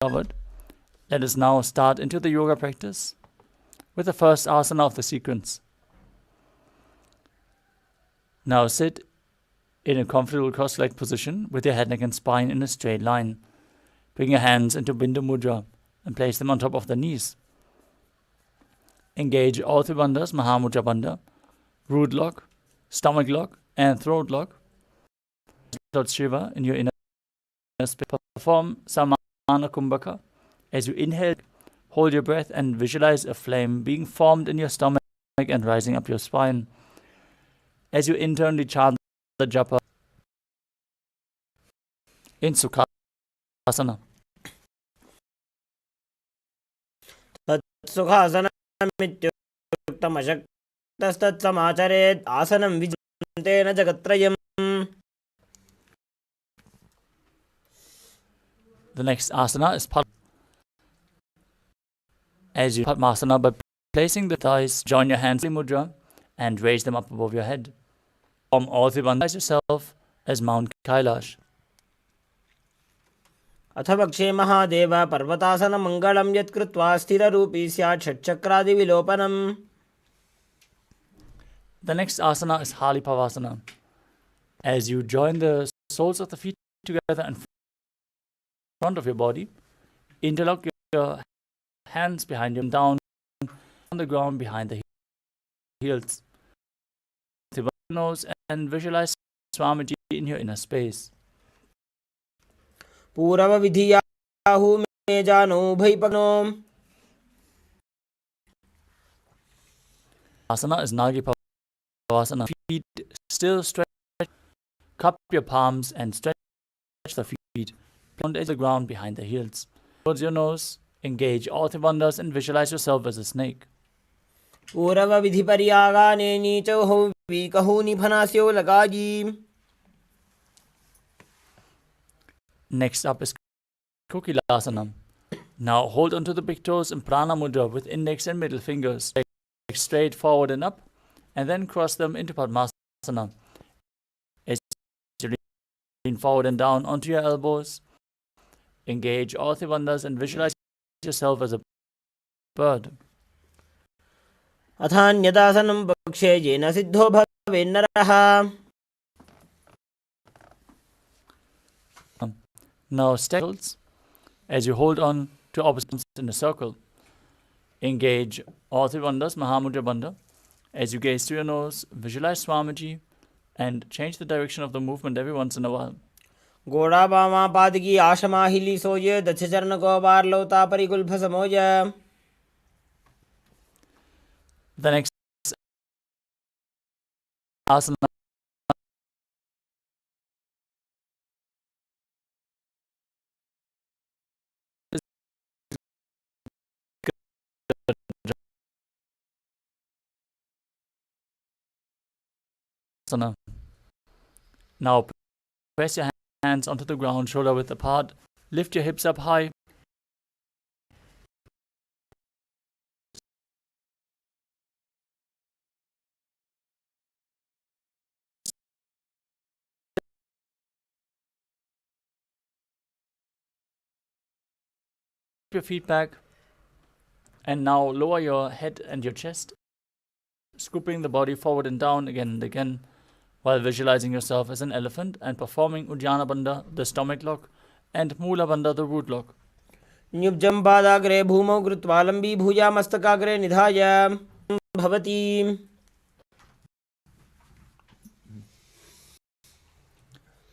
covered, let us now start into the yoga practice with the first asana of the sequence. Now sit in a comfortable cross-legged position with your head, neck and spine in a straight line. Bring your hands into Bindu Mudra and place them on top of the knees. Engage all three bandhas, Mahamudra Bandha, root lock, stomach lock and throat lock. Lord Shiva in your inner space. Perform Samana Kumbhaka. As you inhale, hold your breath and visualize a flame being formed in your stomach and rising up your spine. As you internally chant the japa in Sukhasana. Sukhasana mityuktam ashaktastat samacharet asanam vijantena jagatrayam. The next asana is Padmasana. As you Padmasana by placing the thighs, join your hands in mudra and raise them up above your head. Form all three bandhas yourself as Mount Kailash. अथवक्षे Mahadev पर्वतासन मंगलम यत्कृत्वा स्थिररूपी स्यात् षट्चक्रादि विलोपनम. The next asana is Halipavasana. As you join the soles of the feet together in front of your body, interlock your hands behind you, down on the ground behind the heels. The nose and visualize Swamiji in your inner space. पूर्व विधियाहु में जानो भैपनो. Asana is Nagipavasana. Feet still stretch. Cup your palms and stretch the feet beyond the ground behind the heels. Towards your nose, engage all three bandhas and visualize yourself as a snake. पूर्व विधि परियागाने नीचो हो विकहु निफनास्यो लगाजी. Next up is Kokilasana. Now hold onto the big toes in Prana Mudra with index and middle fingers. Straight forward and up, and then cross them into Padmasana. As you lean forward and down onto your elbows, engage all three bandhas and visualize yourself as a bird. अथान्यदासनं पक्षे येन सिद्धो भवेन्नरः. Now stacks as you hold on to opposites in a circle. Engage all three bandhas, Mahamudra Bandha. As you gaze through your nose, visualize Swamiji and change the direction of the movement every once in a while. गोड़ा बामा पादकी आशमा हिली सोये दक्ष चरण को बार लोता परिगुल्फ समोय. The next asana is Now press your hands onto the ground, shoulder width apart. Lift your hips up high. Your feet back, and now lower your head and your chest, scooping the body forward and down again and again, while visualizing yourself as an elephant and performing Uddiyana Bandha, the stomach lock, and Mula Bandha, the root lock. न्युब्जं पादाग्रे भूमौ कृत्वा लम्बी भुजा मस्तकाग्रे निधाय भवति.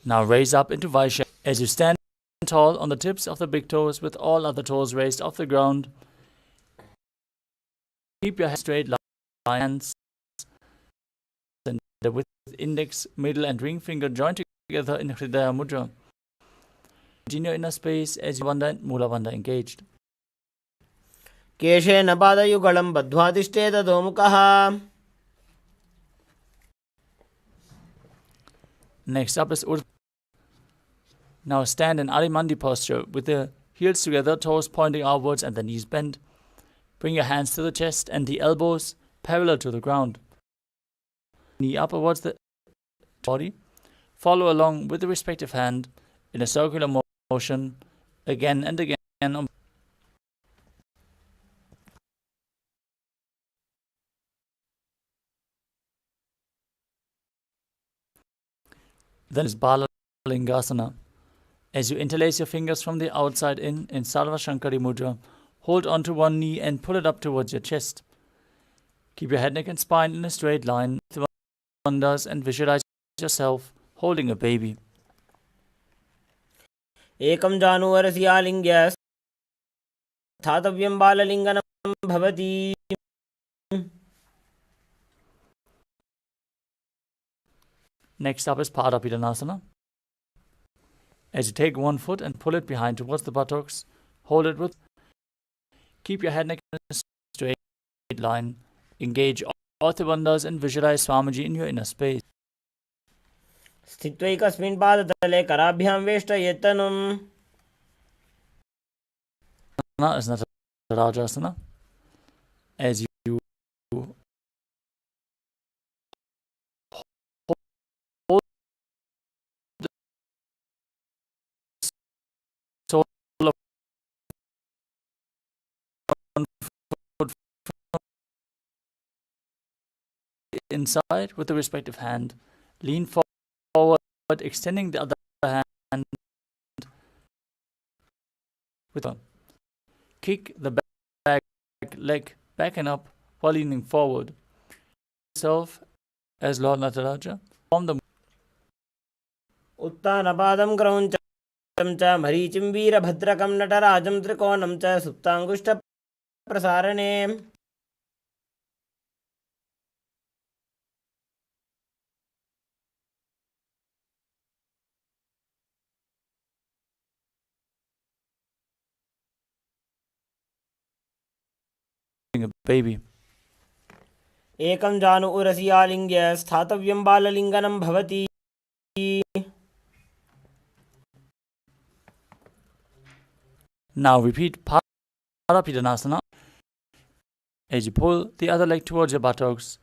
Now raise up into Vaishya as you stand tall on the tips of the big toes with all other toes raised off the ground. Keep your head straight, hands with index, middle and ring finger joined together in Hridaya Mudra. Continue in a space as Bandha and Mula Bandha engaged. केशेन पादयुगलं बद्ध्वा तिष्ठेत अधोमुखः. Next up is Urdhva. Now stand in Adimandi posture with the heels together, toes pointing outwards and the knees bent. Bring your hands to the chest and the elbows parallel to the ground. Knee upwards the body. Follow along with the respective hand in a circular motion again and again and then is Balalingasana. As you interlace your fingers from the outside in Sarva Shankari Mudra, hold onto one knee and pull it up towards your chest. Keep your head, neck and spine in a straight line with wonders and visualize yourself holding a baby. एकं जानुवरसियालिङ्ग्य स्थातव्यं बाललिङ्गनं भवति. Next up is Padapidhanasana. As you take one foot and pull it behind towards the buttocks, hold it with. Keep your head, neck in a straight line. Engage all the bandhas and visualize Swamiji in your inner space. स्थित्वैकस्मिन् पादतले कराभ्यां वेष्टयेत्तनुम्. Is Natarajasana. As you hold the sole of one foot inside with the respective hand, lean forward, extending the other hand with one. Kick the back leg back and up while leaning forward. Yourself as Lord Nataraja. Form the उत्तानपादं क्रौञ्चं च मरीचिं वीरभद्रकं नटराजं त्रिकोणं च सुप्ताङ्गुष्ठप्रसारणे. a baby. एकं जानु उरसि आलिङ्ग्य स्थातव्यं बाललिङ्गनं भवति. Now repeat Padapidhanasana. As you pull the other leg towards your buttocks,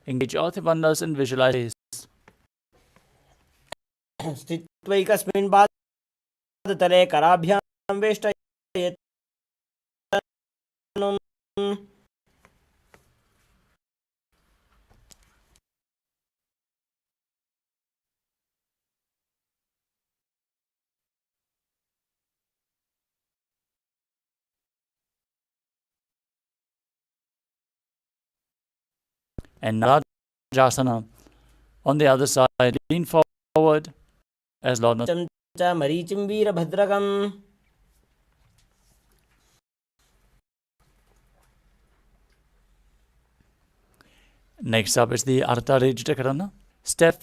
engage all the bandhas and visualize. स्थित्वैकस्मिन् पादतले कराभ्यां वेष्टयेत्तनुम्. And Narajasana. On the other side, lean forward as Lord Nataraja. च मरीचिं वीरभद्रकम्. Next up is the Ardhanareeshwara. Step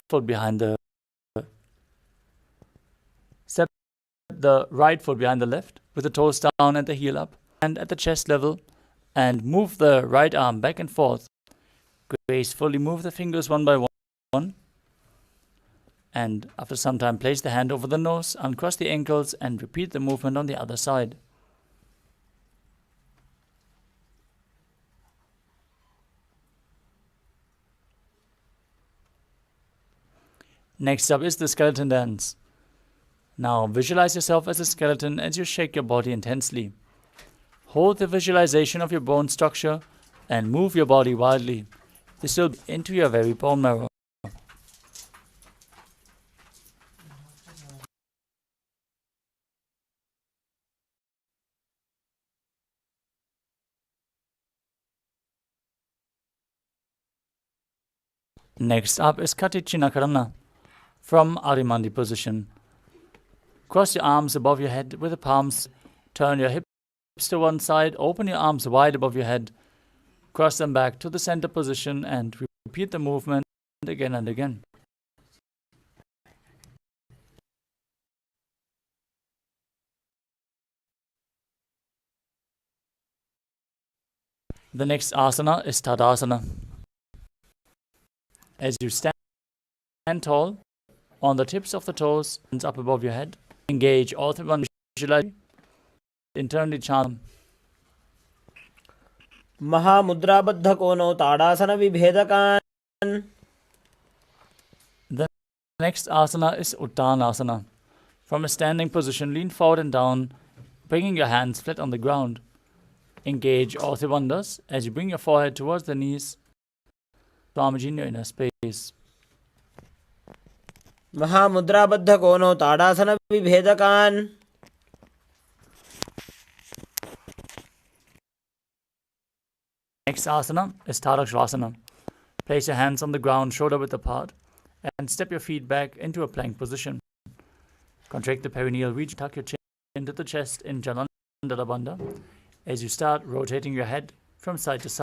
the right foot behind the left with the toes down and the heel up and at the chest level, and move the right arm back and forth. Gracefully move the fingers one by one, and after some time place the hand over the nose, uncross the ankles and repeat the movement on the other side. Next up is the skeleton dance. Now visualize yourself as a skeleton as you shake your body intensely. Hold the visualization of your bone structure and move your body wildly. This will be into your very bone marrow. Next up is Katichinakarana from Arimandi position. Cross your arms above your head with the palms. Turn your hips to one side. Open your arms wide above your head. Cross them back to the center position and repeat the movement again and again. The next asana is Tadasana. As you stand tall on the tips of the toes, hands up above your head, engage all the one visualize, internally chant. महामुद्राबद्धकोनौ ताडासनविभेदकान्. The next asana is Uttanasana. From a standing position, lean forward and down. bringing your hands flat on the ground. Engage all the wonders as you bring your forehead towards the knees. Swamiji in your inner space. महामुद्राबद्ध कोनो ताड़ासन विभेदकान् Next asana is Ardhanareeshwara. Place your hands on the ground, shoulder width apart, and step your feet back into a plank position. Contract the perineal region, tuck your chin into the chest in Jananda Bandha as you start rotating your head from side to side.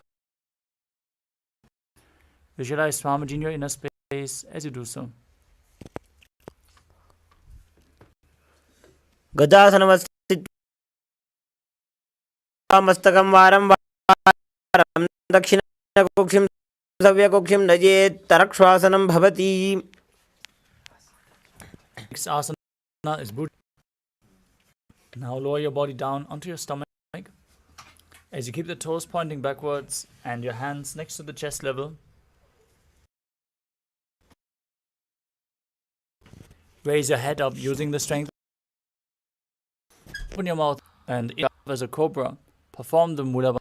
Visualize Swamiji in your inner space as you do so. गजासनमस्थित्वा मस्तकं वारं वारं दक्षिणकुक्षिं सव्यकुक्षिं नयेत् तरक्श्वासनं भवति. Next asana is Buddha. Now lower your body down onto your stomach as you keep the toes pointing backwards and your hands next to the chest level. Raise your head up using the strength. Open your mouth and up as a cobra. Perform the Mula Bandha.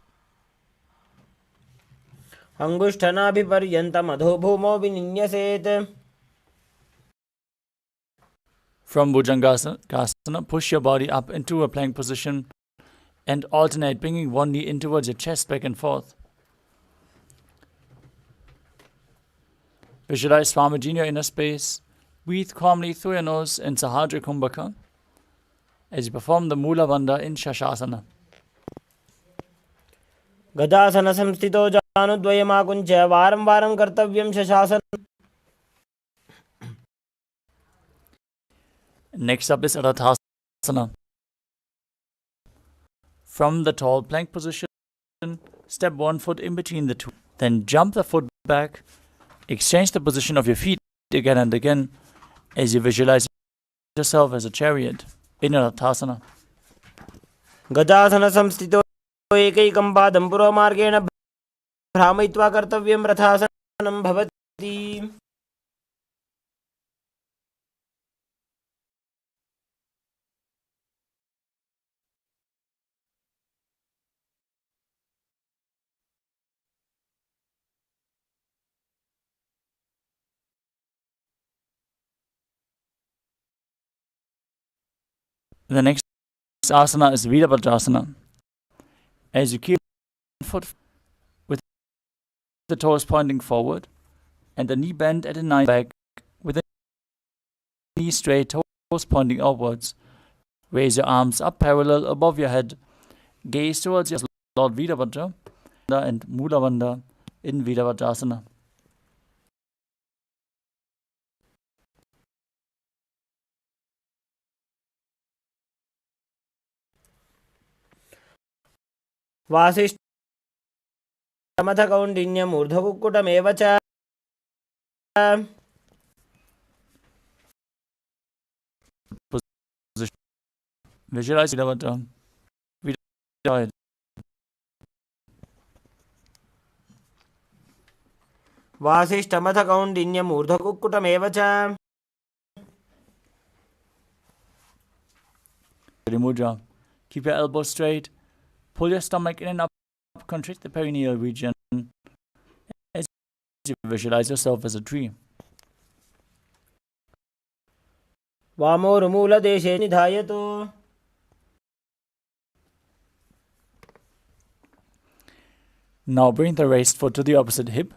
अङ्गुष्ठनाभिपर्यन्तम् अधोभूमौ विनिन्यसेत्. From Bhujangasana, push your body up into a plank position and alternate, bringing one knee in towards your chest, back and forth. Visualize Swamiji in your inner space. Breathe calmly through your nose in Sahajra Kumbhaka as you perform the Mula Bandha in Shashasana. गजासनसंस्थितो जानुद्वयमाकुञ्च्य वारं वारं कर्तव्यं शशासनम्. Next up is Ardhanareeshwara. From the tall plank position, step one foot in between the two. Then jump the foot back. Exchange the position of your feet again and again as you visualize yourself as a chariot in Ardhanareeshwara. गजासनसंस्थितो एकैकं पादं पुरोमार्गेण भ्रामयित्वा कर्तव्यं रथासनं भवति. The next asana is Virabhadrasana. As you keep one foot with the toes pointing forward and the knee bent at a 90 back with the knee straight, toes pointing upwards. Raise your arms up parallel above your head. Gaze towards your Lord Virabhadra and Mula Bandha in Virabhadrasana. वासिष्ठमथ कौण्डिन्यम् ऊर्ध्वकुक्कुटमेव च. Visualize Virabhadra. वासिष्ठमथ कौण्डिन्यम् ऊर्ध्वकुक्कुटमेव च. Mudra. Keep your elbows straight. Pull your stomach in and up. Contract the perineal region as you visualize yourself as a tree. वामोरुमूलदेशे निधायतु. Now bring the raised foot to the opposite hip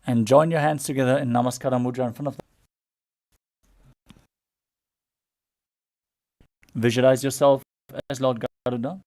and join your hands together in Namaskara Mudra in front of them. Visualize yourself as Lord Garuda.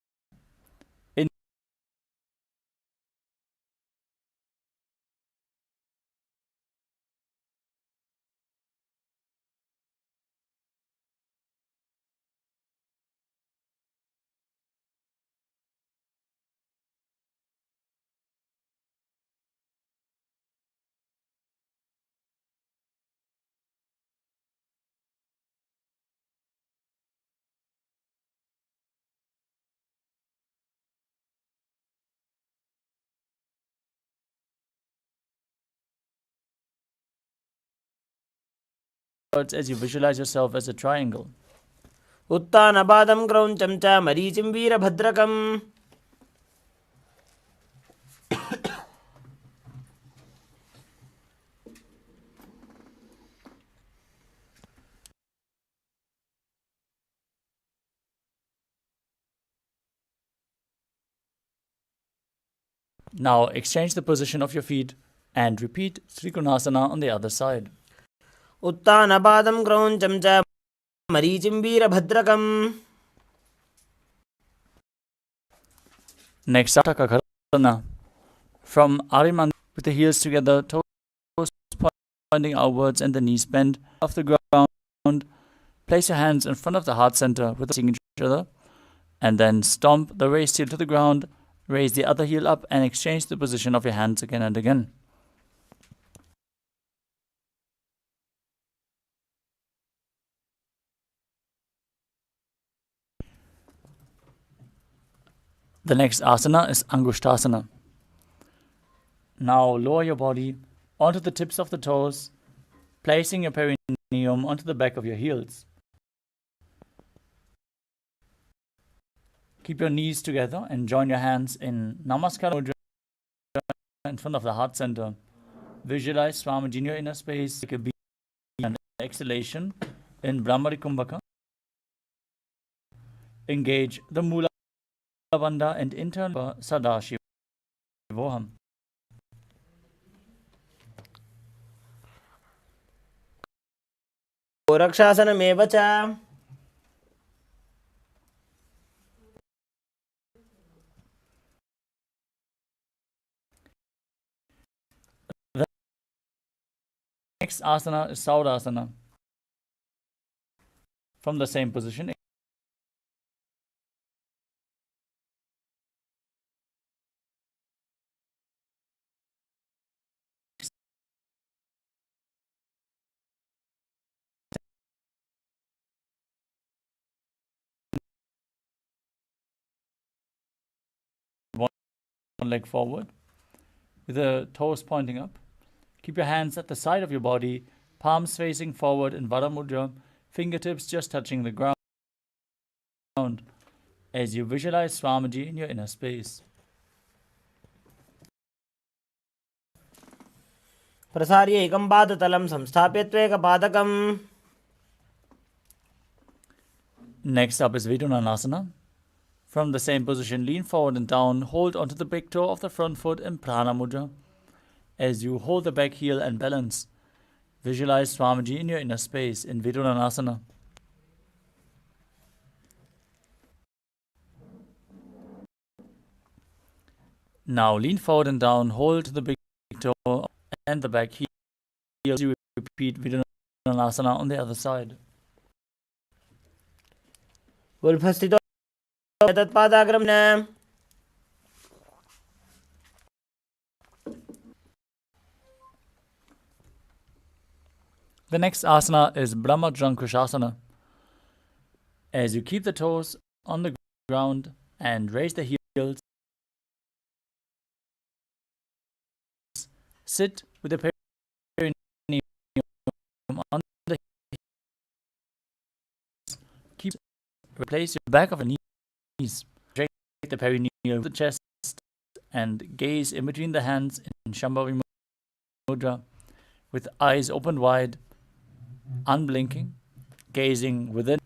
As you visualize yourself as a triangle. उत्तानपादं क्रौञ्चं च मरीचिं वीरभद्रकम् Now exchange the position of your feet and repeat Trikonasana on the other side. उत्तानपादं क्रौञ्चं च मरीचिं वीरभद्रकम्. Next, Takakasana. From Ariman with the heels together, toes pointing outwards and the knees bent off the ground. Place your hands in front of the heart center with each other, and then stomp the raised heel to the ground. Raise the other heel up and exchange the position of your hands again and again. The next asana is Angushtasana. Now lower your body onto the tips of the toes, placing your perineum onto the back of your heels. Keep your knees together and join your hands in Namaskar Mudra in front of the heart center. Visualize Swamiji in your inner space like a bee and exhalation in Brahmari Kumbhaka. Engage the Mula Bandha and internal Sadashivoham. रक्षासनमेव च. Next asana is Saurasana. From the same position, one leg forward with the toes pointing up. Keep your hands at the side of your body, palms facing forward in Varamudra, fingertips just touching the ground as you visualize Swamiji in your inner space. प्रसार्य एकं पादतलं संस्थाप्य त्वेकपादकम्. Next up is Vidunanasana. From the same position, lean forward and down, hold onto the big toe of the front foot in Prana Mudra. As you hold the back heel and balance, visualize Swamiji in your inner space in Vidunanasana. Now lean forward and down, hold the big toe and the back heel. You repeat Vidunanasana on the other side. उल्फस्थितो तत्पादाग्रं न. The next asana is Brahmajankushasana. As you keep the toes on the ground and raise the heels, sit with the perineum on the heels. Replace your back of your knees. Straight the perineum to the chest and gaze in between the hands in Shambhavi Mudra with eyes open wide, unblinking, gazing within.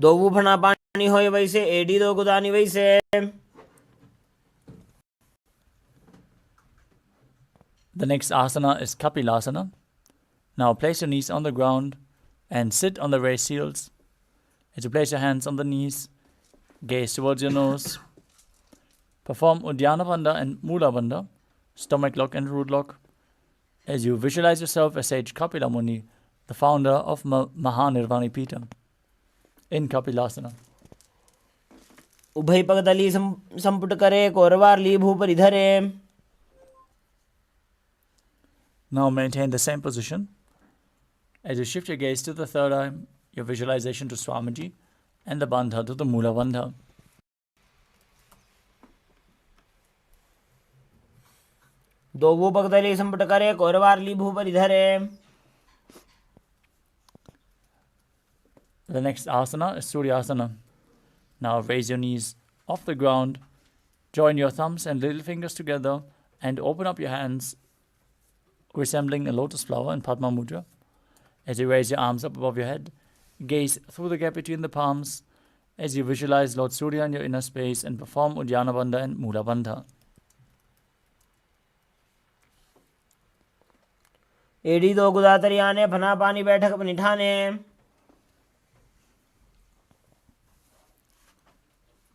दो फना पानी होय वैसे AD दो गुदानी वैसे. The next asana is Kapilasana. Now place your knees on the ground and sit on the raised heels. As you place your hands on the knees, gaze towards your nose. Perform Uddiyana Bandha and Mula Bandha, stomach lock and root lock. As you visualize yourself as Sage Kapila Muni, the founder of Mahanirvani Pita, in Kapilasana. उभय पगदली संपुट करे कोरवारली भूपर इधरे. Now maintain the same position. As you shift your gaze to the third eye, your visualization to Swamiji, and the Bandha to the Mula Bandha. दो पगदली संपुट करे कोरवारली भूपर इधरे. The next asana is Suryasana. Now raise your knees off the ground, join your thumbs and little fingers together, and open up your hands, resembling a lotus flower in Padma Mudra. As you raise your arms up above your head, gaze through the gap between the palms as you visualize Lord Surya in your inner space and perform Uddiyana Bandha and Mula Bandha. एड़ी दो गुदातरी आने फना पानी बैठक निठाने.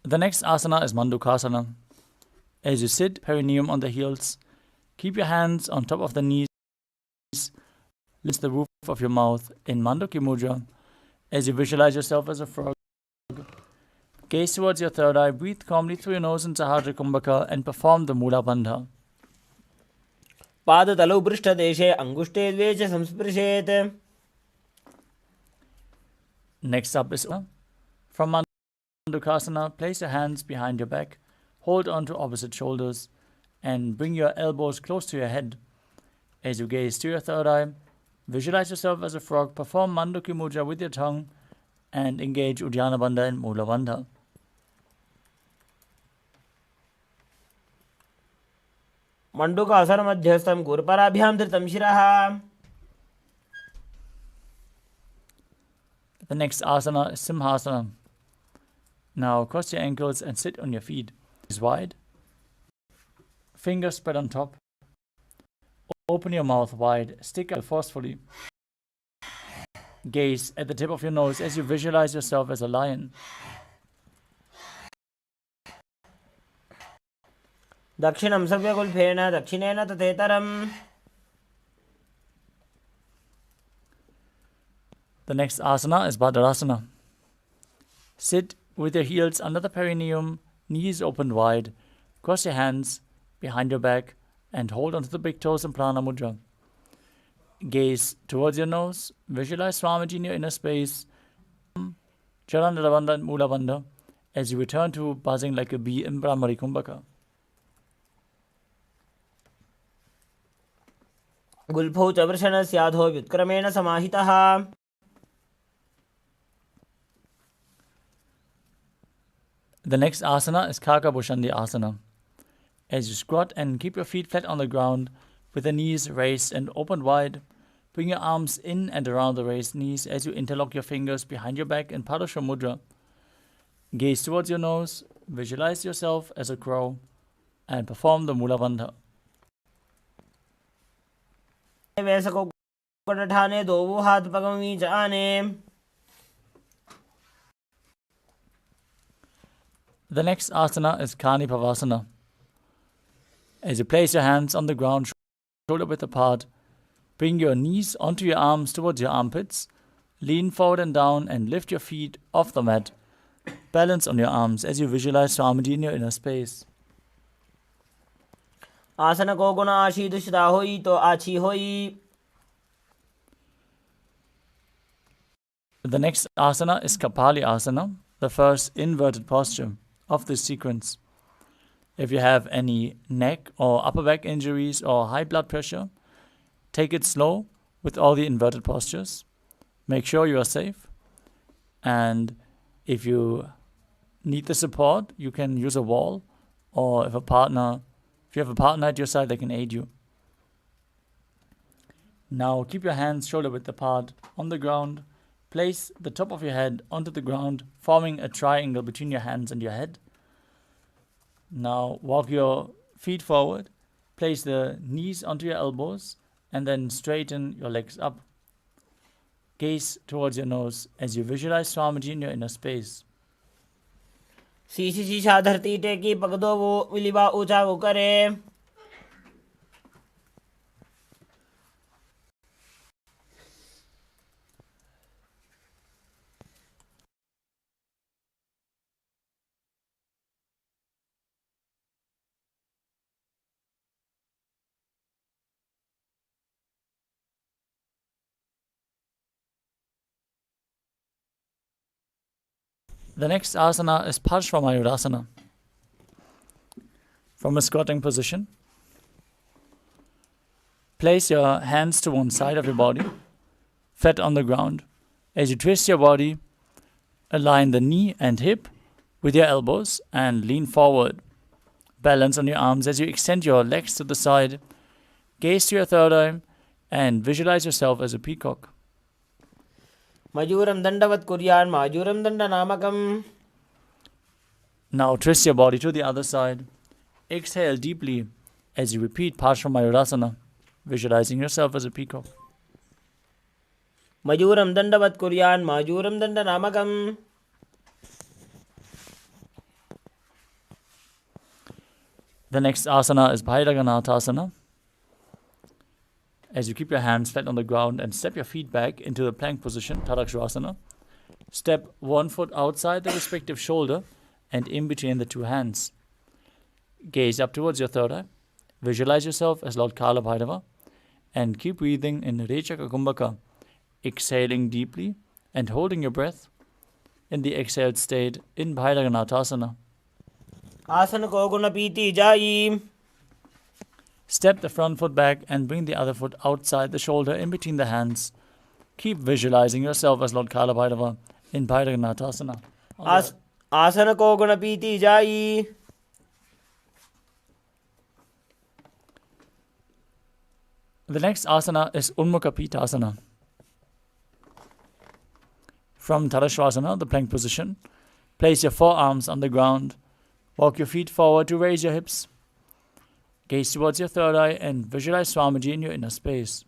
The next asana is Mandukasana. As you sit, perineum on the heels, keep your hands on top of the knees, lift the roof of your mouth in Manduki Mudra. As you visualize yourself as a frog, gaze towards your third eye, breathe calmly through your nose in Sahasrara Kumbhaka and perform the Mula Bandha. पाद तलौ पृष्ठदेशे अंगुष्टे द्वे च संस्पृशेत्. Next up is from Mandukasana. Place your hands behind your back, hold on to opposite shoulders, and bring your elbows close to your head. As you gaze to your third eye, visualize yourself as a frog, perform Manduki Mudra with your tongue, and engage Uddiyana Bandha and Mula Bandha. मंडूकासन मध्यस्थं गुरुपराभ्यां धृतं शिरः. The next asana is Simhasana. Now cross your ankles and sit on your feet. Is wide. Fingers spread on top. Open your mouth wide. Stick out forcefully. Gaze at the tip of your nose as you visualize yourself as a lion. दक्षिणं सव्यकुल्फेन दक्षिणेन तथेतरम्. The next asana is Bhadrasana. Sit with your heels under the perineum, knees open wide. Cross your hands behind your back and hold onto the big toes in Prana Mudra. Gaze towards your nose. Visualize Swamiji in your inner space. Charanara Bandha and Mula Bandha as you return to buzzing like a bee in Brahmari Kumbhaka. गुल्फौ च वृषणस्याधो व्युत्क्रमेण समाहितः. The next asana is Kaka Bhushandi Asana. As you squat and keep your feet flat on the ground with the knees raised and opened wide, bring your arms in and around the raised knees as you interlock your fingers behind your back in Padusha Mudra. Gaze towards your nose, visualize yourself as a crow, and perform the Mula Bandha. वैसको कटठाने दो हाथ पगमी जाने. The next asana is Kani Pavasana. As you place your hands on the ground, shoulder width apart, bring your knees onto your arms towards your armpits, lean forward and down and lift your feet off the mat. Balance on your arms as you visualize Swamiji in your inner space. आसन को गुण आशी दुष्टा होई तो आछी होई. The next asana is Kapali Asana, the first inverted posture of this sequence. If you have any neck or upper back injuries or high blood pressure, take it slow with all the inverted postures. Make sure you are safe. And if you need the support, you can use a wall, or if you have a partner at your side, they can aid you. Now keep your hands shoulder width apart on the ground. Place the top of your head onto the ground, forming a triangle between your hands and your head. Now walk your feet forward. Place the knees onto your elbows and then straighten your legs up. Gaze towards your nose as you visualize Swamiji in your inner space. शीशी शीशा धरती टेकी पगदो वो विलिबा ऊंचा वो करे. The next asana is Parshvamayurasana. From a squatting position, place your hands to one side of your body, flat on the ground. As you twist your body, Align the knee and hip with your elbows and lean forward. Balance on your arms as you extend your legs to the side. Gaze to your third eye and visualize yourself as a peacock. Majuram dandavat kuryan majuram dandanamakam. Now twist your body to the other side. Exhale deeply as you repeat Parsvamayurasana, visualizing yourself as a peacock. Majuram dandavat kuryan majuram dandanamakam. The next asana is Bhairaganathasana. As you keep your hands flat on the ground and step your feet back into the plank position, Tadakshasana, step one foot outside the respective shoulder and in between the two hands. Gaze up towards your third eye. Visualize yourself as Lord Kala Bhairava and keep breathing in Rechaka Kumbhaka, exhaling deeply and holding your breath in the exhaled state in Bhairaganathasana. Asana ko guna piti jayi. Step the front foot back and bring the other foot outside the shoulder in between the hands. Keep visualizing yourself as Lord Kala Bhairava in Bhairaganathasana. Asana ko guna piti jayi. The next asana is Unmukha Pitasana. From Tadasvasana, the plank position, place your forearms on the ground. Walk your feet forward to raise your hips. Gaze towards your third eye and visualize Swamiji in your inner space.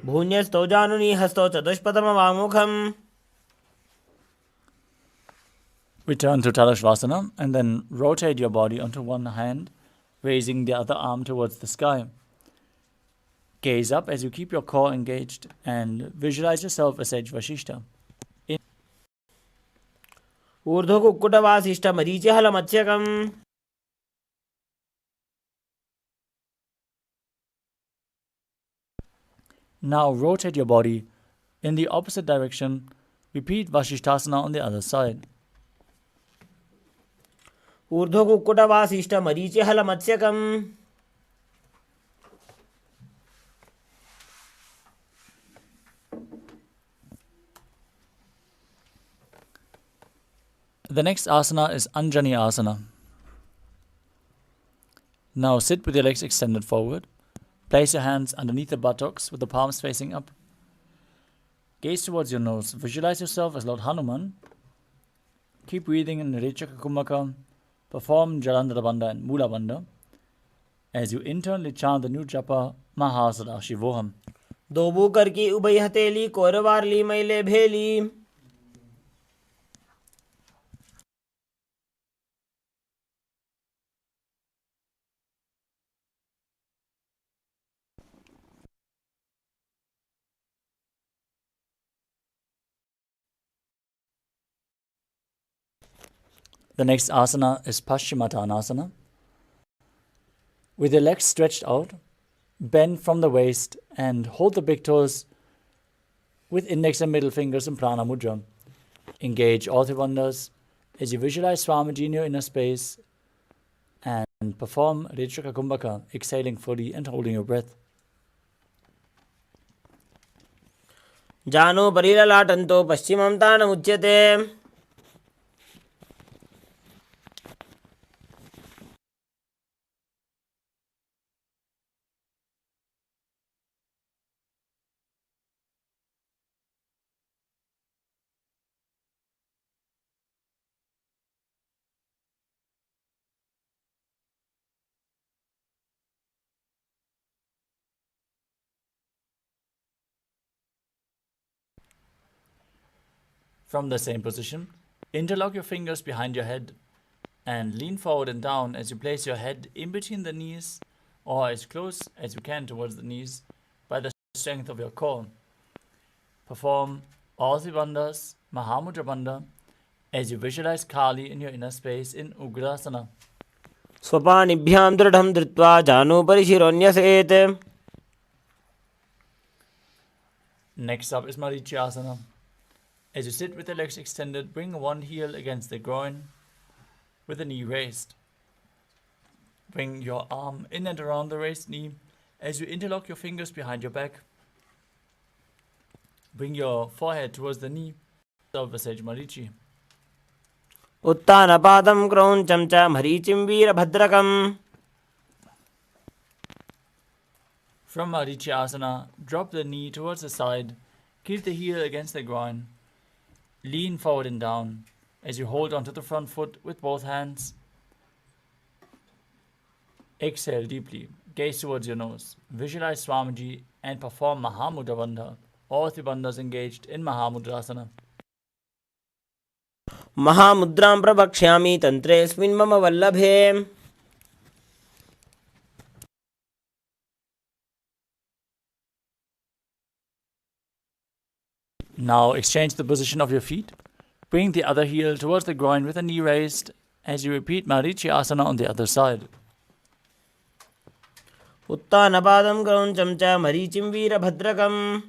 Bhunyasto januni hasto chadushpadama vamukham. Return to Tadasvasana and then rotate your body onto one hand, raising the other arm towards the sky. Gaze up as you keep your core engaged and visualize yourself as Sage Vashishta. Urdho kukkutavasishta marichihala matsyakam. Now rotate your body in the opposite direction. Repeat Vashishtasana on the other side. Urdho kukkutavasishta marichihala matsyakam. The next asana is Anjani Asana. Now sit with your legs extended forward. Place your hands underneath the buttocks with the palms facing up. Gaze towards your nose. Visualize yourself as Lord Hanuman. Keep breathing in Rechaka Kumbhaka. Perform Jalandhara Bandha and Mula Bandha as you internally chant the new japa Paramashivoham. Dobu karki ubay hateli koravarli maile bheli. The next asana is Paschimottanasana. With your legs stretched out, bend from the waist and hold the big toes with index and middle fingers in Prana Mudra. Engage all three bandhas as you visualize Swamiji in your inner space and perform Rechaka Kumbhaka, exhaling fully and holding your breath. Jano parilalatanto paschimam tanam uchyate. From the same position, interlock your fingers behind your head and lean forward and down as you place your head in between the knees or as close as you can towards the knees by the strength of your core. Perform all the bandhas, Mahamudra Bandha, as you visualize Kali in your inner space in Ugrasana. Swapanibhyam dridham dhritva jano parishironyasete. Next up is Marichyasana. As you sit with the legs extended, bring one heel against the groin with the knee raised. Bring your arm in and around the raised knee as you interlock your fingers behind your back. Bring your forehead towards the knee of Sage Marichi. उत्तानपादं क्रौञ्चं च मरीचिं वीरभद्रकम्. From Marichi Asana, drop the knee towards the side, keep the heel against the groin, lean forward and down as you hold onto the front foot with both hands. Exhale deeply, gaze towards your nose, visualize Swamiji and perform Mahamudra Bandha. All three bandhas engaged in Mahamudrasana. महामुद्रां प्रवक्ष्यामि तन्त्रेऽस्मिन् मम वल्लभे. Now exchange the position of your feet. Bring the other heel towards the groin with the knee raised as you repeat Marichi Asana on the other side. उत्तानपादं क्रौञ्चं च मरीचिं वीरभद्रकम्.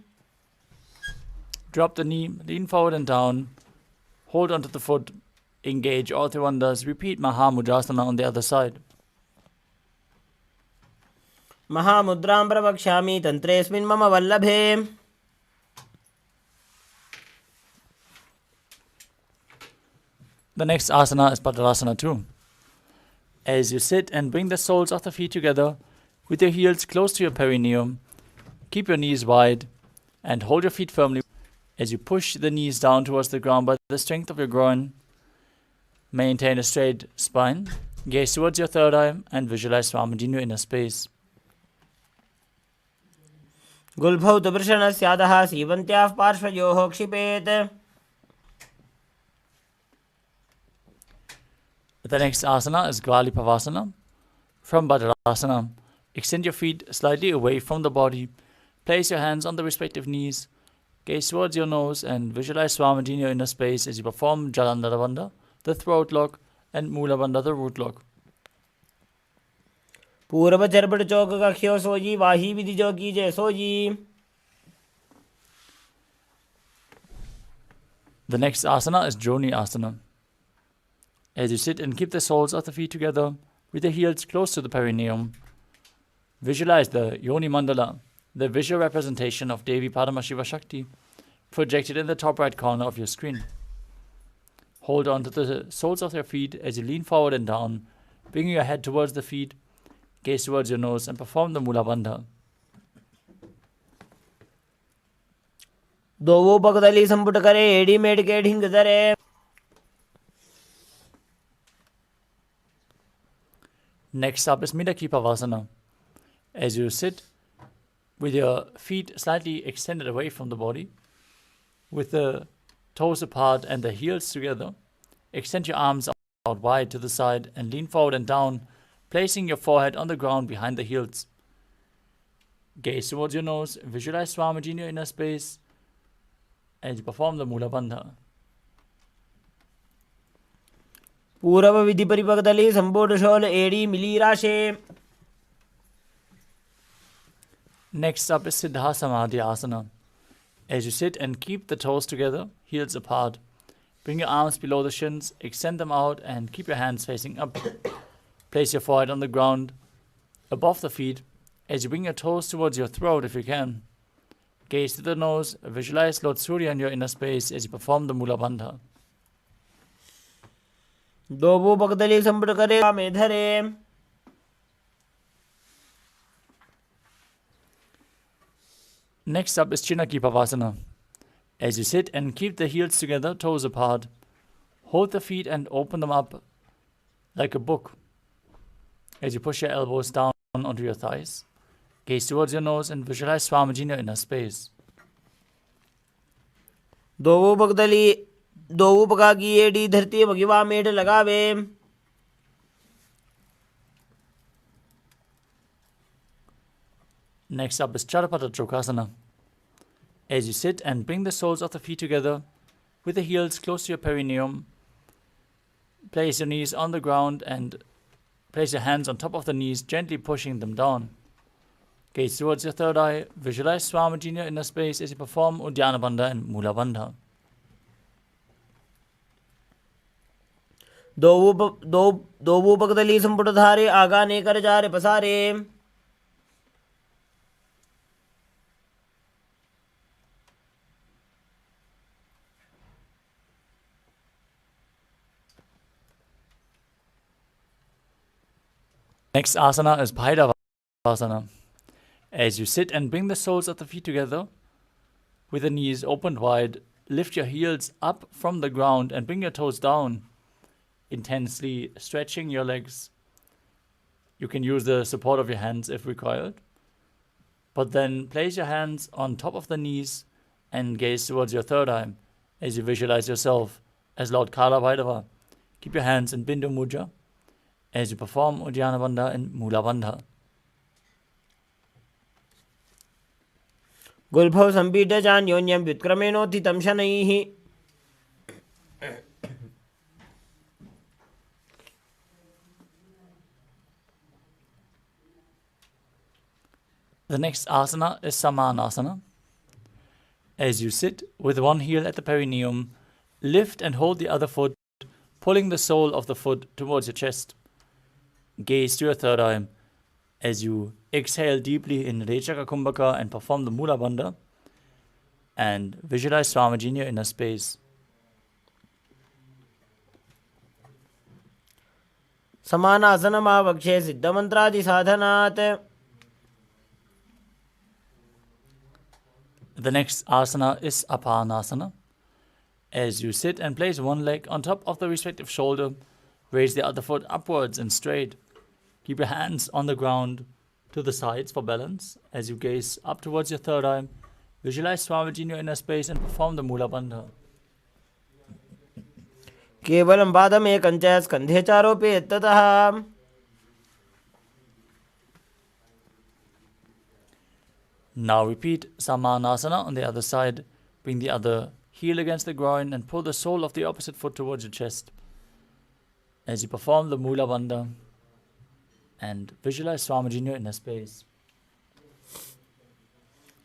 Drop the knee, lean forward and down, hold onto the foot, engage all three bandhas, repeat Mahamudrasana on the other side. महामुद्रां प्रवक्ष्यामि तन्त्रेऽस्मिन् मम वल्लभे. The next asana is Padmasana 2. As you sit and bring the soles of the feet together with your heels close to your perineum, keep your knees wide and hold your feet firmly as you push the knees down towards the ground by the strength of your groin. Maintain a straight spine, gaze towards your third eye and visualize Swamiji in your inner space. गुल्भौ तु वृषणस्यादः सीवन्त्याः पार्श्वयोः क्षिपेत्. The next asana is Gvalipavasana. From Bhadrasana, extend your feet slightly away from the body. Place your hands on the respective knees. Gaze towards your nose and visualize Swamiji in your inner space as you perform Jalandhara Bandha, the throat lock, and Mula Bandha, the root lock. पूर्व चरपट चौक कख्यो सोजी वाही विधि जो कीजे sooji. The next asana is Joni Asana. As you sit and keep the soles of the feet together with the heels close to the perineum, visualize the Yoni Mandala, the visual representation of Devi Paramashiva Shakti, projected in the top right corner of your screen. Hold on to the soles of your feet as you lean forward and down, bringing your head towards the feet, gaze towards your nose and perform the Mula Bandha. दोवो पगदली संपुट करे AD made के ढिंग धरे. Next up is Midakipavasana. As you sit with your feet slightly extended away from the body, with the toes apart and the heels together, extend your arms out wide to the side and lean forward and down, placing your forehead on the ground behind the heels. Gaze towards your nose, visualize Swamiji in your inner space as you perform the Mula Bandha. पूर्व विधि परिपगदली संपुट शोल एडी मिली राशे. Next up is Siddha Samadhi Asana. As you sit and keep the toes together, heels apart, bring your arms below the shins, extend them out and keep your hands facing up. Place your forehead on the ground above the feet as you bring your toes towards your throat if you can. Gaze to the nose, visualize Lord Surya in your inner space as you perform the Mula Bandha. दोवो पगदली संपुट करे में धरे. Next up is Chinakipavasana. As you sit and keep the heels together, toes apart, hold the feet and open them up like a book. As you push your elbows down onto your thighs, gaze towards your nose and visualize Swamiji in your inner space. दोवो पगदली दोवो पगा की AD धरती भगिवा मेढ़ लगावे. Next up is Charapata Chokasana. As you sit and bring the soles of the feet together with the heels close to your perineum, place your knees on the ground and place your hands on top of the knees, gently pushing them down. Gaze towards your third eye, visualize Swamiji in your inner space as you perform Uddiyana Bandha and Mula Bandha. दोवो पगदली संपुट धारे आगा ने कर जा रे पसारे. Next asana is Bhaidavasana. As you sit and bring the soles of the feet together, with the knees opened wide, lift your heels up from the ground and bring your toes down, intensely stretching your legs. You can use the support of your hands if required, but then place your hands on top of the knees and gaze towards your third eye as you visualize yourself as Lord Kala Bhairava. Keep your hands in Bindu Mudra as you perform Uddiyana Bandha and Mula Bandha. गुल्फौ सम्पीड्य चान्योन्यं व्युत्क्रमेणोत्थितं शनैः. The next asana is Samanasana. As you sit with one heel at the perineum, lift and hold the other foot, pulling the sole of the foot towards your chest. Gaze to your third eye as you exhale deeply in Rechaka Kumbhaka and perform the Mula Bandha, and visualize Swamiji in your inner space. समानासनमावक्षे सिद्धमन्त्रादिसाधनात्. The next asana is Apanasana. As you sit and place one leg on top of the respective shoulder, raise the other foot upwards and straight. Keep your hands on the ground to the sides for balance. As you gaze up towards your third eye, visualize Swamiji in your inner space and perform the Mula Bandha. केवलं पादमेकं च स्कन्धे चारोपयेत् ततः. Now repeat Samanasana on the other side. Bring the other heel against the groin and pull the sole of the opposite foot towards your chest. As you perform the Mula Bandha and visualize Swamiji in your inner space.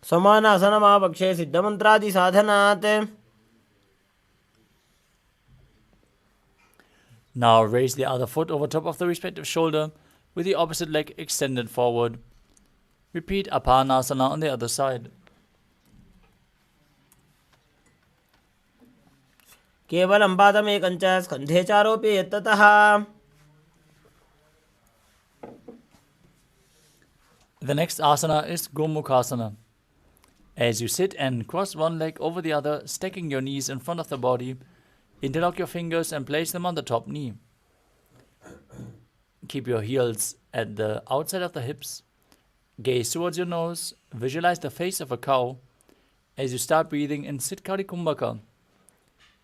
समानासनमावक्षे सिद्धमन्त्रादिसाधनात्. Now raise the other foot over top of the respective shoulder with the opposite leg extended forward. Repeat Apanasana on the other side. केवलं पादमेकं च स्कन्धे चारोपयेत् ततः. The next asana is Gomukhasana. As you sit and cross one leg over the other, stacking your knees in front of the body, interlock your fingers and place them on the top knee. Keep your heels at the outside of the hips. Gaze towards your nose. Visualize the face of a cow as you start breathing in Siddhkari Kumbhaka.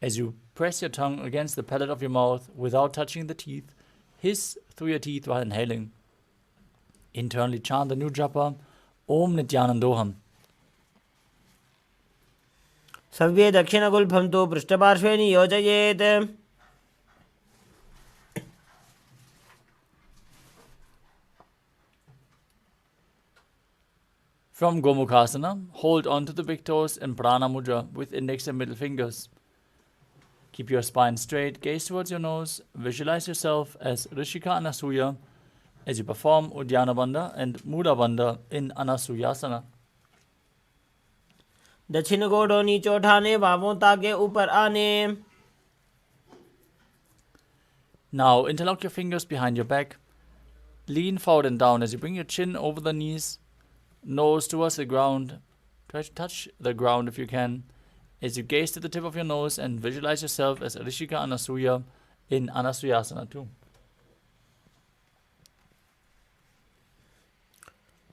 As you press your tongue against the palate of your mouth without touching the teeth, hiss through your teeth while inhaling. Internally chant the new japa, Om Nithyanandoham. सव्ये दक्षिणगुल्फं तु पृष्ठपार्श्वे नियोजयेत्. From Gomukhasana, hold on to the big toes in Prana Mudra with index and middle fingers. Keep your spine straight, gaze towards your nose, visualize yourself as Rishika Anasuya as you perform Uddiyana Bandha and Mula Bandha in Anasuyasana. दक्षिण गोडों नीचे उठाने, बाहों ताके ऊपर आने. Now interlock your fingers behind your back. Lean forward and down as you bring your chin over the knees, nose towards the ground. Try to touch the ground if you can. As you gaze to the tip of your nose and visualize yourself as Rishika Anasuya in Anasuyasana too.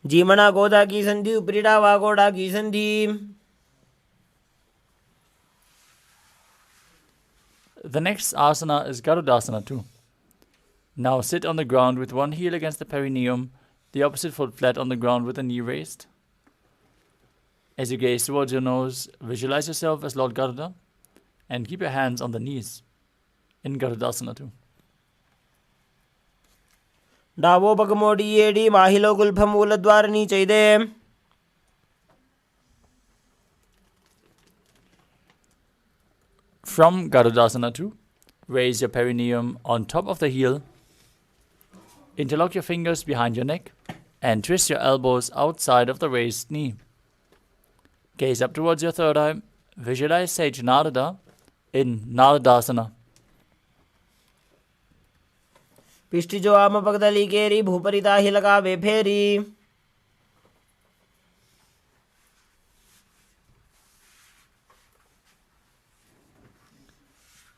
जीमणा गोदा की संधि, उपरीड़ा वागोड़ा की संधि. The next asana is Garudasana too. Now sit on the ground with one heel against the perineum, the opposite foot flat on the ground with the knee raised. As you gaze towards your nose, visualize yourself as Lord Garuda and keep your hands on the knees in Garudasana too. डावो पगमोडी येडी माहिलो गुल्फं मूलद्वार नीचे दे. From Garudasana too, raise your perineum on top of the heel, interlock your fingers behind your neck, and twist your elbows outside of the raised knee. Gaze up towards your third eye, visualize Sage Narada in Naradasana. पिष्टिजो आम पगदली केरी भूपरिता ही लगावे फेरी।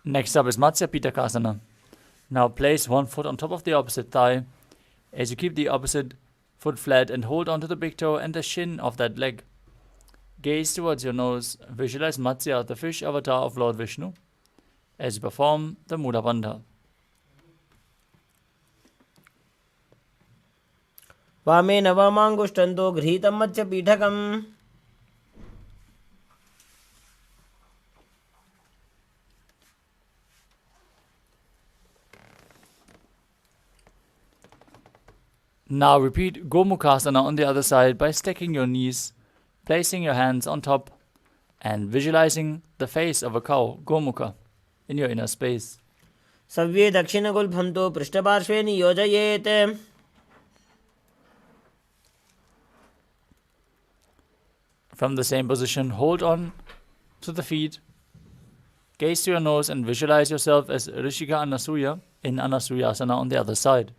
Next up is Matsya Pitakasana. Now place one foot on top of the opposite thigh as you keep the opposite foot flat and hold onto the big toe and the shin of that leg. Gaze towards your nose. Visualize Matsya, the fish avatar of Lord Vishnu, as you perform the Mula Bandha. वामेन वामाङ्गुष्ठन्तो गृहीतं मत्स्यपीठकम्। Now repeat Gomukhasana on the other side by stacking your knees, placing your hands on top, and visualizing the face of a cow, Gomukha, in your inner space. सव्ये दक्षिणगुल्फन्तो पृष्ठपार्श्वे नियोजयेत्। From the same position, hold on to the feet, gaze to your nose, and visualize yourself as Rishika Anasuya in Anasuyasana on the other side.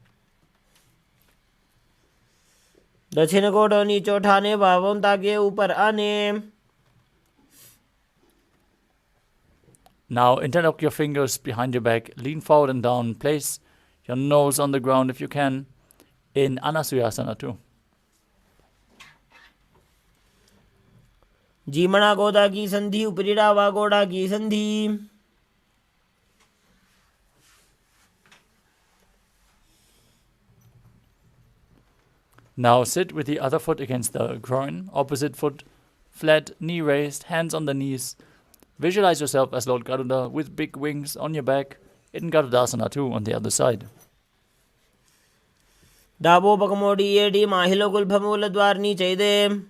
दक्षिण कोटो नीचे उठाने बाहों ताकि ऊपर आने। Now interlock your fingers behind your back, lean forward and down, place your nose on the ground if you can, in Anasuyasana too. जीमणा गोदा की संधि उपरीड़ा वा गोड़ा की संधि। Now sit with the other foot against the groin, opposite foot flat, knee raised, hands on the knees. Visualize yourself as Lord Garuda with big wings on your back in Garudasana too on the other side. डाबो पकमोडी एडी माहिलो गुल्फमूल द्वार नीचे दे।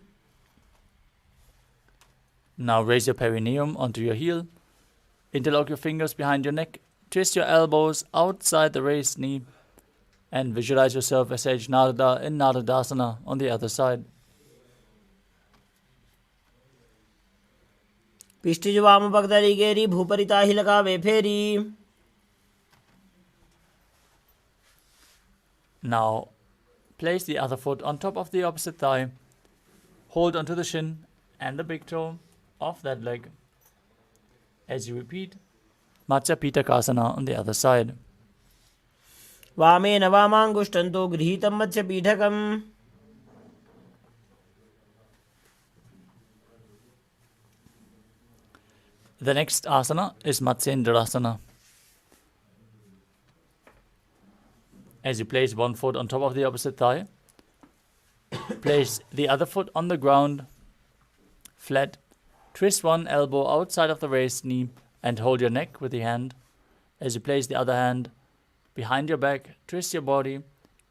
Now raise your perineum onto your heel. Interlock your fingers behind your neck. Twist your elbows outside the raised knee. And visualize yourself as Sage Narada in Naradasana on the other side. पिष्टिज वाम पगदली केरी भूपरिता ही लगावे फेरी। Now place the other foot on top of the opposite thigh. Hold onto the shin and the big toe of that leg as you repeat Matsya Pitakasana on the other side. वामेन वामाङ्गुष्ठन्तो गृहीतं मत्स्यपीठकम्। The next asana is Matsyendrasana. As you place one foot on top of the opposite thigh, place the other foot on the ground, flat, twist one elbow outside of the raised knee and hold your neck with the hand. As you place the other hand behind your back, twist your body,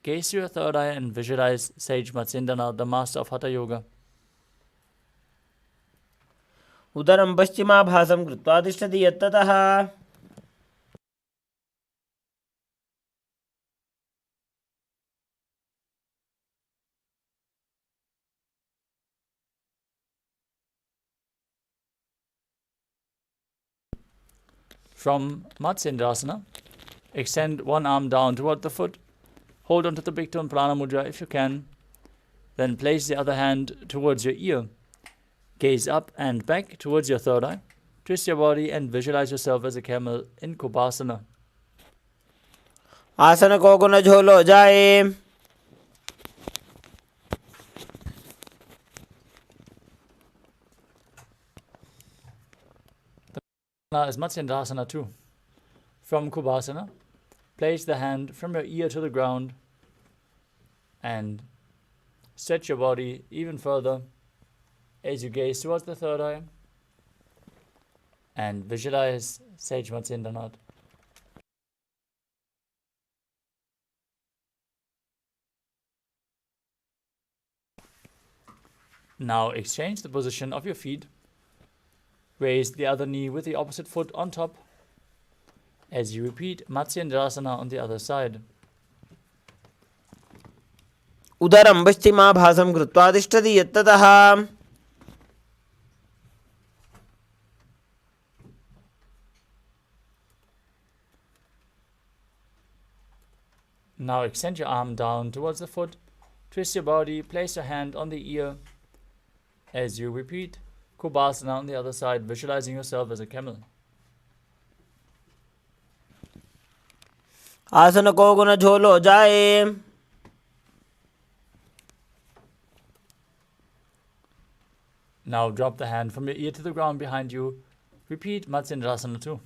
gaze to your third eye and visualize Sage Matsyendana, the master of Hatha Yoga. उदरं पश्चिमाभासं कृत्वा तिष्ठति यत्ततः। From Matsyendrasana, extend one arm down toward the foot, hold onto the big toe in Prana Mudra if you can, then place the other hand towards your ear. Gaze up and back towards your third eye. Twist your body and visualize yourself as a camel in Kubasana. आसन को गुण झोलो जाए। Now is Matsyendrasana too. From Kubasana, place the hand from your ear to the ground and stretch your body even further as you gaze towards the third eye and visualize Sage Matsyendranath. Now exchange the position of your feet. Raise the other knee with the opposite foot on top as you repeat Matsyendrasana on the other side. उदरं पश्चिमाभासं कृत्वा तिष्ठति यत्ततः। Now extend your arm down towards the foot, twist your body, place your hand on the ear. As you repeat Kubhasana on the other side, visualizing yourself as a camel. आसन को गुण झोलो जाए. Now drop the hand from your ear to the ground behind you. Repeat Matsyendrasana too.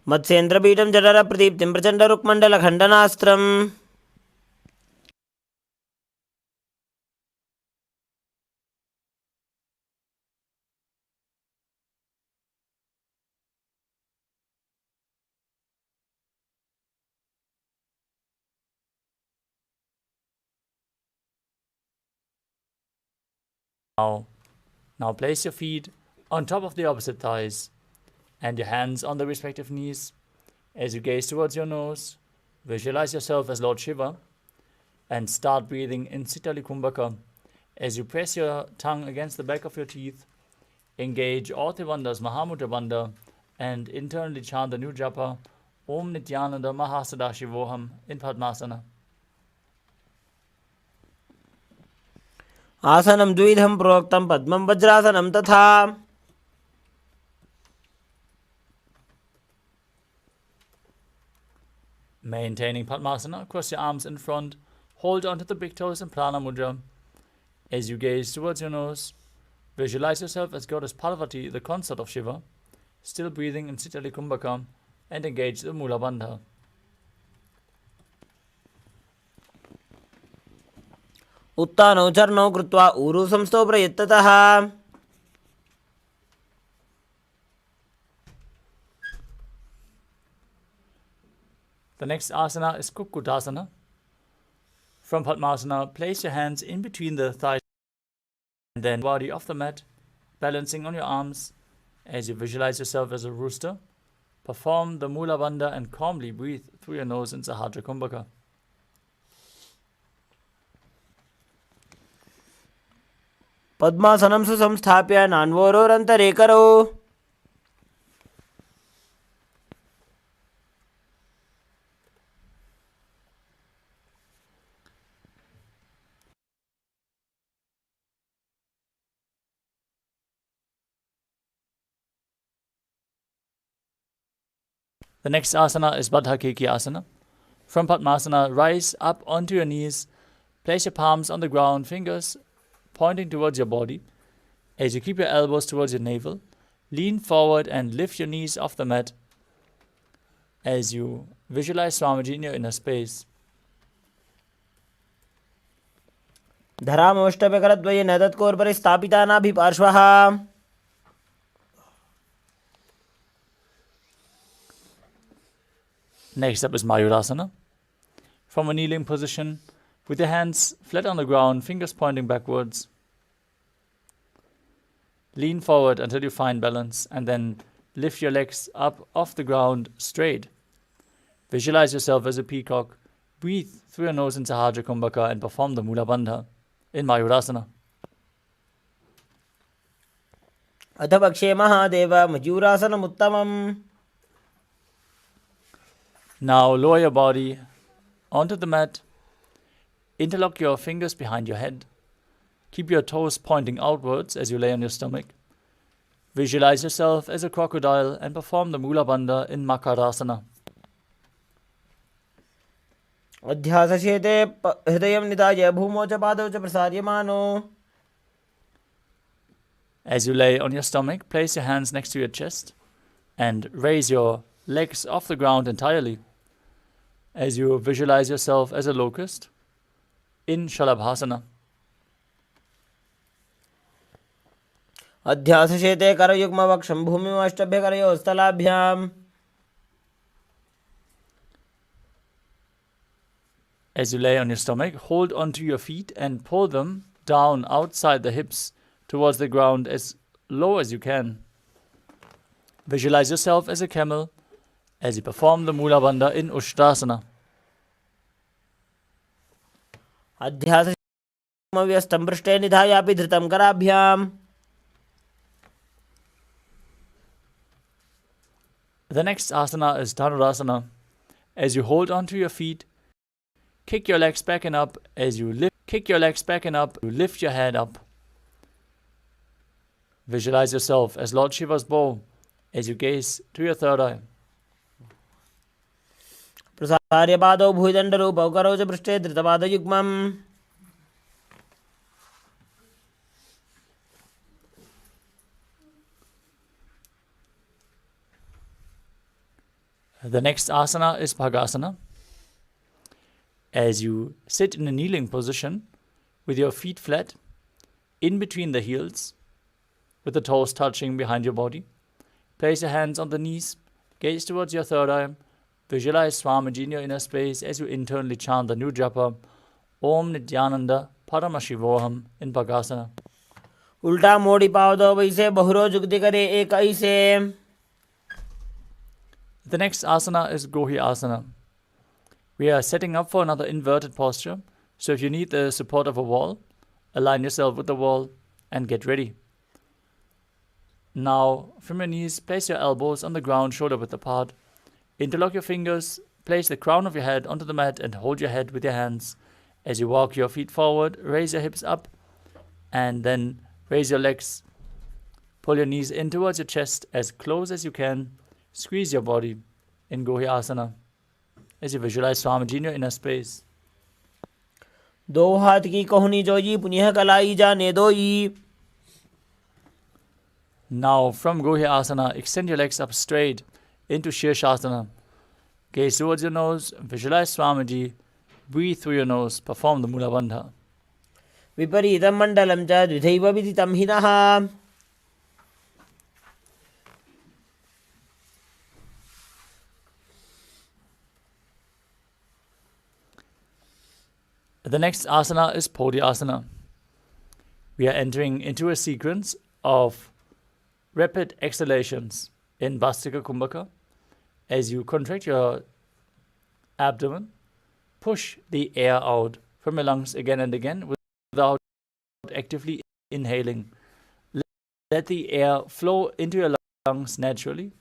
मत्स्येन्द्रपीठं जठर प्रदीप्तिं प्रचंड रुक्मंडल खंडनास्त्रम्. Now place your feet on top of the opposite thighs and your hands on the respective knees. As you gaze towards your nose, visualize yourself as Lord Shiva and start breathing in Sitali Kumbhaka. As you press your tongue against the back of your teeth, engage all the bandhas, Mahamudra Bandha, and internally chant the new japa Om Nithyananda Paramashivoham in Padmasana. आसनं द्विधं प्रोक्तं पद्मं वज्रासनं तथा. Maintaining Padmasana, cross your arms in front, hold onto the big toes in Prana Mudra. As you gaze towards your nose, visualize yourself as Goddess Parvati, the consort of Shiva, still breathing in Sitali Kumbhaka, and engage the Mula Bandha. उत्तानौ चरणौ कृत्वा ऊरु संस्थौ प्रयत्ततः. The next asana is Kukutasana. From Padmasana, place your hands in between the thighs and then body off the mat, balancing on your arms. As you visualize yourself as a rooster, perform the Mula Bandha and calmly breathe through your nose in Sahadra Kumbhaka. पद्मासनं सुसंस्थाप्य नान्वोरोरन्तरे करो. The next asana is Baddha Keki Asana. From Padmasana, rise up onto your knees, place your palms on the ground, fingers pointing towards your body. As you keep your elbows towards your navel, lean forward and lift your knees off the mat as you visualize Swamiji in your inner space. धरामोष्टभ्यकरद्वये न तत्कोर्परि स्थापिता नाभिपार्श्वः. Next up is Mayurasana. From a kneeling position, with your hands flat on the ground, fingers pointing backwards. Lean forward until you find balance and then lift your legs up off the ground straight. Visualize yourself as a peacock. Breathe through your nose in Sahadra Kumbhaka and perform the Mula Bandha in Mayurasana. अथ पक्षे Mahadev मयूरासनमुत्तमम्. Now lower your body onto the mat. Interlock your fingers behind your head. Keep your toes pointing outwards as you lay on your stomach. Visualize yourself as a crocodile and perform the Mula Bandha in Makarasana. अध्यासशेते हृदयं निधाय भूमौ च पादौ च प्रसार्यमानो. As you lay on your stomach, place your hands next to your chest and raise your legs off the ground entirely. As you visualize yourself as a locust in Shalabhasana. अध्यासशेते करयुग्मवक्षं भूमिमष्टभ्यकरयोः स्थलाभ्याम्. As you lay on your stomach, hold onto your feet and pull them down outside the hips towards the ground as low as you can. Visualize yourself as a camel as you perform the Mula Bandha in Ushtrasana. अध्यासव्यस्तं पृष्ठे निधायापि धृतं कराभ्याम्. The next asana is Dhanurasana. As you hold onto your feet, kick your legs back and up. As you lift your head up. Visualize yourself as Lord Shiva's bow as you gaze to your third eye. प्रसार्य पादौ भुजदण्डरूपौ करौ च पृष्ठे धृतपादयुग्मम्. The next asana is Bhagasana. As you sit in a kneeling position with your feet flat, in between the heels, with the toes touching behind your body, place your hands on the knees, gaze towards your third eye, visualize Swamiji in your inner space as you internally chant the new japa, Om Nithyananda Paramashivoham in Bhagasana. उल्टा मोड़ी पादौ वैसे बहुरो जुगति करे एक ऐसे. The next asana is Gohi Asana. We are setting up for another inverted posture, so if you need the support of a wall, align yourself with the wall and get ready. Now, from your knees, place your elbows on the ground, shoulder width apart. Interlock your fingers, place the crown of your head onto the mat and hold your head with your hands. As you walk your feet forward, raise your hips up and then raise your legs. Pull your knees in towards your chest as close as you can. Squeeze your body in Gohi Asana as you visualize Swamiji in your inner space. दो हाथ की कोहनी जोई पुनः कलाई जाने दोई. Now, from Gohi Asana, extend your legs up straight into Shirshasana. Gaze towards your nose, visualize Swamiji, breathe through your nose, perform the Mula Bandha. विपरीतं मण्डलं च द्विधैव विदितं हिनः. The next asana is Podhi Asana. We are entering into a sequence of rapid exhalations in Vastika Kumbhaka. As you contract your abdomen, push the air out from your lungs again and again without actively inhaling. Let the air flow into your lungs naturally.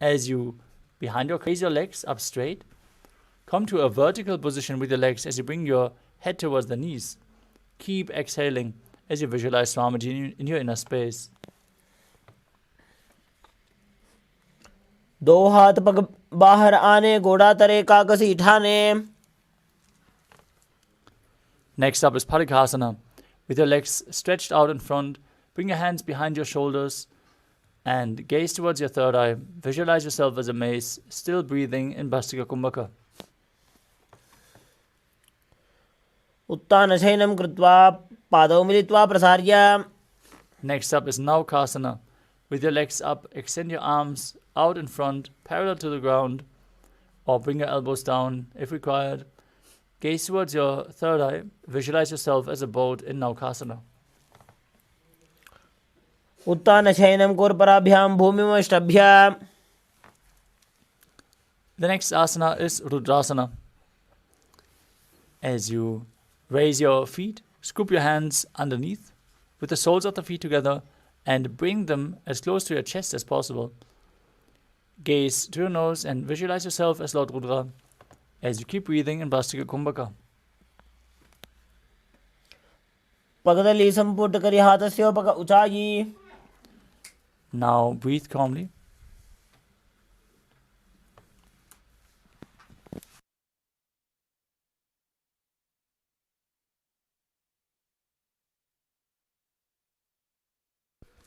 As you raise your legs up straight, come to a vertical position with your legs as you bring your head towards the knees. Keep exhaling as you visualize Swamiji in your inner space. दो हाथ पग बाहर आने घोड़ा तरे काकसी ठाने. Next up is Parikasana. With your legs stretched out in front, bring your hands behind your shoulders and gaze towards your third eye. Visualize yourself as a mace, still breathing in Vastika Kumbhaka. उत्तानशयनं कृत्वा पादौ मिलित्वा प्रसार्य. Next up is Naukasana. With your legs up, extend your arms out in front, parallel to the ground, or bring your elbows down if required. Gaze towards your third eye. Visualize yourself as a boat in Naukasana. उत्तानशयनं कोर्पराभ्यां भूमिमष्टभ्य. The next asana is Rudrasana. As you raise your feet, scoop your hands underneath with the soles of the feet together and bring them as close to your chest as possible. Gaze to your nose and visualize yourself as Lord Rudra as you keep breathing in Vastika Kumbhaka. पगदली संपुट करी हाथस्य पग उचाई. Now breathe calmly.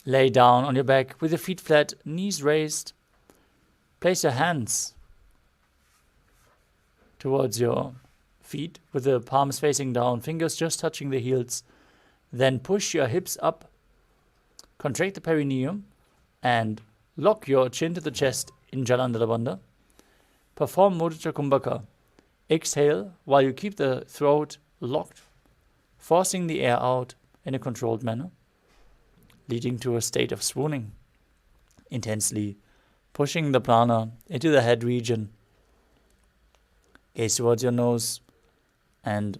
Lay down on your back with your feet flat, knees raised. Place your hands towards your feet with the palms facing down, fingers just touching the heels. Then push your hips up, contract the perineum, and lock your chin to the chest in Jalandhara Bandha. Perform Mudra Kumbhaka. Exhale while you keep the throat locked, forcing the air out in a controlled manner, leading to a state of swooning, intensely pushing the prana into the head region. Gaze towards your nose and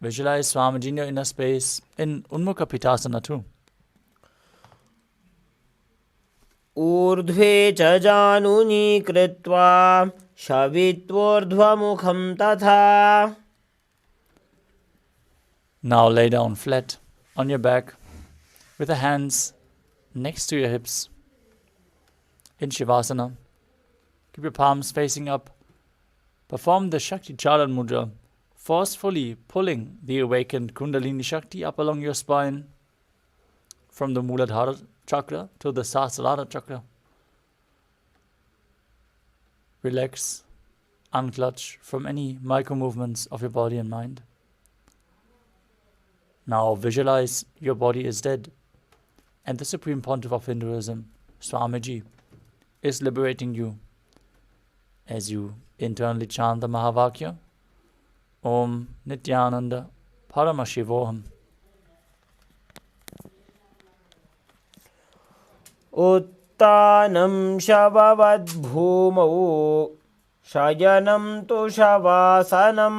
visualize Swamiji in your inner space in Unmukha Pitasana too. ऊर्ध्वे च जानुनी कृत्वा शवित्वोर्ध्वमुखं तथा. Now lay down flat on your back with the hands next to your hips in Shavasana. Keep your palms facing up. Perform the Shakti Chalan Mudra, forcefully pulling the awakened Kundalini Shakti up along your spine from the Muladhara chakra to the Sahasrara chakra. Relax, unclutch from any micro movements of your body and mind. Now visualize your body is dead and the Supreme Pontiff of Hinduism, Swamiji, is liberating you as you internally chant the Mahavakya, Om Nithyananda Paramashivoham. उत्तानं शववद्भूमौ शयनं तु शवासनं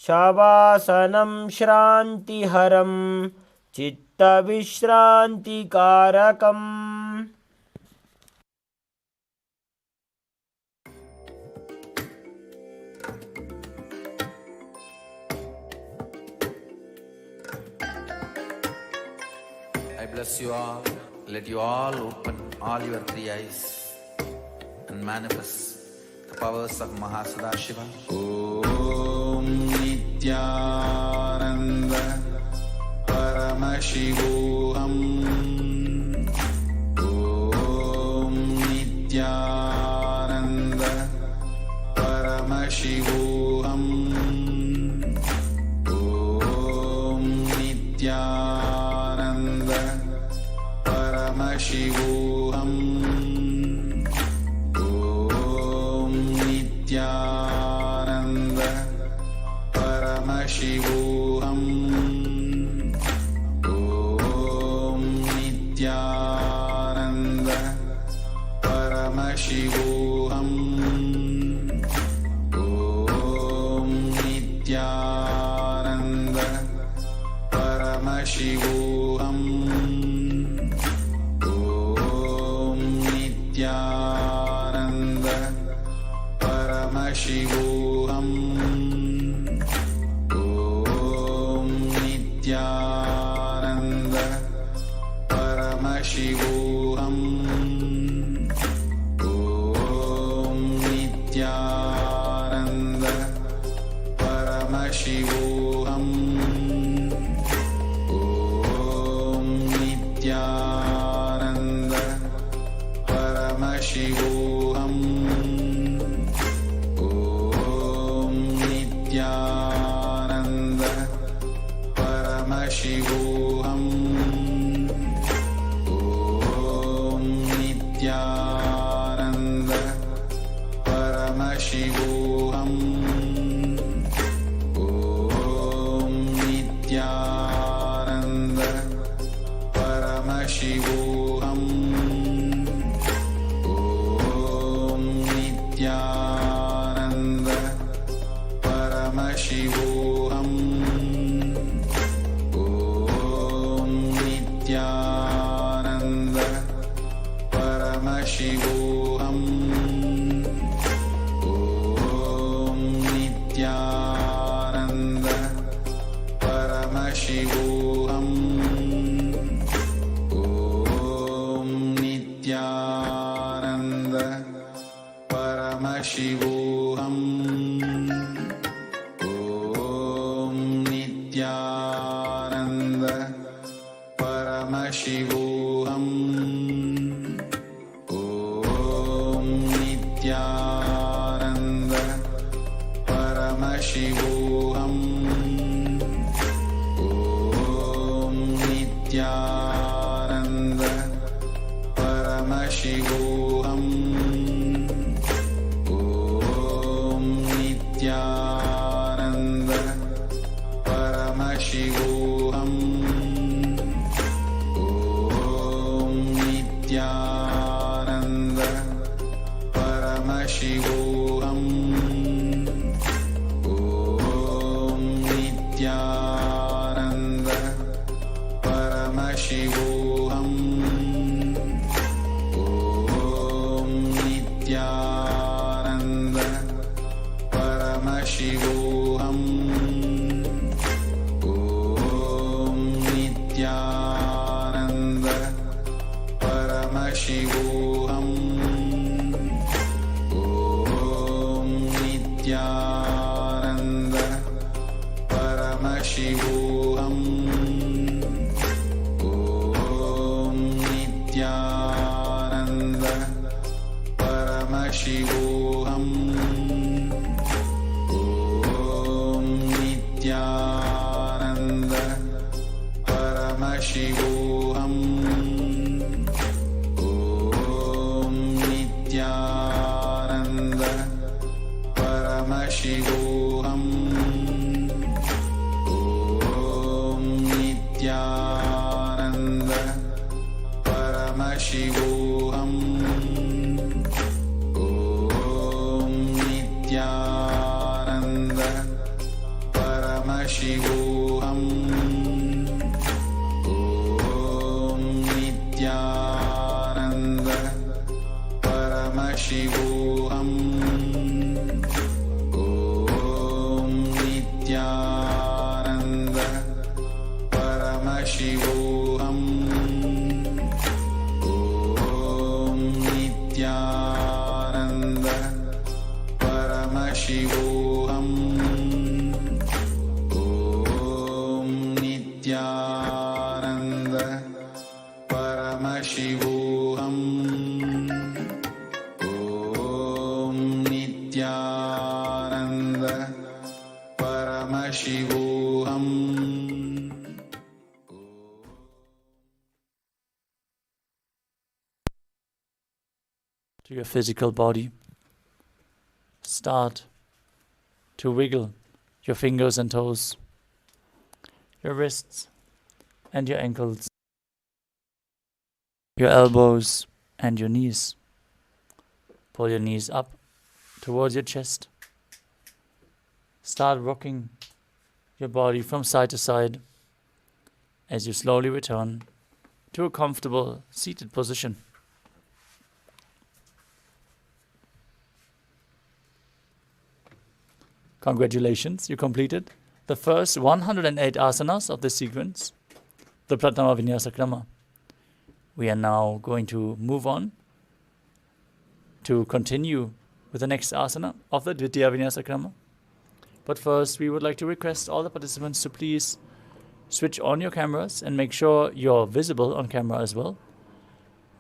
शवासनं श्रान्तिहरं चित्तविश्रान्तिकारकम्. I bless you all. Let you all open all your three eyes and manifest the powers of Mahasadashiva. Om Nithyananda Paramashivoham. Om Nithyananda Paramashivoham. Om Nithyananda Paramashivoham. Om Nithyananda Paramashivoham. Om Nithyananda Paramashivoham. Om Nithyananda Paramashivoham. Nithyananda Paramashivoham. Om Nithyananda Paramashivoham. Om Nithyananda Paramashivoham. Om Nithyananda Paramashivoham. Om Nithyananda Paramashivoham. Om Nithyananda Paramashivoham. Om Nithyananda Paramashivoham. Om Nithyananda Paramashivoham. Om Nithyananda Paramashivoham. Om Nithyananda Paramashivoham. Om Nithyananda Paramashivoham. Om Nithyananda Paramashivoham. Om Nithyananda Paramashivoham. Om Nithyananda Paramashivoham. Om Nithyananda Paramashivoham. Om Nithyananda Paramashivoham. Om Nithyananda Paramashivoham. Nithyananda Paramashivoham. Om Nithyananda Paramashivoham. Om Nithyananda Paramashivoham. Om Nithyananda Paramashivoham. Om Nithyananda Paramashivoham. Om Nithyananda Paramashivoham. Om Nithyananda Paramashivoham. Om Nithyananda Paramashivoham. Om Nithyananda Paramashivoham. Om Nithyananda Paramashivoham. Om Nithyananda Paramashivoham. Om Nithyananda Paramashivoham. Om Nithyananda Paramashivoham. To your physical body. Start to wiggle your fingers and toes, your wrists and your ankles, your elbows and your knees. Pull your knees up towards your chest. Start rocking your body from side to side as you slowly return to a comfortable seated position. Congratulations, you completed the first 108 asanas of this sequence, the Pratama Vinyasa Krama. We are now going to move on to continue with the next asana of the Dvitiya Vinyasa Krama. But first, we would like to request all the participants to please switch on your cameras and make sure you're visible on camera as well.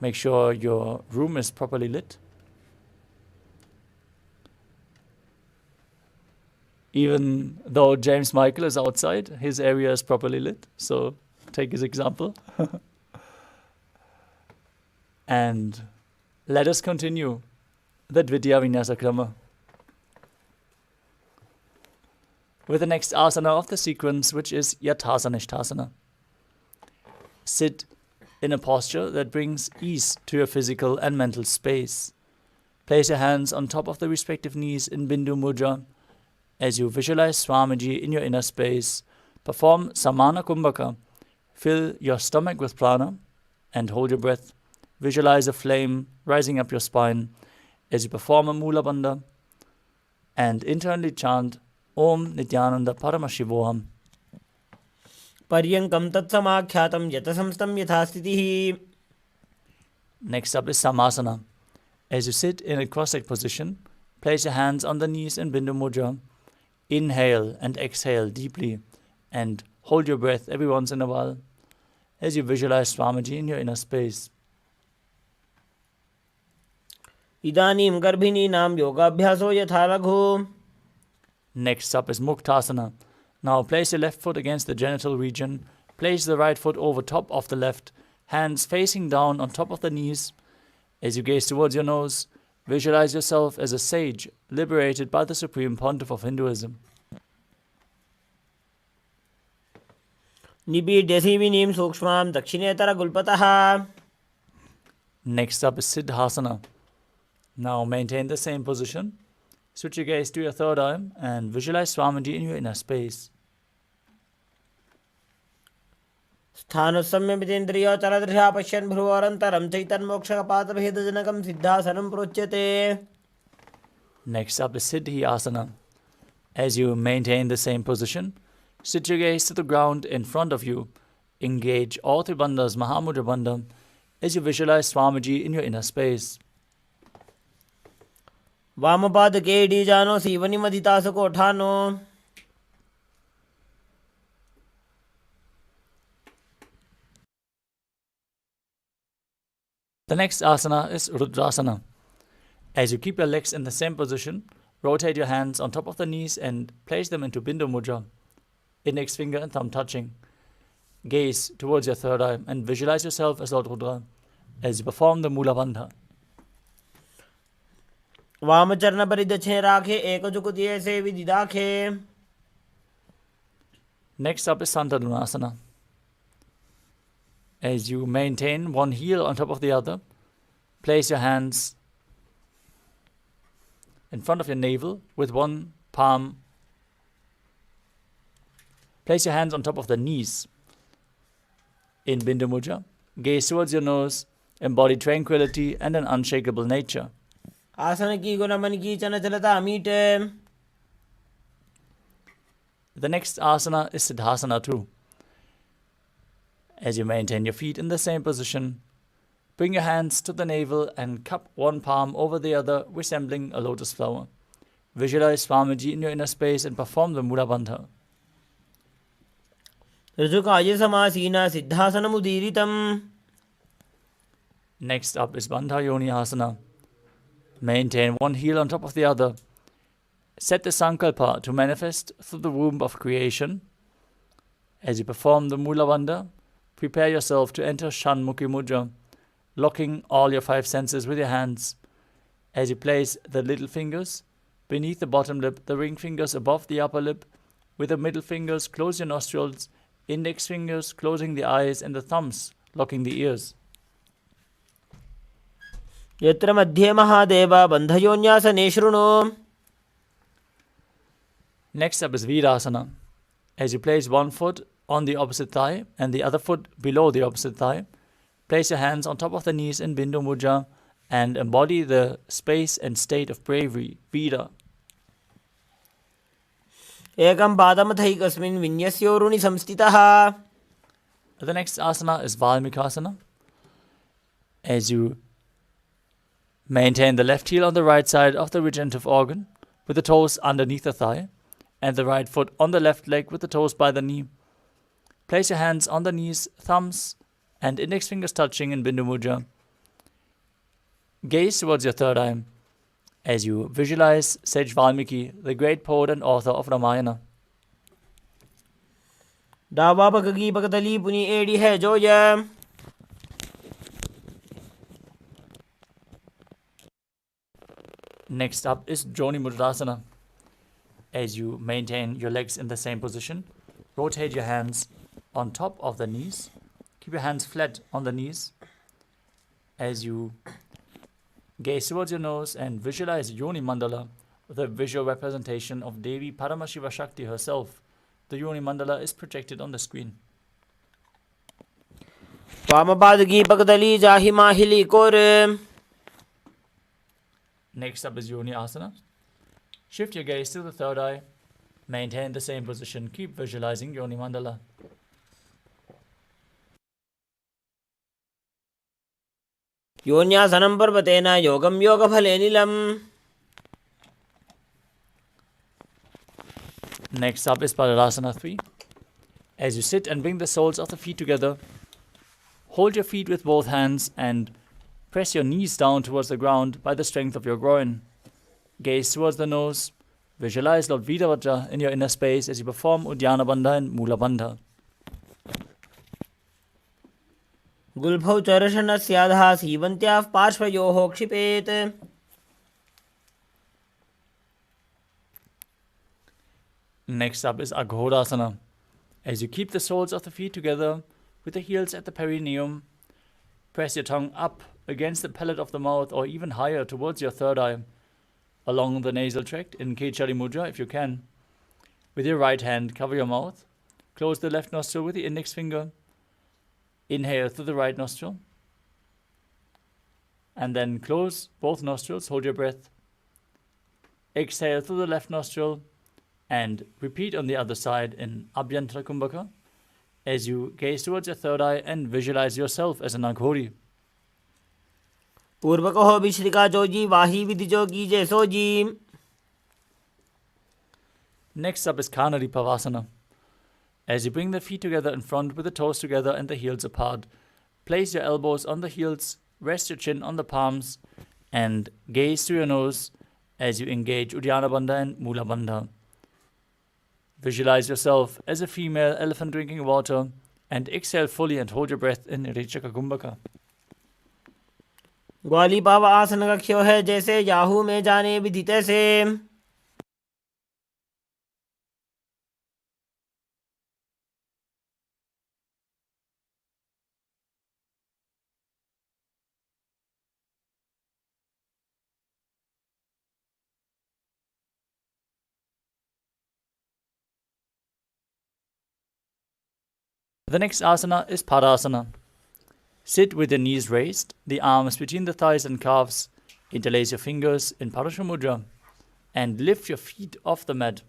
Make sure your room is properly lit. Even though James Michael is outside, his area is properly lit. So take his example. And let us continue the Dvitiya Vinyasa Krama with the next asana of the sequence, which is Yathasana. Sit in a posture that brings ease to your physical and mental space. Place your hands on top of the respective knees in Bindu Mudra. As you visualize Swamiji in your inner space, perform Samana Kumbhaka. Fill your stomach with prana and hold your breath. Visualize a flame rising up your spine as you perform a Mula Bandha and internally chant Om Nithyananda Paramashivoham. पर्यङ्कं तत्समाख्यातं यतसंस्थं यथास्थितिः. Next up is Samasana. As you sit in a cross-legged position, place your hands on the knees in Bindu Mudra. Inhale and exhale deeply and hold your breath every once in a while as you visualize Swamiji in your inner space. इदानीं गर्भिणीनां योगाभ्यासो यथा लघु. Next up is Muktasana. Now place your left foot against the genital region. Place the right foot over top of the left, hands facing down on top of the knees. As you gaze towards your nose, visualize yourself as a sage liberated by the Supreme Pontiff of Hinduism. निपीड्य सीविनीं सूक्ष्मां दक्षिणेतरगुल्पतः. Next up is Siddhasana. Now maintain the same position. Switch your gaze to your third eye and visualize Swamiji in your inner space. स्थानुसंयमितेन्द्रियोचलदृशा पश्यन् भ्रुवोरन्तरं चैतन्मोक्षपातभेदजनकं सिद्धासनं प्रोच्यते. Next up is Siddhi Asana. As you maintain the same position, sit your gaze to the ground in front of you. Engage all three bandhas, Mahamudra Bandha, as you visualize Swamiji in your inner space. वामपादके डीजानो सीवनिमदितासुकोठानो. The next asana is Rudrasana. As you keep your legs in the same position, rotate your hands on top of the knees and place them into Bindu Mudra, index finger and thumb touching. Gaze towards your third eye and visualize yourself as Lord Rudra as you perform the Mula Bandha. वामचरण परिदक्षिणे राखे एकजुकुतिये से विदिदाखे. Next up is Santadunasana. As you maintain one heel on top of the other, place your hands in front of your navel with one palm. Place your hands on top of the knees in Bindu Mudra. Gaze towards your nose, embody tranquility and an unshakable nature. आसन की गुण मन की चंचलता मीटे. The next asana is Siddhasana too. As you maintain your feet in the same position, bring your hands to the navel and cup one palm over the other, resembling a lotus flower. Visualize Swamiji in your inner space and perform the Mula Bandha. ऋजुकाय समासीना सिद्धासनमुदीरितम्. Next up is Bandha Yoni Asana. Maintain one heel on top of the other. Set the sankalpa to manifest through the womb of creation. As you perform the Mula Bandha, prepare yourself to enter Shanmukhi Mudra, locking all your five senses with your hands. As you place the little fingers beneath the bottom lip, the ring fingers above the upper lip, with the middle fingers close your nostrils, index fingers closing the eyes, and the thumbs locking the ears. यत्र मध्ये महादेव बन्धयोन्यासने शृणु. Next up is Virasana. As you place one foot on the opposite thigh and the other foot below the opposite thigh, place your hands on top of the knees in Bindu Mudra and embody the space and state of bravery, Vira. एकं पादमथैकस्मिन् विन्यस्योरुणि संस्थितः. The next asana is Valmikasana. As you maintain the left heel on the right side of the regenerative organ with the toes underneath the thigh and the right foot on the left leg with the toes by the knee. Place your hands on the knees, thumbs and index fingers touching in Bindu Mudra. Gaze towards your third eye as you visualize Sage Valmiki, the great poet and author of Ramayana. डावा पगगी पगतली पुनी एड़ी है जो ये. Next up is Joni Mudrasana. As you maintain your legs in the same position, rotate your hands on top of the knees. Keep your hands flat on the knees. As you gaze towards your nose and visualize Yoni Mandala, the visual representation of Devi Paramashiva Shakti herself. The Yoni Mandala is projected on the screen. वामपादकी पगतली जाहि माहिली core. Next up is Yoni Asana. Shift your gaze to the third eye. Maintain the same position. Keep visualizing Yoni Mandala. योन्यासनं पर्वतेन योगं योगफले नीलम्. Next up is Padasana 3. As you sit and bring the soles of the feet together, hold your feet with both hands and press your knees down towards the ground by the strength of your groin. Gaze towards the nose. Visualize Lord Vidavatra in your inner space as you perform Uddiyana Bandha and Mula Bandha. गुल्फौ चर्षणस्याधः सीवन्त्याः पार्श्वयोः क्षिपेत्. Next up is Aghodasana. As you keep the soles of the feet together with the heels at the perineum, press your tongue up against the palate of the mouth or even higher towards your third eye, along the nasal tract in Kechari Mudra if you can. With your right hand, cover your mouth. Close the left nostril with the index finger. Inhale through the right nostril. And then close both nostrils, hold your breath. Exhale through the left nostril and repeat on the other side in Abhyantara Kumbhaka as you gaze towards your third eye and visualize yourself as an Aghori. पूर्वक हो विश्रिका जोजी वाही विधि जोगी जैसो जी. Next up is Kanari Pavasana. As you bring the feet together in front with the toes together and the heels apart, place your elbows on the heels, rest your chin on the palms, and gaze through your nose as you engage Uddiyana Bandha and Mula Bandha. Visualize yourself as a female elephant drinking water and exhale fully and hold your breath in Rechaka Kumbhaka. ग्वाली पाव आसन रख्यो है जैसे Yahoo में जाने विधि तैसे. The next asana is Padasana. Sit with the knees raised, the arms between the thighs and calves, interlace your fingers in Parashamudra, and lift your feet off the mat.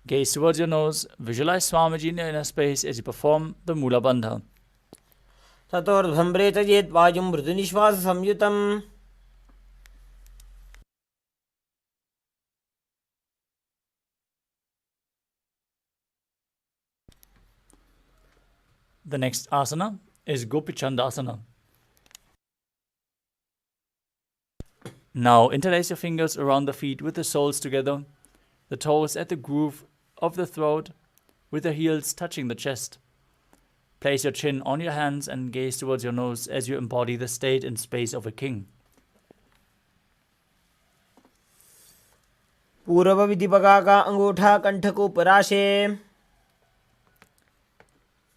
Gaze towards your nose, visualize Swamiji in your inner space as you perform the Mula Bandha. ततोर्ध्वम्रे चेत् वायुं मृदुनिश्वास संयुतम्. The next asana is Gopichandasana. Now interlace your fingers around the feet with the soles together, the toes at the groove of the throat, with the heels touching the chest. Place your chin on your hands and gaze towards your nose as you embody the state and space of a king. पूर्व विधि पगा का अंगूठा कंठ को पराशे.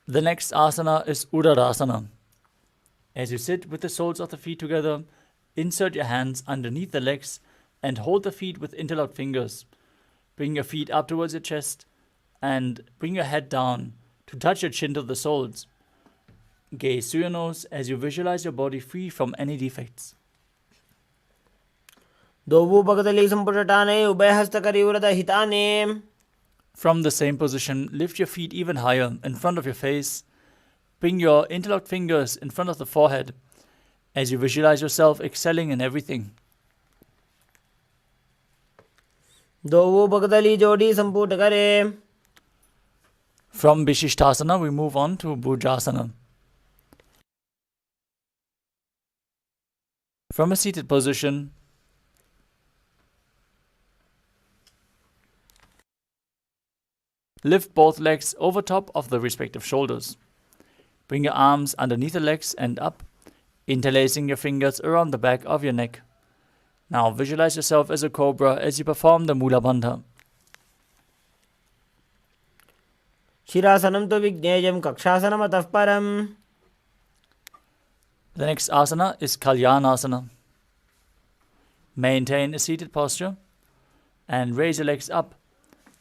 The next asana is Udarasana. As you sit with the soles of the feet together, insert your hands underneath the legs and hold the feet with interlocked fingers. Bring your feet up towards your chest and bring your head down to touch your chin to the soles. Gaze through your nose as you visualize your body free from any defects. दोवु भगदली संपुटटाने उभय हस्त करी उरद हिताने. From the same position, lift your feet even higher in front of your face. Bring your interlocked fingers in front of the forehead as you visualize yourself excelling in everything. दोवु भगदली जोड़ी संपुट करे. From Vishishtasana, we move on to Bhujasana. From a seated position, lift both legs over top of the respective shoulders. Bring your arms underneath the legs and up, interlacing your fingers around the back of your neck. Now visualize yourself as a cobra as you perform the Mula Bandha. शिरासनं तु विज्ञेयं कक्षासनम् अतः परम्. The next asana is Kalyanasana. Maintain a seated posture and raise your legs up.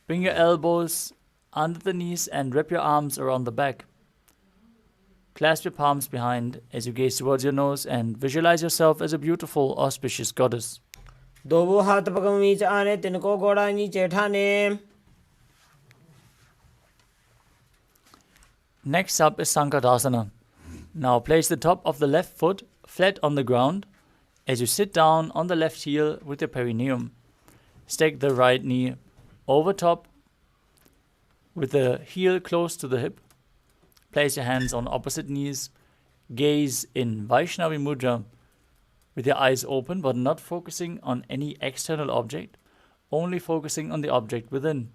Bring your elbows under the knees and wrap your arms around the back. Clasp your palms behind as you gaze towards your nose and visualize yourself as a beautiful, auspicious goddess. दोवु हाथ पगम नीचे आने तिनको गोड़ा नीचे ठाने. Next up is Sankadasana. Now place the top of the left foot flat on the ground as you sit down on the left heel with your perineum. Stack the right knee over top with the heel close to the hip. Place your hands on opposite knees. Gaze in Vaishnavi Mudra with your eyes open but not focusing on any external object, only focusing on the object within.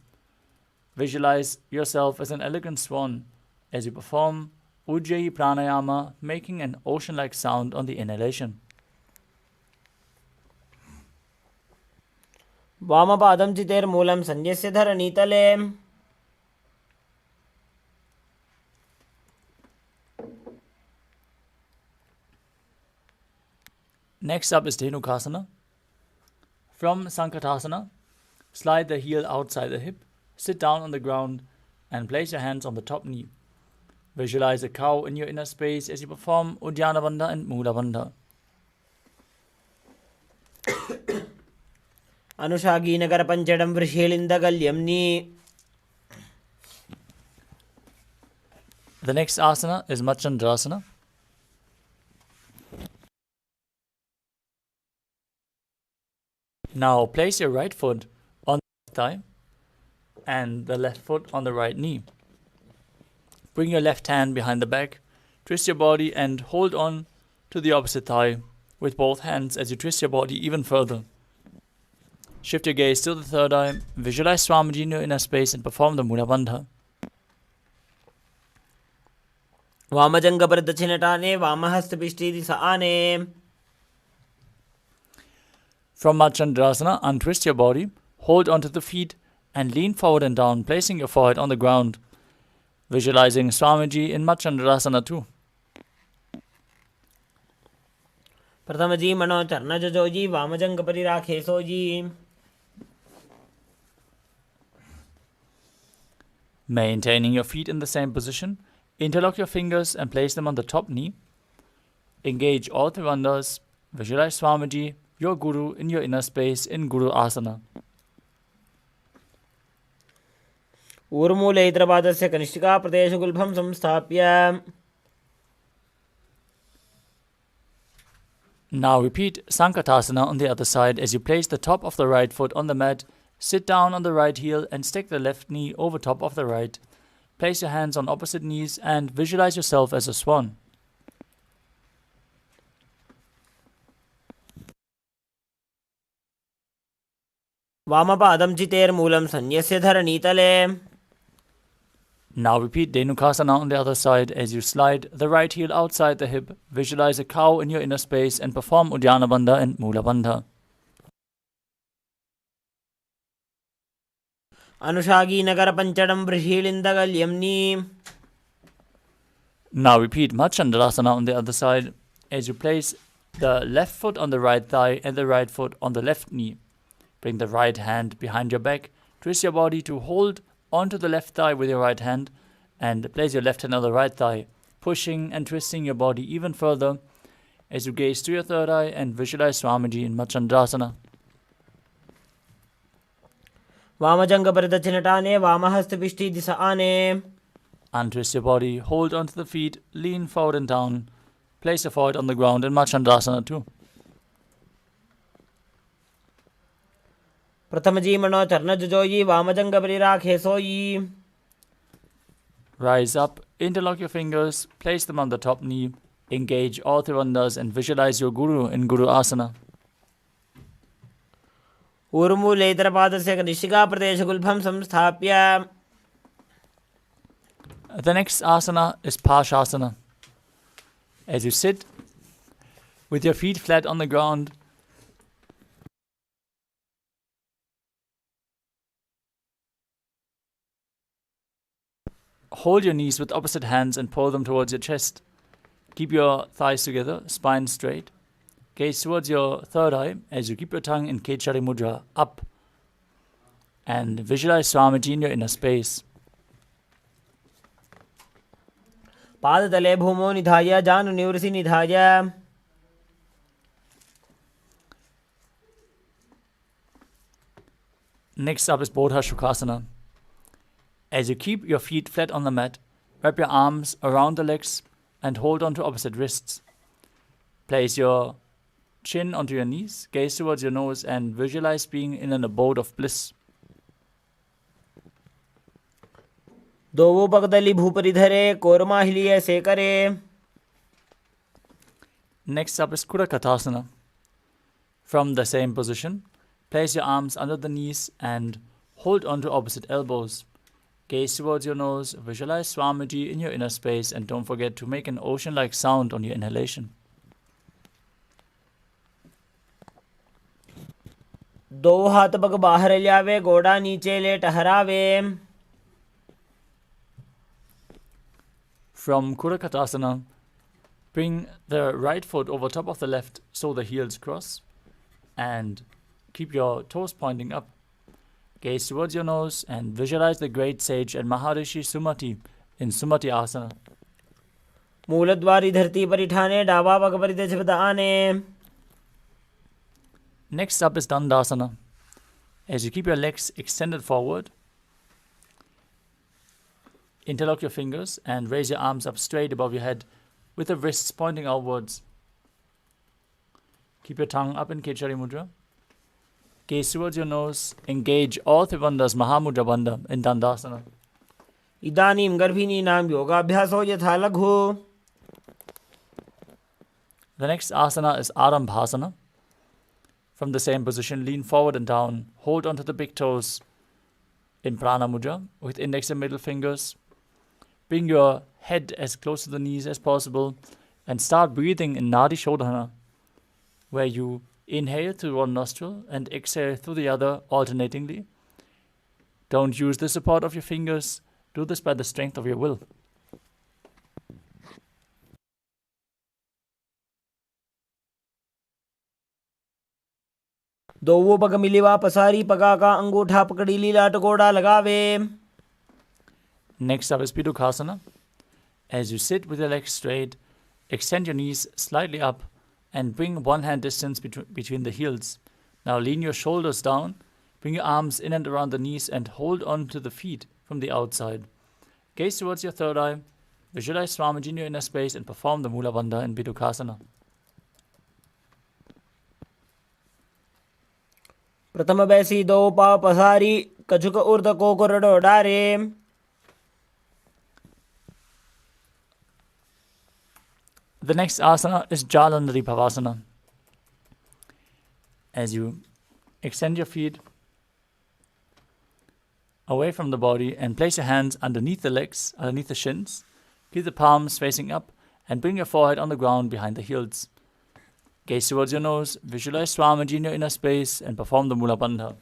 Visualize yourself as an elegant swan as you perform Ujjayi Pranayama, making an ocean-like sound on the inhalation. वामपादं चितेर्मूलं संन्यस्य धरणीतले. Next up is Dhenukasana. From Sankatasana, slide the heel outside the hip, sit down on the ground, and place your hands on the top knee. Visualize a cow in your inner space as you perform Uddiyana Bandha and Mula Bandha. Anushaginagar Panchadam Vrishilindagalyamni. The next asana is Machandrasana. Now place your right foot on the thigh and the left foot on the right knee. Bring your left hand behind the back, twist your body and hold on to the opposite thigh with both hands as you twist your body even further. Shift your gaze to the third eye, visualize Swamiji in your inner space and perform the Mula Bandha. Vamajanga Pradachinatane, Vamahastapishti Disaane. From Machandrasana, untwist your body, hold onto the feet and lean forward and down, placing your forehead on the ground. Visualizing Swamiji in Machandrasana too. Prathamaji Mano Charna Jajoji, Vamajanga Parirakhe Soji. Maintaining your feet in the same position, interlock your fingers and place them on the top knee. Engage all three bandhas. Visualize Swamiji, your Guru, in your inner space in Guru Asana. Urmule Itrabadasya Kanishtika Pradesha Gulbham Samstapya. Now repeat Sankatasana on the other side as you place the top of the right foot on the mat, sit down on the right heel and stick the left knee over top of the right. Place your hands on opposite knees and visualize yourself as a swan. Vamapadam Chiter Moolam Sanyasya Dharanitale. Now repeat Dhenukasana on the other side as you slide the right heel outside the hip, visualize a cow in your inner space and perform Uddiyana Bandha and Mula Bandha. Anushagi Nagara Panchadam Vrishilindagalyamni. Now repeat Machandrasana on the other side as you place the left foot on the right thigh and the right foot on the left knee. Bring the right hand behind your back, twist your body to hold onto the left thigh with your right hand and place your left hand on the right thigh, pushing and twisting your body even further as you gaze to your third eye and visualize Swamiji in Machandrasana. Vamajanga Pradachinatane, Vamahastapishti Disaane. Untwist your body, hold onto the feet, lean forward and down, place your forehead on the ground in Machandrasana too. Prathamaji Mano Charna Jajoji, Vamajanga Parirakhe Soji. Rise up, interlock your fingers, place them on the top knee, engage all three bandhas and visualize your Guru in Guru Asana. Urmule Itrabadasya Kanishtika Pradesha Gulbham Samstapya. The next asana is Pashasana. As you sit with your feet flat on the ground, hold your knees with opposite hands and pull them towards your chest. Keep your thighs together, spine straight. Gaze towards your third eye as you keep your tongue in Kechari Mudra up. And visualize Swamiji in your inner space. Padatale Bhumo Nidhaya, Janu Nivrisi Nidhaya. Next up is Bodha Shukasana. As you keep your feet flat on the mat, wrap your arms around the legs and hold on to opposite wrists. Place your chin onto your knees, gaze towards your nose and visualize being in an abode of bliss. Dovo Pagdali Bhuparidhare, Kormahiliya Sekare. Next up is Kurakatasana. From the same position, place your arms under the knees and hold on to opposite elbows. Gaze towards your nose, visualize Swamiji in your inner space and don't forget to make an ocean-like sound on your inhalation. दो हाथ पग बाहर लियावे, गोड़ा नीचे ले टहरावे. From Kurakatasana, bring the right foot over top of the left so the heels cross and keep your toes pointing up. Gaze towards your nose and visualize the great sage and Maharishi Sumati in Sumati Asana. मूलद्वारी धरती परिठाने डावा पग परिदे आने. Next up is Dandasana. As you keep your legs extended forward, interlock your fingers and raise your arms up straight above your head with the wrists pointing outwards. Keep your tongue up in Kechari Mudra. Gaze towards your nose. Engage all three bandhas, Mahamudra Bandha in Dandasana. इदानीं गर्भिणीनां योगाभ्यासो यथा लघु. The next asana is Arambhasana. From the same position, lean forward and down. Hold onto the big toes in Prana Mudra with index and middle fingers. Bring your head as close to the knees as possible and start breathing in Nadi Shodhana, where you inhale through one nostril and exhale through the other alternatingly. Don't use the support of your fingers. Do this by the strength of your will. दोवो पग मिलिवा पसारी पगा का अंगूठा पकड़ी लीला टकोड़ा लगावे. Next up is Pidukasana. As you sit with your legs straight, extend your knees slightly up and bring one hand distance between the heels. Now lean your shoulders down, bring your arms in and around the knees and hold on to the feet from the outside. Gaze towards your third eye, visualize Swamiji in your inner space and perform the Mula Bandha in Pidukasana. प्रथम बैसी दो पाव पसारी कछुक ऊर्ध को कोरडो डारे. The next asana is Jalandhari Bhavasana. As you extend your feet away from the body and place your hands underneath the legs, underneath the shins, keep the palms facing up and bring your forehead on the ground behind the heels. Gaze towards your nose, visualize Swamiji in your inner space and perform the Mula Bandha.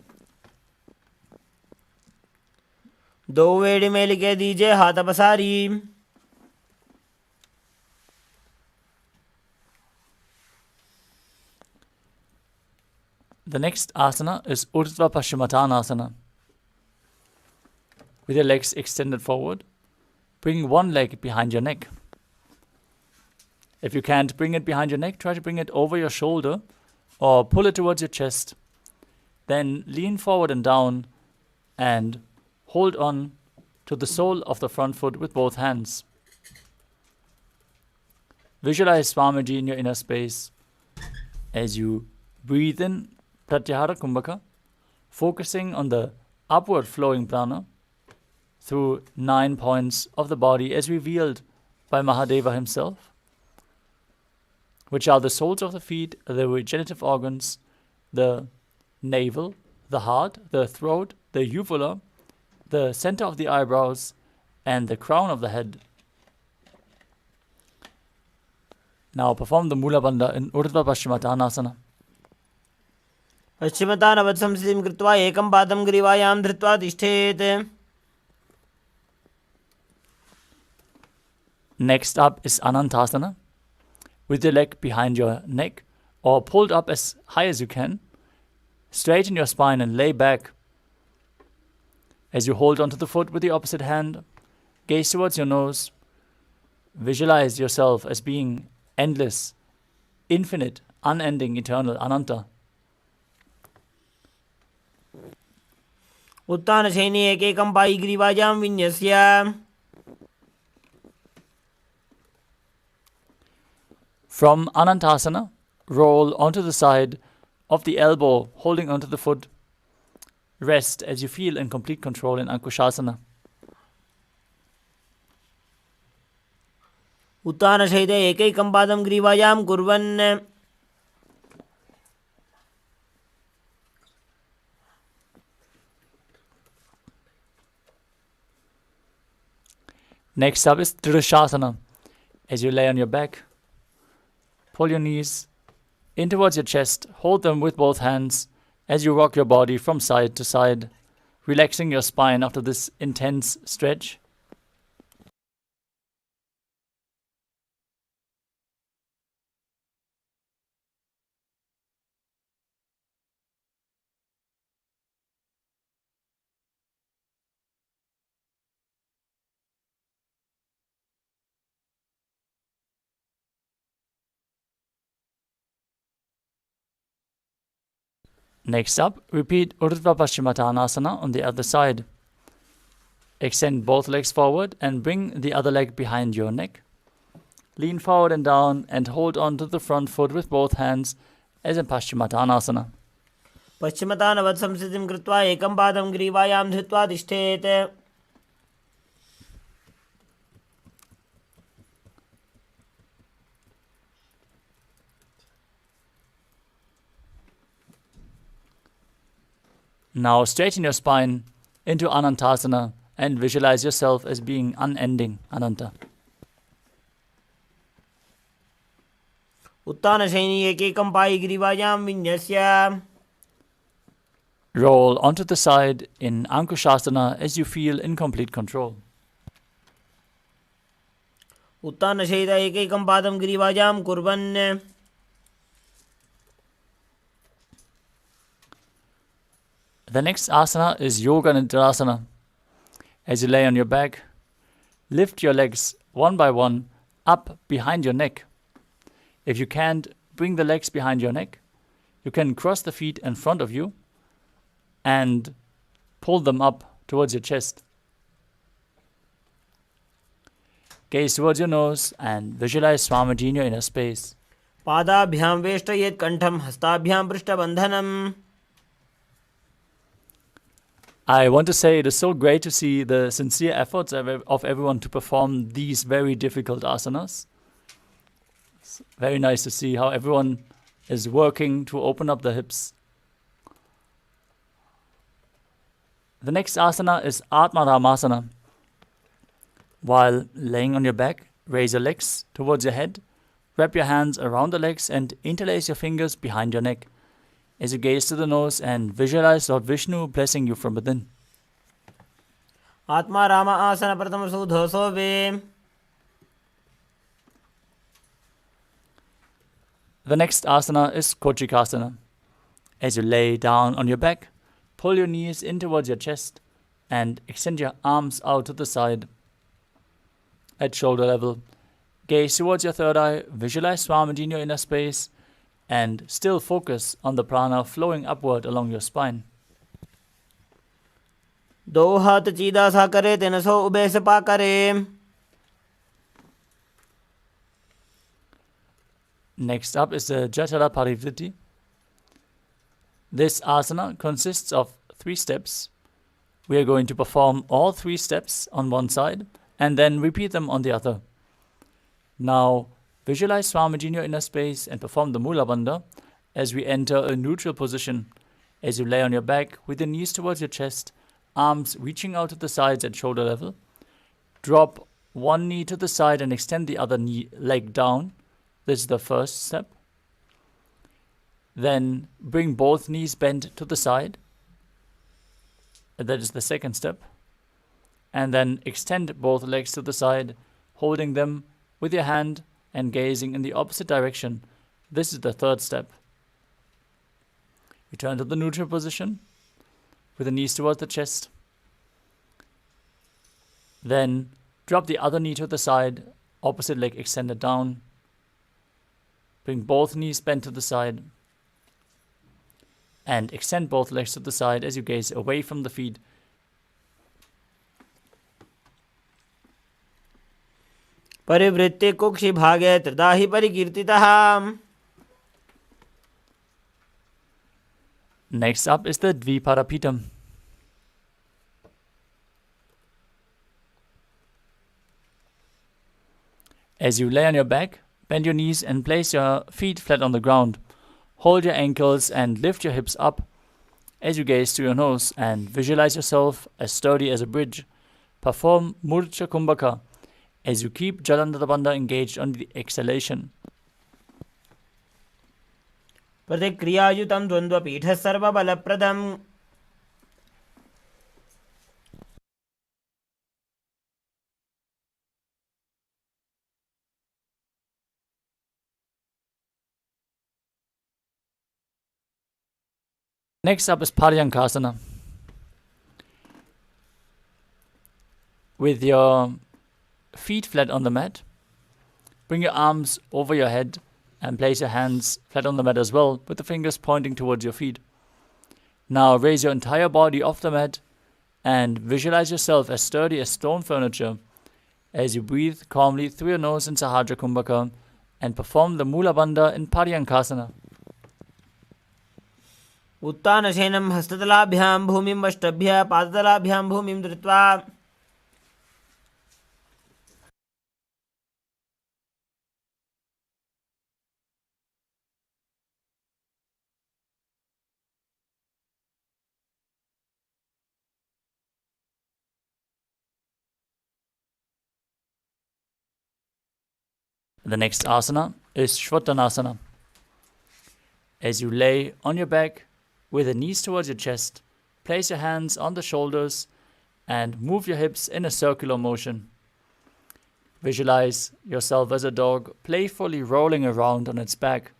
दो वेड़ी में लिखे दीजिए हाथ पसारी. The next asana is Urdhva Paschimottanasana. With your legs extended forward, bring one leg behind your neck. If you can't bring it behind your neck, try to bring it over your shoulder or pull it towards your chest. Then lean forward and down and hold on to the sole of the front foot with both hands. Visualize Swamiji in your inner space as you breathe in Pratyahara Kumbhaka, focusing on the upward flowing prana through 9 points of the body as revealed by Mahadeva himself, which are the soles of the feet, the regenerative organs, the navel, the heart, the throat, the uvula, the center of the eyebrows, and the crown of the head. Now perform the Mula Bandha in Urdhva Paschimottanasana. पश्चिमतानवत् संस्थितिं कृत्वा एकं पादं ग्रीवायां धृत्वा तिष्ठेत्. Next up is Anantasana. With your leg behind your neck or pulled up as high as you can, straighten your spine and lay back. As you hold onto the foot with the opposite hand, gaze towards your nose. Visualize yourself as being endless, infinite, unending, eternal, Ananta. उत्तानशयने एकैकं Pai ग्रीवायां विन्यस्य. From Anantasana, roll onto the side of the elbow, holding onto the foot. Rest as you feel in complete control in Ankushasana. उत्तानशयिते एकैकं पादं ग्रीवायां कुर्वन्. Next up is Tridushasana. As you lay on your back, pull your knees in towards your chest, hold them with both hands as you rock your body from side to side, relaxing your spine after this intense stretch. Next up, repeat Urdhva Paschimottanasana on the other side. Extend both legs forward and bring the other leg behind your neck. Lean forward and down and hold on to the front foot with both hands as in Paschimottanasana. पश्चिमतानवत् संस्थितिं कृत्वा एकं पादं ग्रीवायां धृत्वा तिष्ठेत्. Now straighten your spine into Anantasana and visualize yourself as being unending, Ananta. उत्तानशयनी एकैकं Pai ग्रीवायां विन्यस्य. Roll onto the side in Ankushasana as you feel in complete control. उत्तानशयित एकैकं पादं ग्रीवायां कुर्वन्. The next asana is Yoga Nidrasana. As you lay on your back, lift your legs one by one up behind your neck. If you can't bring the legs behind your neck, you can cross the feet in front of you and pull them up towards your chest. Gaze towards your nose and visualize Swamiji in your inner space. पादाभ्यां वेष्टयेत् कण्ठं हस्ताभ्यां पृष्ठबन्धनम्. I want to say it is so great to see the sincere efforts of everyone to perform these very difficult asanas. It's very nice to see how everyone is working to open up the hips. The next asana is Atmaramasana. While laying on your back, raise your legs towards your head, wrap your hands around the legs and interlace your fingers behind your neck. As you gaze to the nose and visualize Lord Vishnu blessing you from within. आत्मा राम आसन प्रथम सुधोसो वे. The next asana is Kochikasana. As you lay down on your back, pull your knees in towards your chest and extend your arms out to the side. At shoulder level, gaze towards your third eye, visualize Swamiji in your inner space, and still focus on the prana flowing upward along your spine. दो हाथ चीदा सा करे तेन सो ube से पा करे. Next up is the Jatara Parivritti. This asana consists of 3 steps. We are going to perform all 3 steps on one side and then repeat them on the other. Now, visualize Swamiji in your inner space and perform the Mula Bandha as we enter a neutral position. As you lay on your back with your knees towards your chest, arms reaching out to the sides at shoulder level. Drop one knee to the side and extend the other leg down. This is the first step. Then bring both knees bent to the side. That is the second step. And then extend both legs to the side, holding them with your hand and gazing in the opposite direction. This is the third step. Return to the neutral position with the knees towards the chest. Then drop the other knee to the side, opposite leg extended down. Bring both knees bent to the side. And extend both legs to the side as you gaze away from the feet. परिवृत्ति कुक्षि भागे त्रिदाहि परिकीर्तितः. Next up is the Dviparapitam. As you lay on your back, bend your knees and place your feet flat on the ground. Hold your ankles and lift your hips up as you gaze to your nose and visualize yourself as sturdy as a bridge. Perform Murcha Kumbhaka as you keep Jalandhara Bandha engaged on the exhalation. प्रतिक्रियायुतं द्वन्द्वपीठः सर्वबलप्रदम्. Next up is Paryankasana. With your feet flat on the mat, bring your arms over your head and place your hands flat on the mat as well, with the fingers pointing towards your feet. Now raise your entire body off the mat and visualize yourself as sturdy as stone furniture as you breathe calmly through your nose in Sahajra Kumbhaka and perform the Mula Bandha in Paryankasana. उत्तानशयनं हस्ततलाभ्यां भूमिं वष्टभ्य पादतलाभ्यां भूमिं धृत्वा The next asana is Shvatanasana. As you lay on your back with the knees towards your chest, place your hands on the shoulders and move your hips in a circular motion. Visualize yourself as a dog playfully rolling around on its back.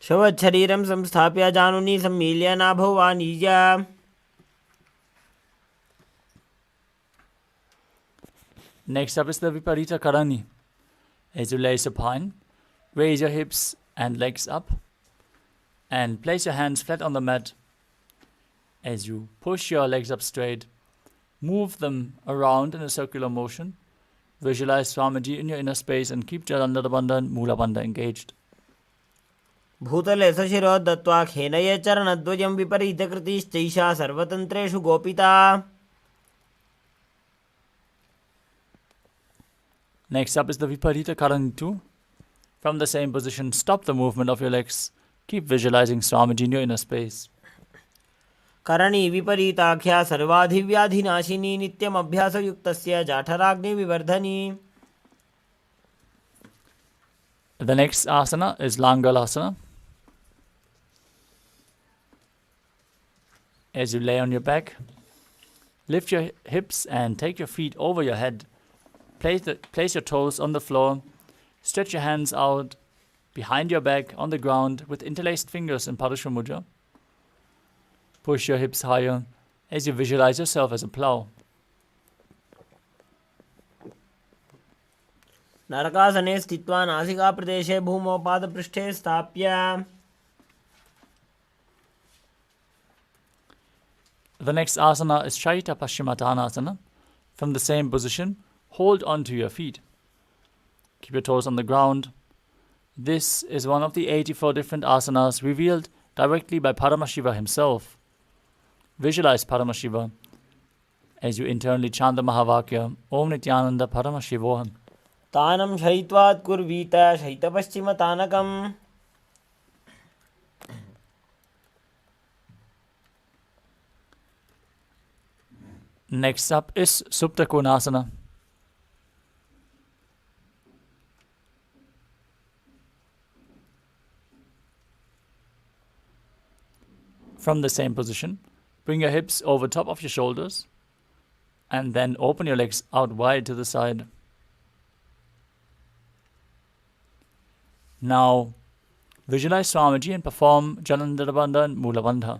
शवच्छरीरं संस्थाप्य जानुनी सम्मील्य नाभौ वाणीय Next up is the Viparita Karani. As you lay supine, raise your hips and legs up and place your hands flat on the mat. As you push your legs up straight, move them around in a circular motion. Visualize Swamiji in your inner space and keep Jalandhara Bandha and Mula Bandha engaged. भूतले सशिरो दत्त्वा खेनये चरणद्वयं विपरीतकृतिश्चैषा सर्वतन्त्रेषु गोपिता. Next up is the Viparita Karani 2. From the same position, stop the movement of your legs. Keep visualizing Swamiji in your inner space. करणी विपरीताख्या सर्वाधिव्याधिनाशिनी नित्यम अभ्यासयुक्तस्य जाठराग्नि विवर्धनी. The next asana is Langalasana. As you lay on your back, lift your hips and take your feet over your head. Place your toes on the floor. Stretch your hands out behind your back on the ground with interlaced fingers in Padusha Mudra. Push your hips higher as you visualize yourself as a plow. नरकासने स्थित्वा नासिकाप्रदेशे भूमौ पादपृष्ठे स्थाप्य. The next asana is Shaita Paschimottanasana. From the same position, hold on to your feet. Keep your toes on the ground. This is one of the 84 different asanas revealed directly by Paramashiva himself. Visualize Paramashiva as you internally chant the Mahavakya, Om Nithyananda Paramashivoham. तानं शयित्वात् कुर्वीत शयितपश्चिमतानकम्. Next up is Supta Konasana. From the same position, bring your hips over top of your shoulders and then open your legs out wide to the side. Now, visualize Swamiji and perform Jalandhara Bandha and Mula Bandha.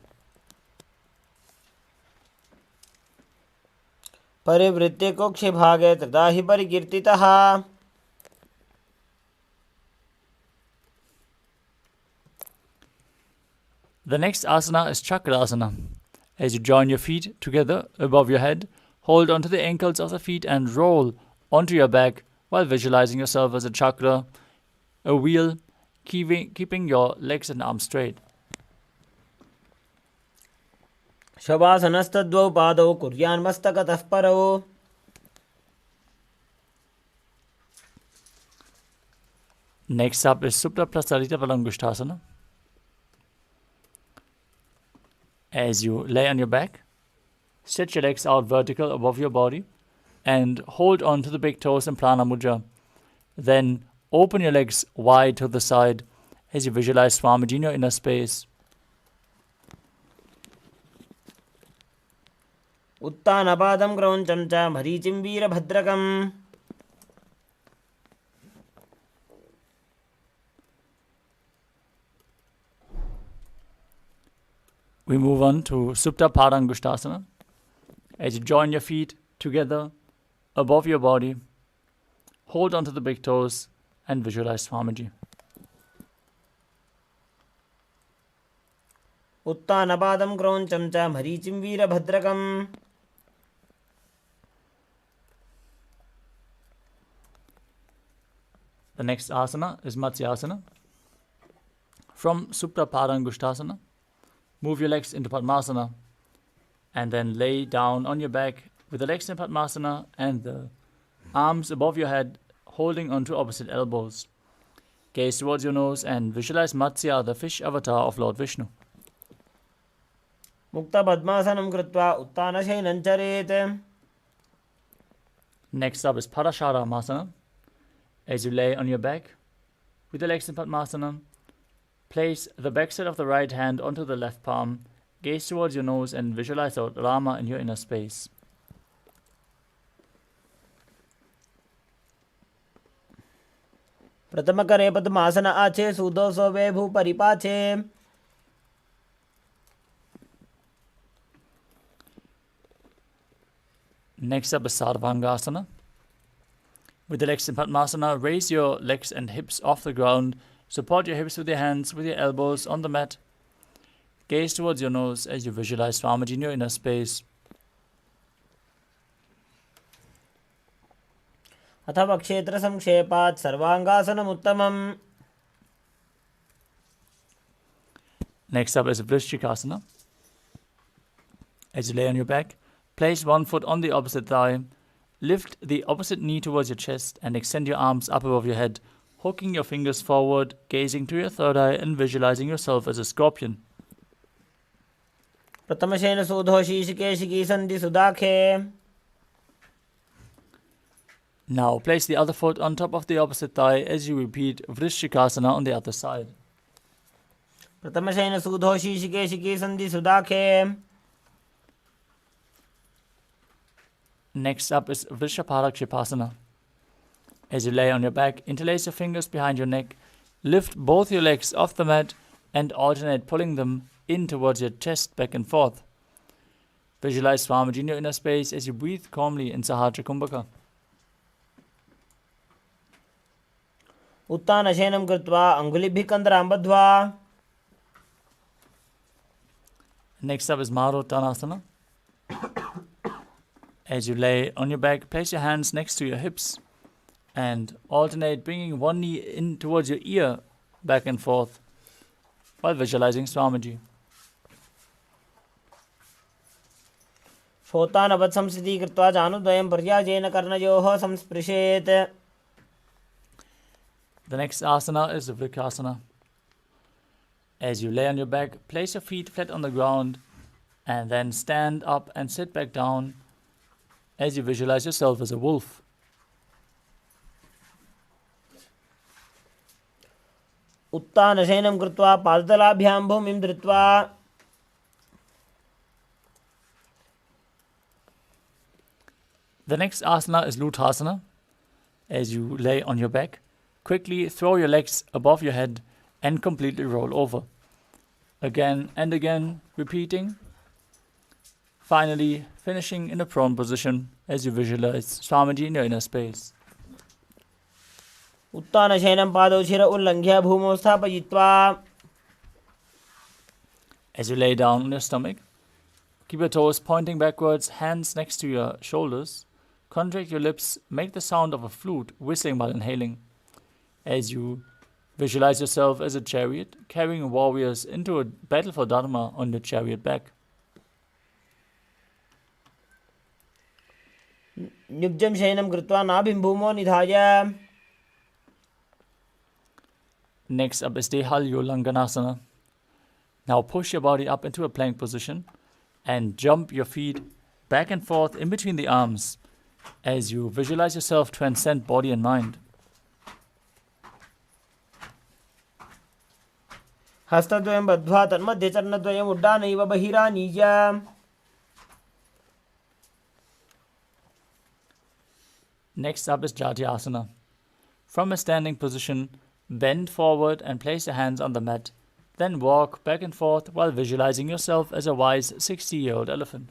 परिवृत्ते कोक्षे भागे तदा हि परिकीर्तितः. The next asana is Chakrasana. As you join your feet together above your head, hold onto the ankles of the feet and roll onto your back while visualizing yourself as a chakra, a wheel, keeping your legs and arms straight. शवासनस्तद्वौ पादौ कुर्यान् मस्तकतः परौ. Next up is Supta Prasarita Palangushtasana. As you lay on your back, stretch your legs out vertical above your body and hold on to the big toes in Prana Mudra. Then open your legs wide to the side as you visualize Swamiji in your inner space. उत्तानपादं क्रौञ्चं च मरीचिं वीरभद्रकम्. We move on to Supta Padangushtasana. As you join your feet together above your body, hold onto the big toes and visualize Swamiji. उत्तानपादं क्रौञ्चं च मरीचिं वीरभद्रकम्. The next asana is Matsyasana. From Supta Padangushtasana, move your legs into Padmasana and then lay down on your back with the legs in Padmasana and the arms above your head holding onto opposite elbows. Gaze towards your nose and visualize Matsya, the fish avatar of Lord Vishnu. मुक्तपद्मासनं कृत्वा उत्तानशयनं चरेत्. Next up is Parasharamasana. As you lay on your back with the legs in Padmasana, place the backside of the right hand onto the left palm, gaze towards your nose and visualize Lord Rama in your inner space. प्रथमकरे पद्मासन आचे सूदो सोवे भूपरिपाचे. Next up is Sarvangasana. With the legs in Padmasana, raise your legs and hips off the ground. Support your hips with your hands, with your elbows on the mat. Gaze towards your nose as you visualize Swamiji in your inner space. अथवा क्षेत्र संक्षेपात् सर्वांगासनम् उत्तमम्. Next up is Vrishchikasana. As you lay on your back, place one foot on the opposite thigh. Lift the opposite knee towards your chest and extend your arms up above your head, hooking your fingers forward, gazing to your third eye and visualizing yourself as a scorpion. प्रथमशयन सूधो शीशिकेशिकी सन्धि सुदाखे. Now place the other foot on top of the opposite thigh as you repeat Vrishchikasana on the other side. प्रथमशयन सूधो शीशिकेशिकी सन्धि सुदाखे. Next up is Vrishaparakshipasana. As you lay on your back, interlace your fingers behind your neck, lift both your legs off the mat and alternate pulling them in towards your chest back and forth. Visualize Swamiji in your inner space as you breathe calmly in Sahasra Kumbhaka. उत्तानशयनं कृत्वा अङ्गुलिभिः कन्दरां बद्ध्वा. Next up is Maruttanasana. As you lay on your back, place your hands next to your hips and alternate bringing one knee in towards your ear back and forth while visualizing Swamiji. शोतानवत् संस्थिति कृत्वा जानुद्वयं पर्यायेन कर्णयोः संस्पृशेत्. The next asana is the Vrikasana. As you lay on your back, place your feet flat on the ground and then stand up and sit back down as you visualize yourself as a wolf. उत्तानशयनं कृत्वा पादतलाभ्यां भूमिं धृत्वा. The next asana is Luthasana. As you lay on your back, quickly throw your legs above your head and completely roll over. Again and again, repeating. Finally, finishing in a prone position as you visualize Swamiji in your inner space. उत्तानशयनं पादौ शिर उल्लङ्घ्य भूमौ स्थापयित्वा. As you lay down on your stomach, keep your toes pointing backwards, hands next to your shoulders. Contract your lips, make the sound of a flute whistling while inhaling. As you visualize yourself as a chariot, carrying warriors into a battle for Dharma on your chariot back. निब्जं शयनं कृत्वा नाभिं भूमौ निधाय. Next up is Dehalyo Langanasana. Now push your body up into a plank position and jump your feet back and forth in between the arms as you visualize yourself transcend body and mind. हस्तद्वयं बद्ध्वा तन्मध्ये चरणद्वयम् उड्डानैव बहिरानीय. Next up is Jatyasana. From a standing position, bend forward and place your hands on the mat. Then walk back and forth while visualizing yourself as a wise 60-year-old elephant.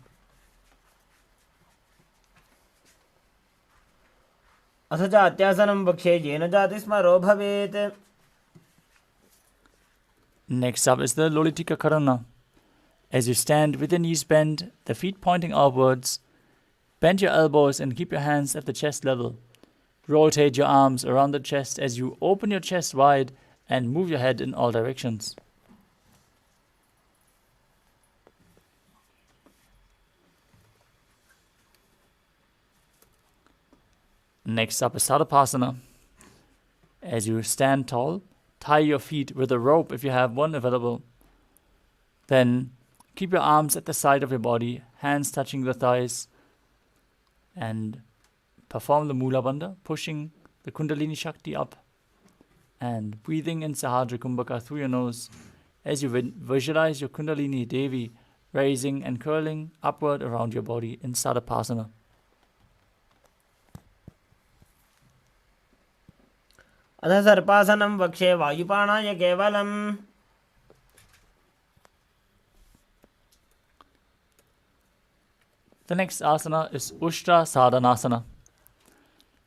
अथ जात्यासनं वक्षे येन जातिस्मरो भवेत्. Next up is the Lolitika Karana. As you stand with your knees bent, the feet pointing outwards, bend your elbows and keep your hands at the chest level. Rotate your arms around the chest as you open your chest wide and move your head in all directions. Next up is Tadapasana. As you stand tall, tie your feet with a rope if you have one available. Then keep your arms at the side of your body, hands touching the thighs, and perform the Mula Bandha, pushing the Kundalini Shakti up and breathing in Sahadra Kumbhaka through your nose as you visualize your Kundalini Devi raising and curling upward around your body in Tadapasana. अथ सर्पासनं वक्षे वायुपाणाय केवलम्. The next asana is Ushtra Sadhanasana.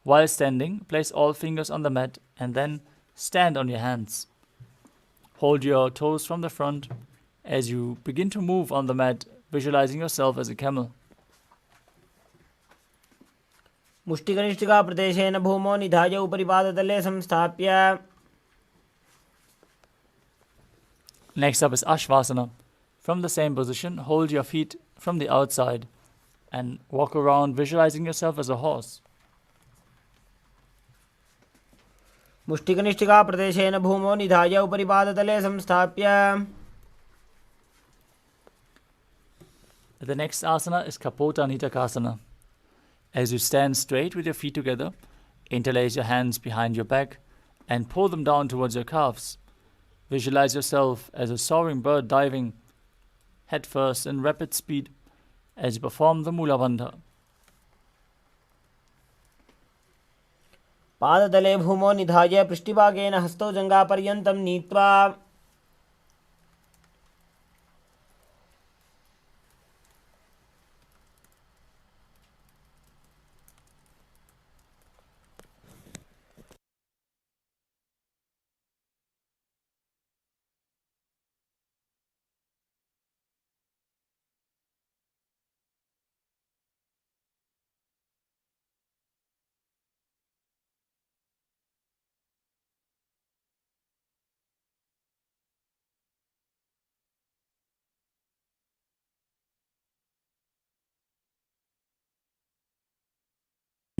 While standing, place all fingers on the mat and then stand on your hands. Hold your toes from the front as you begin to move on the mat, visualizing yourself as a camel. मुष्टिकनिष्ठिका प्रदेशेन भूमौ निधाय उपरि पादतले संस्थाप्य. Next up is Ashvasana. From the same position, hold your feet from the outside and walk around, visualizing yourself as a horse. मुष्टिकनिष्ठिका प्रदेशेन भूमौ निधाय उपरि पादतले संस्थाप्य. The next asana is Kapota Nitakasana. As you stand straight with your feet together, interlace your hands behind your back and pull them down towards your calves. Visualize yourself as a soaring bird diving head first in rapid speed as you perform the Mula Bandha. पादतले भूमौ निधाय पृष्ठभागेन हस्तौ जङ्घापर्यन्तं नीत्वा.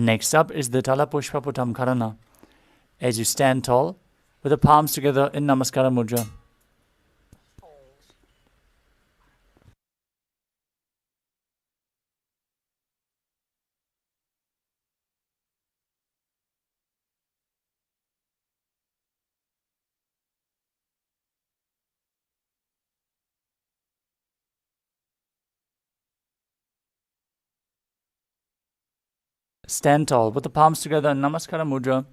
Next up is the Talapushpaputam Karana. As you stand tall, with the palms together in Namaskara Mudra. Stand tall with the palms together in Namaskara Mudra.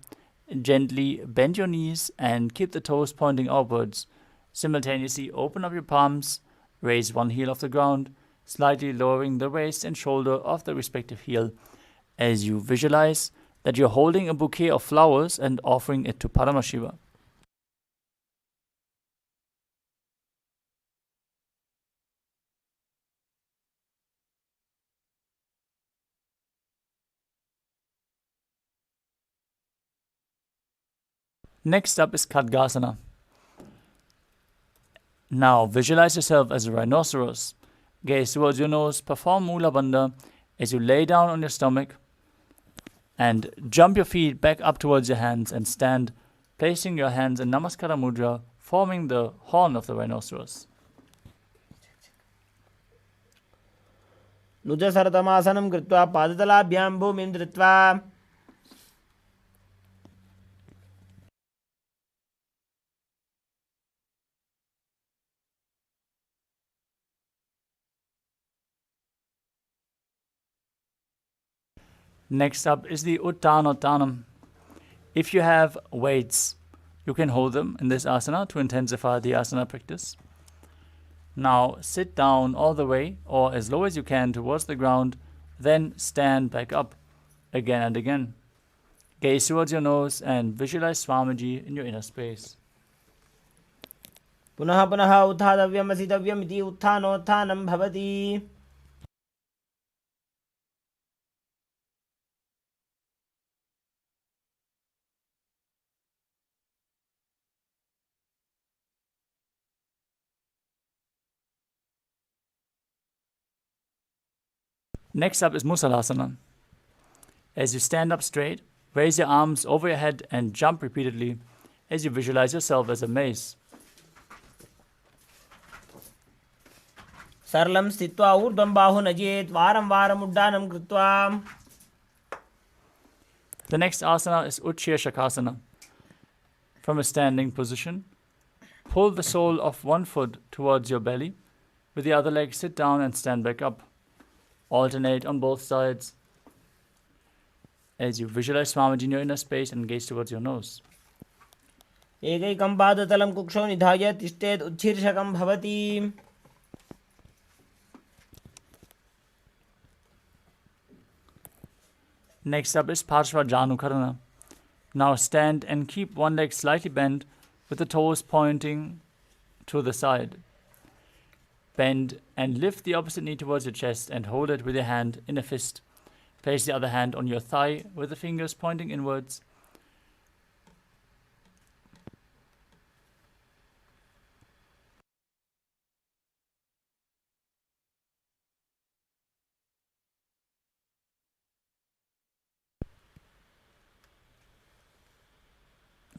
Gently bend your knees and keep the toes pointing outwards. Simultaneously open up your palms, raise one heel off the ground, slightly lowering the waist and shoulder of the respective heel as you visualize that you're holding a bouquet of flowers and offering it to Paramashiva. Next up is Khadgasana. Now visualize yourself as a rhinoceros. Gaze towards your nose, perform Mula Bandha as you lay down on your stomach and jump your feet back up towards your hands and stand, placing your hands in Namaskara Mudra, forming the horn of the rhinoceros. नुजसरतमासनं कृत्वा पादतलाभ्यां भूमिं धृत्वा. Next up is the Uttanottanam. If you have weights, you can hold them in this asana to intensify the asana practice. Now sit down all the way or as low as you can towards the ground, then stand back up again and again. Gaze towards your nose and visualize Swamiji in your inner space. पुनः पुनः उत्थातव्यम् असितव्यम् इति उत्थानोत्थानं भवति. Next up is Musalasana. As you stand up straight, raise your arms over your head and jump repeatedly as you visualize yourself as a mace. सरलं स्थित्वा ऊर्ध्वं बाहु नजेत् वारं वारम् उड्डानं कृत्वा. The next asana is Uchya Shakasana. From a standing position, pull the sole of one foot towards your belly. With the other leg, sit down and stand back up. Alternate on both sides as you visualize Swamiji in your inner space and gaze towards your nose. एकैकं पादतलं कुक्षौ निधाय तिष्ठेत् उच्छीर्षकं भवति. Next up is Parshva Janukarana. Now stand and keep one leg slightly bent with the toes pointing to the side. Bend and lift the opposite knee towards your chest and hold it with your hand in a fist. Place the other hand on your thigh with the fingers pointing inwards.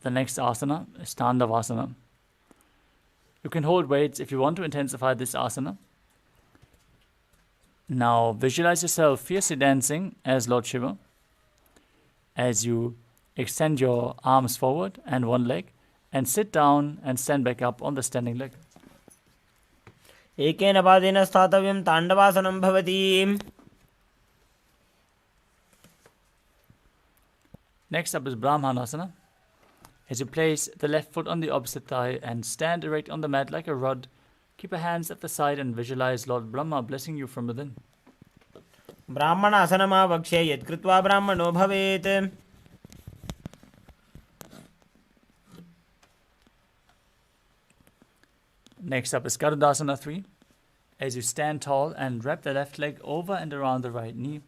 The next asana is Tandavasana. You can hold weights if you want to intensify this asana. Now visualize yourself fiercely dancing as Lord Shiva as you extend your arms forward and one leg and sit down and stand back up on the standing leg. एकेन पादेन स्थातव्यं ताण्डवासनं भवति. Next up is Brahmanasana. As you place the left foot on the opposite thigh and stand erect on the mat like a rod, keep your hands at the side and visualize Lord Brahma blessing you from within. ब्राह्मणासनमावक्ष्य यत्कृत्वा ब्राह्मणो भवेत्. Next up is Garudasana 3. As you stand tall and wrap the left leg over and around the right knee,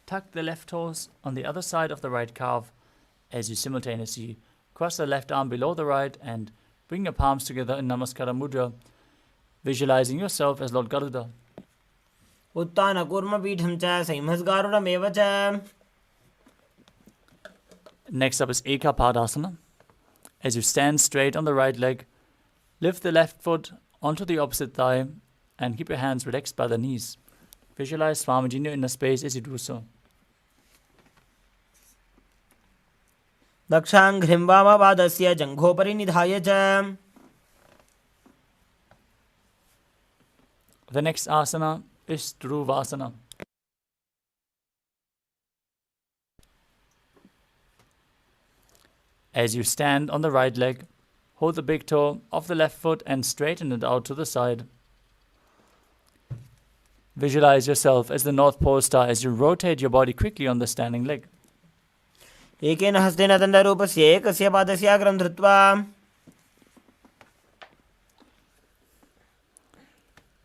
tuck the left toes on the other side of the right calf as you simultaneously cross the left arm below the right and bring your palms together in Namaskara Mudra, visualizing yourself as Lord Garuda. उत्तानकूर्मपीठं च संहस्गारुडमेव च. Next up is Ekapadasana. As you stand straight on the right leg, lift the left foot onto the opposite thigh and keep your hands relaxed by the knees. Visualize Swamiji in your inner space as you do so. दक्षाङ्घ्रिं वामपादस्य जङ्घोपरि निधाय च. The next asana is Dhruvasana. As you stand on the right leg, hold the big toe of the left foot and straighten it out to the side. Visualize yourself as the North Pole Star as you rotate your body quickly on the standing leg. एकेन हस्तेन दण्डरूपस्य एकस्य पादस्य अग्रं धृत्वा.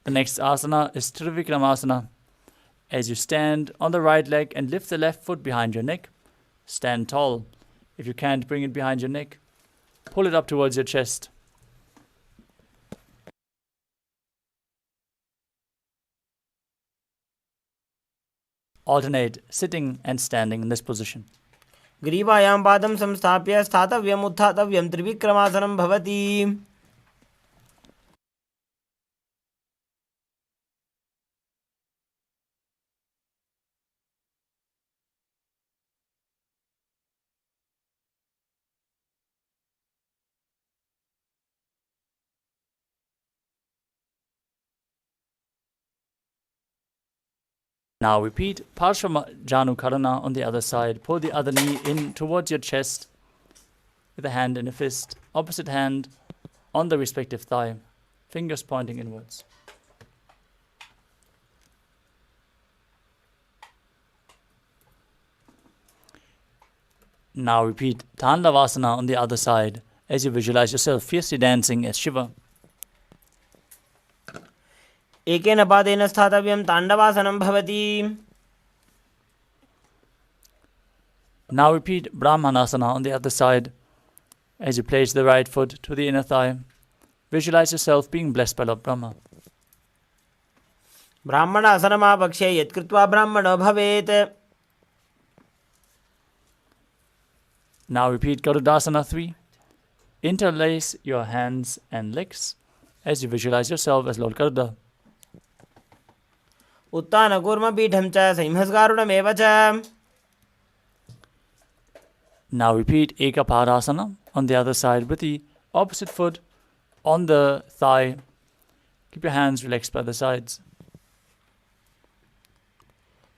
The next asana is Trivikramasana. As you stand on the right leg and lift the left foot behind your neck, stand tall. If you can't bring it behind your neck, pull it up towards your chest. Alternate sitting and standing in this position. ग्रीवायां पादं संस्थाप्य स्थातव्यम् उत्थातव्यं त्रिविक्रमासनं भवति. Now repeat Parshva Janukarana on the other side. Pull the other knee in towards your chest with a hand in a fist. Opposite hand on the respective thigh. Fingers pointing inwards. Now repeat Tandavasana on the other side as you visualize yourself fiercely dancing as Shiva. एकेन पादेन स्थातव्यं ताण्डवासनं भवति. Now repeat Brahmanasana on the other side as you place the right foot to the inner thigh. Visualize yourself being blessed by Lord Brahma. ब्राह्मणासनमापक्षे यत्कृत्वा ब्राह्मणो भवेत्. Now repeat Garudasana 3. Interlace your hands and legs as you visualize yourself as Lord Garuda. उत्तानकूर्मपीठं च सिंहस्गारुडमेव च. Now repeat Ekapadasana on the other side with the opposite foot on the thigh. Keep your hands relaxed by the sides.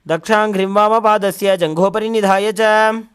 दक्षाङ्घ्रिं वामपादस्य जङ्घोपरि निधाय च.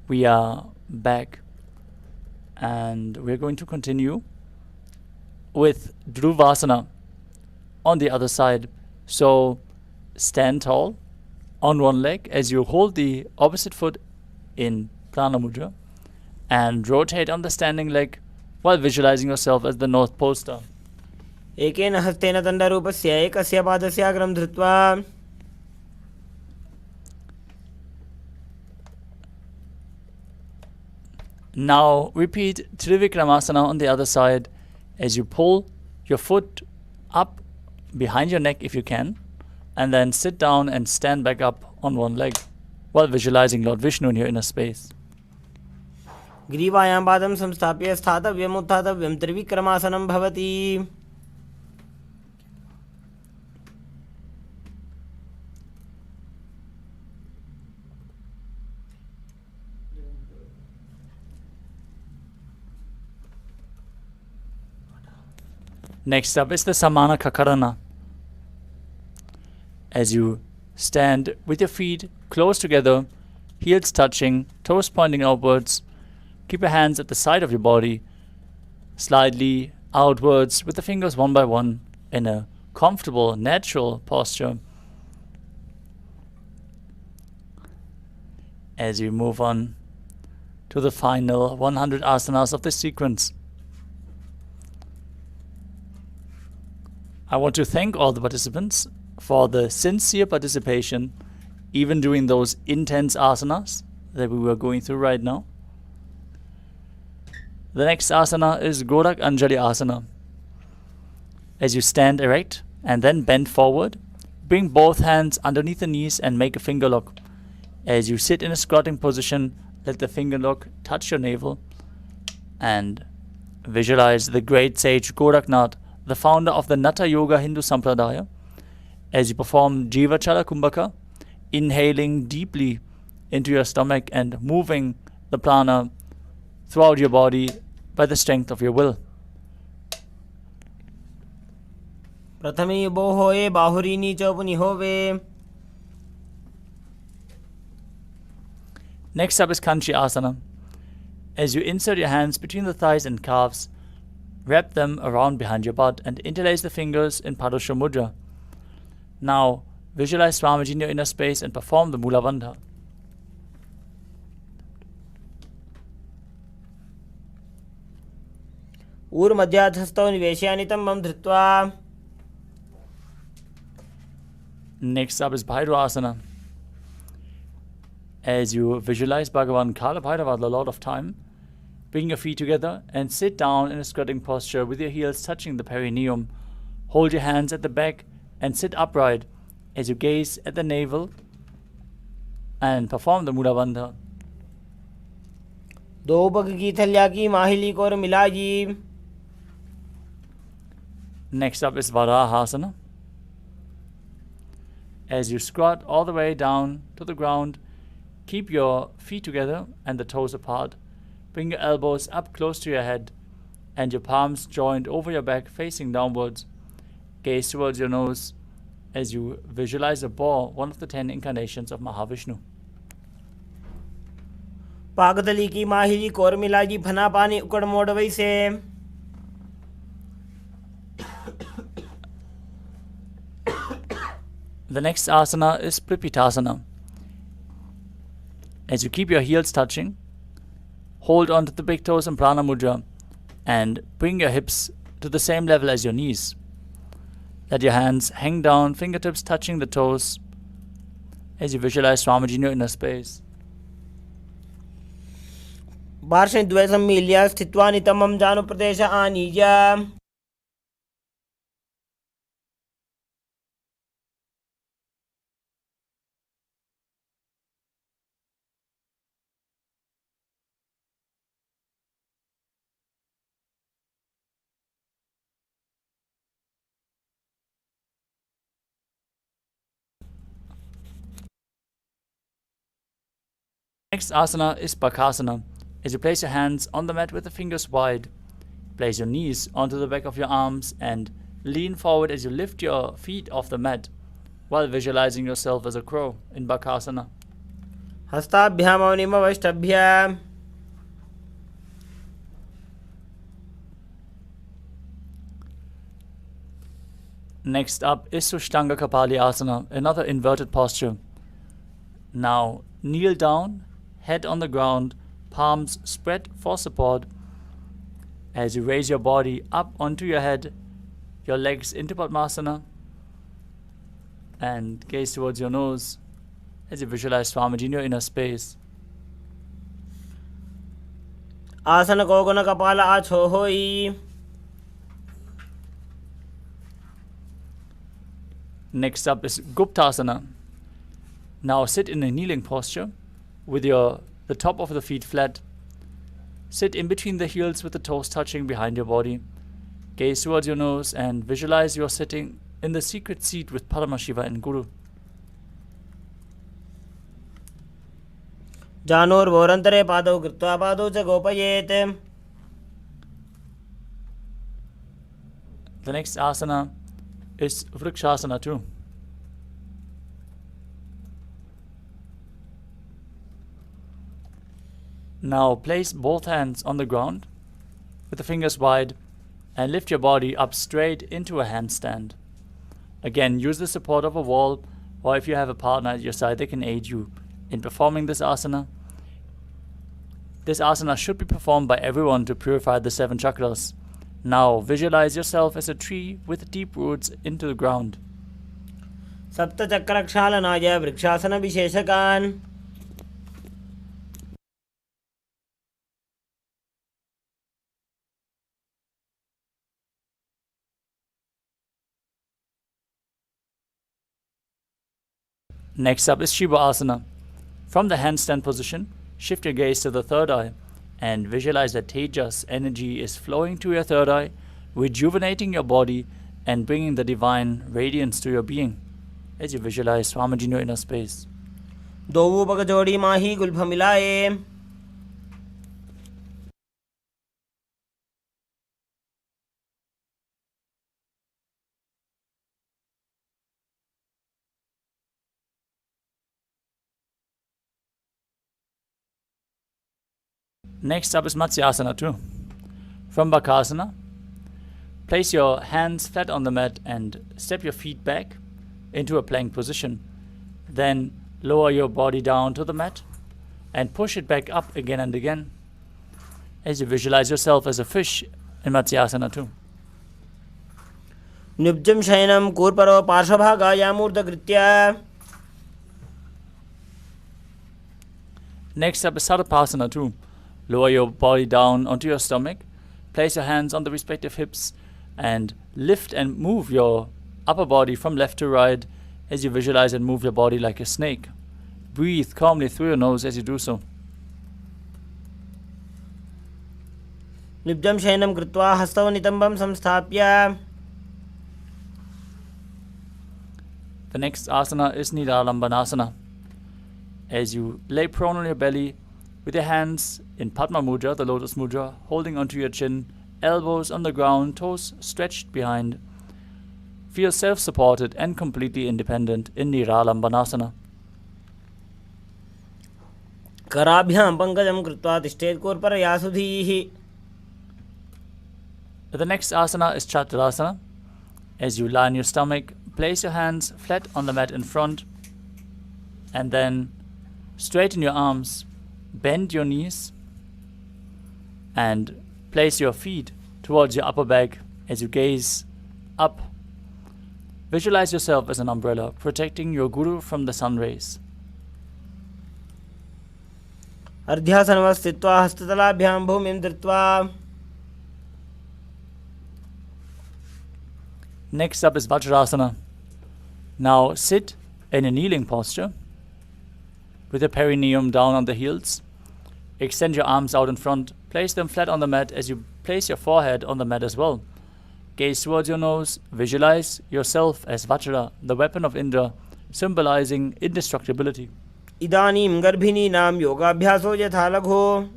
We are back and we're going to continue with Dhruvasana on the other side. So stand tall on one leg as you hold the opposite foot in Prana Mudra and rotate on the standing leg while visualizing yourself as the North Pole Star. एकेन हस्तेन दण्डरूपस्य एकस्य पादस्य अग्रं धृत्वा Now repeat Trivikramasana on the other side as you pull your foot up behind your neck if you can, and then sit down and stand back up on one leg while visualizing Lord Vishnu in your inner space. ग्रीवायां पादं संस्थाप्य स्थातव्यम् उत्थातव्यं त्रिविक्रमासनं भवति. Next up is the Samana Kakarana. As you stand with your feet close together, heels touching, toes pointing outwards, keep your hands at the side of your body, slightly outwards with the fingers one by one in a comfortable, natural posture. As you move on to the final 100 asanas of this sequence. I want to thank all the participants for the sincere participation, even during those intense asanas that we were going through right now. The next asana is Gorak Anjali Asana. As you stand erect and then bend forward, bring both hands underneath the knees and make a finger lock. As you sit in a squatting position, let the finger lock touch your navel and visualize the great sage Goraknath, the founder of the Natha Yoga Hindu Sampradaya, as you perform Jivachala Kumbhaka, inhaling deeply into your stomach and moving the prana throughout your body by the strength of your will. प्रथमे बो होए बाहुरीनी चौपुनी होवे. Next up is Kanchi Asana. As you insert your hands between the thighs and calves, wrap them around behind your butt and interlace the fingers in Padusha Mudra. Now, visualize Swamiji in your inner space and perform the Mula Bandha. ऊर्मध्याधस्थौ निवेशयानि तं मम धृत्वा. Next up is Bhairava Asana. As you visualize Bhagavan Kala Bhairava, the Lord of Time, bring your feet together and sit down in a squatting posture with your heels touching the perineum. Hold your hands at the back and sit upright as you gaze at the navel and perform the Mula Bandha. दो पग की थल्या की माहिली को और मिलाजी. Next up is Varahasana. As you squat all the way down to the ground, keep your feet together and the toes apart. Bring your elbows up close to your head and your palms joined over your back facing downwards. Gaze towards your nose as you visualize a boar, one of the 10 incarnations of Mahavishnu. पागतली की माहिली को और मिलाजी फना पानी उकड़ मोड़ वैसे. The next asana is Pripitasana. As you keep your heels touching, hold on to the big toes in Prana Mudra and bring your hips to the same level as your knees. Let your hands hang down, fingertips touching the toes as you visualize Swamiji in your inner space. बार्षं द्वैतं मील्या स्थित्वा नितमं जानु प्रदेश आनीय. Next asana is Bakasana. As you place your hands on the mat with the fingers wide, place your knees onto the back of your arms and lean forward as you lift your feet off the mat while visualizing yourself as a crow in Bakasana. हस्ताभ्यामवनिमवष्टभ्य Next up is Sushtanga Kapali Asana, another inverted posture. Now kneel down, head on the ground, palms spread for support. As you raise your body up onto your head, your legs into Padmasana, and gaze towards your nose as you visualize Swamiji in your inner space. आसन कोगुन कपाल आछो होई. Next up is Guptasana. Now sit in a kneeling posture with the top of the feet flat. Sit in between the heels with the toes touching behind your body. Gaze towards your nose and visualize you're sitting in the secret seat with Paramashiva and Guru. जानोर्वोरन्तरे पादौ कृत्वा पादौ च गोपयेत्. The next asana is Vrikshasana too. Now place both hands on the ground with the fingers wide and lift your body up straight into a handstand. Again, use the support of a wall, or if you have a partner at your side, they can aid you in performing this asana. This asana should be performed by everyone to purify the 7 chakras. Now visualize yourself as a tree with deep roots into the ground. सप्तचक्रक्षालनाय vrikshasana विशेषकान्. Next up is Shiva Asana. From the handstand position, shift your gaze to the third eye and visualize that Tejas energy is flowing to your third eye, rejuvenating your body and bringing the divine radiance to your being as you visualize Swamiji in your inner space. दोवु पग जोड़ी माही Gulf मिलाए. Next up is Matsyasana too. From Bakasana, place your hands flat on the mat and step your feet back into a plank position. Then lower your body down to the mat and push it back up again and again as you visualize yourself as a fish in Matsyasana too. निब्जं शयनं कूर्परो पार्श्वभागायामूर्धकृत्य. Next up is Sarvapasana too. Lower your body down onto your stomach, place your hands on the respective hips and lift and move your upper body from left to right as you visualize and move your body like a snake. Breathe calmly through your nose as you do so. निब्जं शयनं कृत्वा हस्तौ नितम्बं संस्थाप्य. The next asana is Nidalambanasana. As you lay prone on your belly with your hands in Padma Mudra, the lotus mudra, holding onto your chin, elbows on the ground, toes stretched behind. Feel self-supported and completely independent in Nidalambanasana. कराभ्यां पङ्कजं कृत्वा तिष्ठेत् कूर्परयासुधीः. The next asana is Chaturasana. As you lie on your stomach, place your hands flat on the mat in front and then straighten your arms, bend your knees and place your feet towards your upper back as you gaze up. Visualize yourself as an umbrella, protecting your guru from the sun rays. अर्ध्यासनं स्थित्वा हस्ततलाभ्यां भूमिं धृत्वा. Next up is Vajrasana. Now sit in a kneeling posture with your perineum down on the heels. Extend your arms out in front. Place them flat on the mat as you place your forehead on the mat as well. Gaze towards your nose. Visualize yourself as Vajra, the weapon of Indra, symbolizing indestructibility. इदानीं गर्भिणीनां योगाभ्यासो यथा लघो.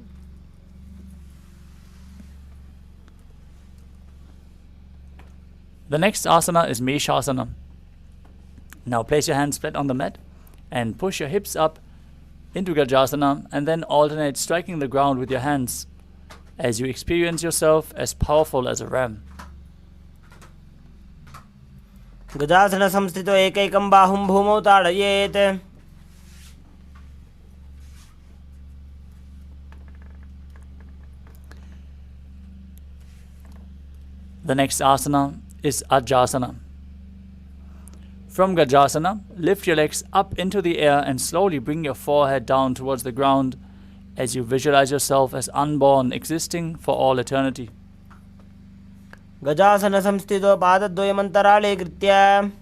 The next asana is Meshasana. Now place your hands flat on the mat and push your hips up into Gajasana, and then alternate striking the ground with your hands as you experience yourself as powerful as a ram. गजासन संस्थितो एकैकं बाहुं भूमौ ताडयेत्. The next asana is Ajasana. From Gajasana, lift your legs up into the air and slowly bring your forehead down towards the ground as you visualize yourself as unborn, existing for all eternity. गजासन संस्थितो पादद्वयमन्तराळे कृत्य.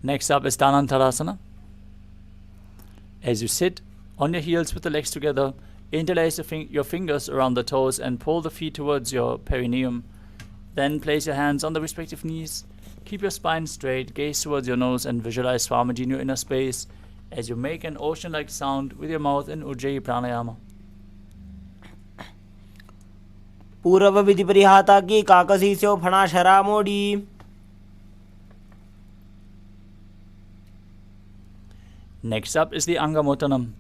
Next up is Dhanantarasana. As you sit on your heels with the legs together, interlace your fingers around the toes and pull the feet towards your perineum. Then place your hands on the respective knees. Keep your spine straight, gaze towards your nose, and visualize Swamiji in your inner space as you make an ocean-like sound with your mouth in Ujjayi Pranayama. पूर्व विधि परिहाता की काकसी से फणा शरा मोड़ी. Next up is the Angamottanam.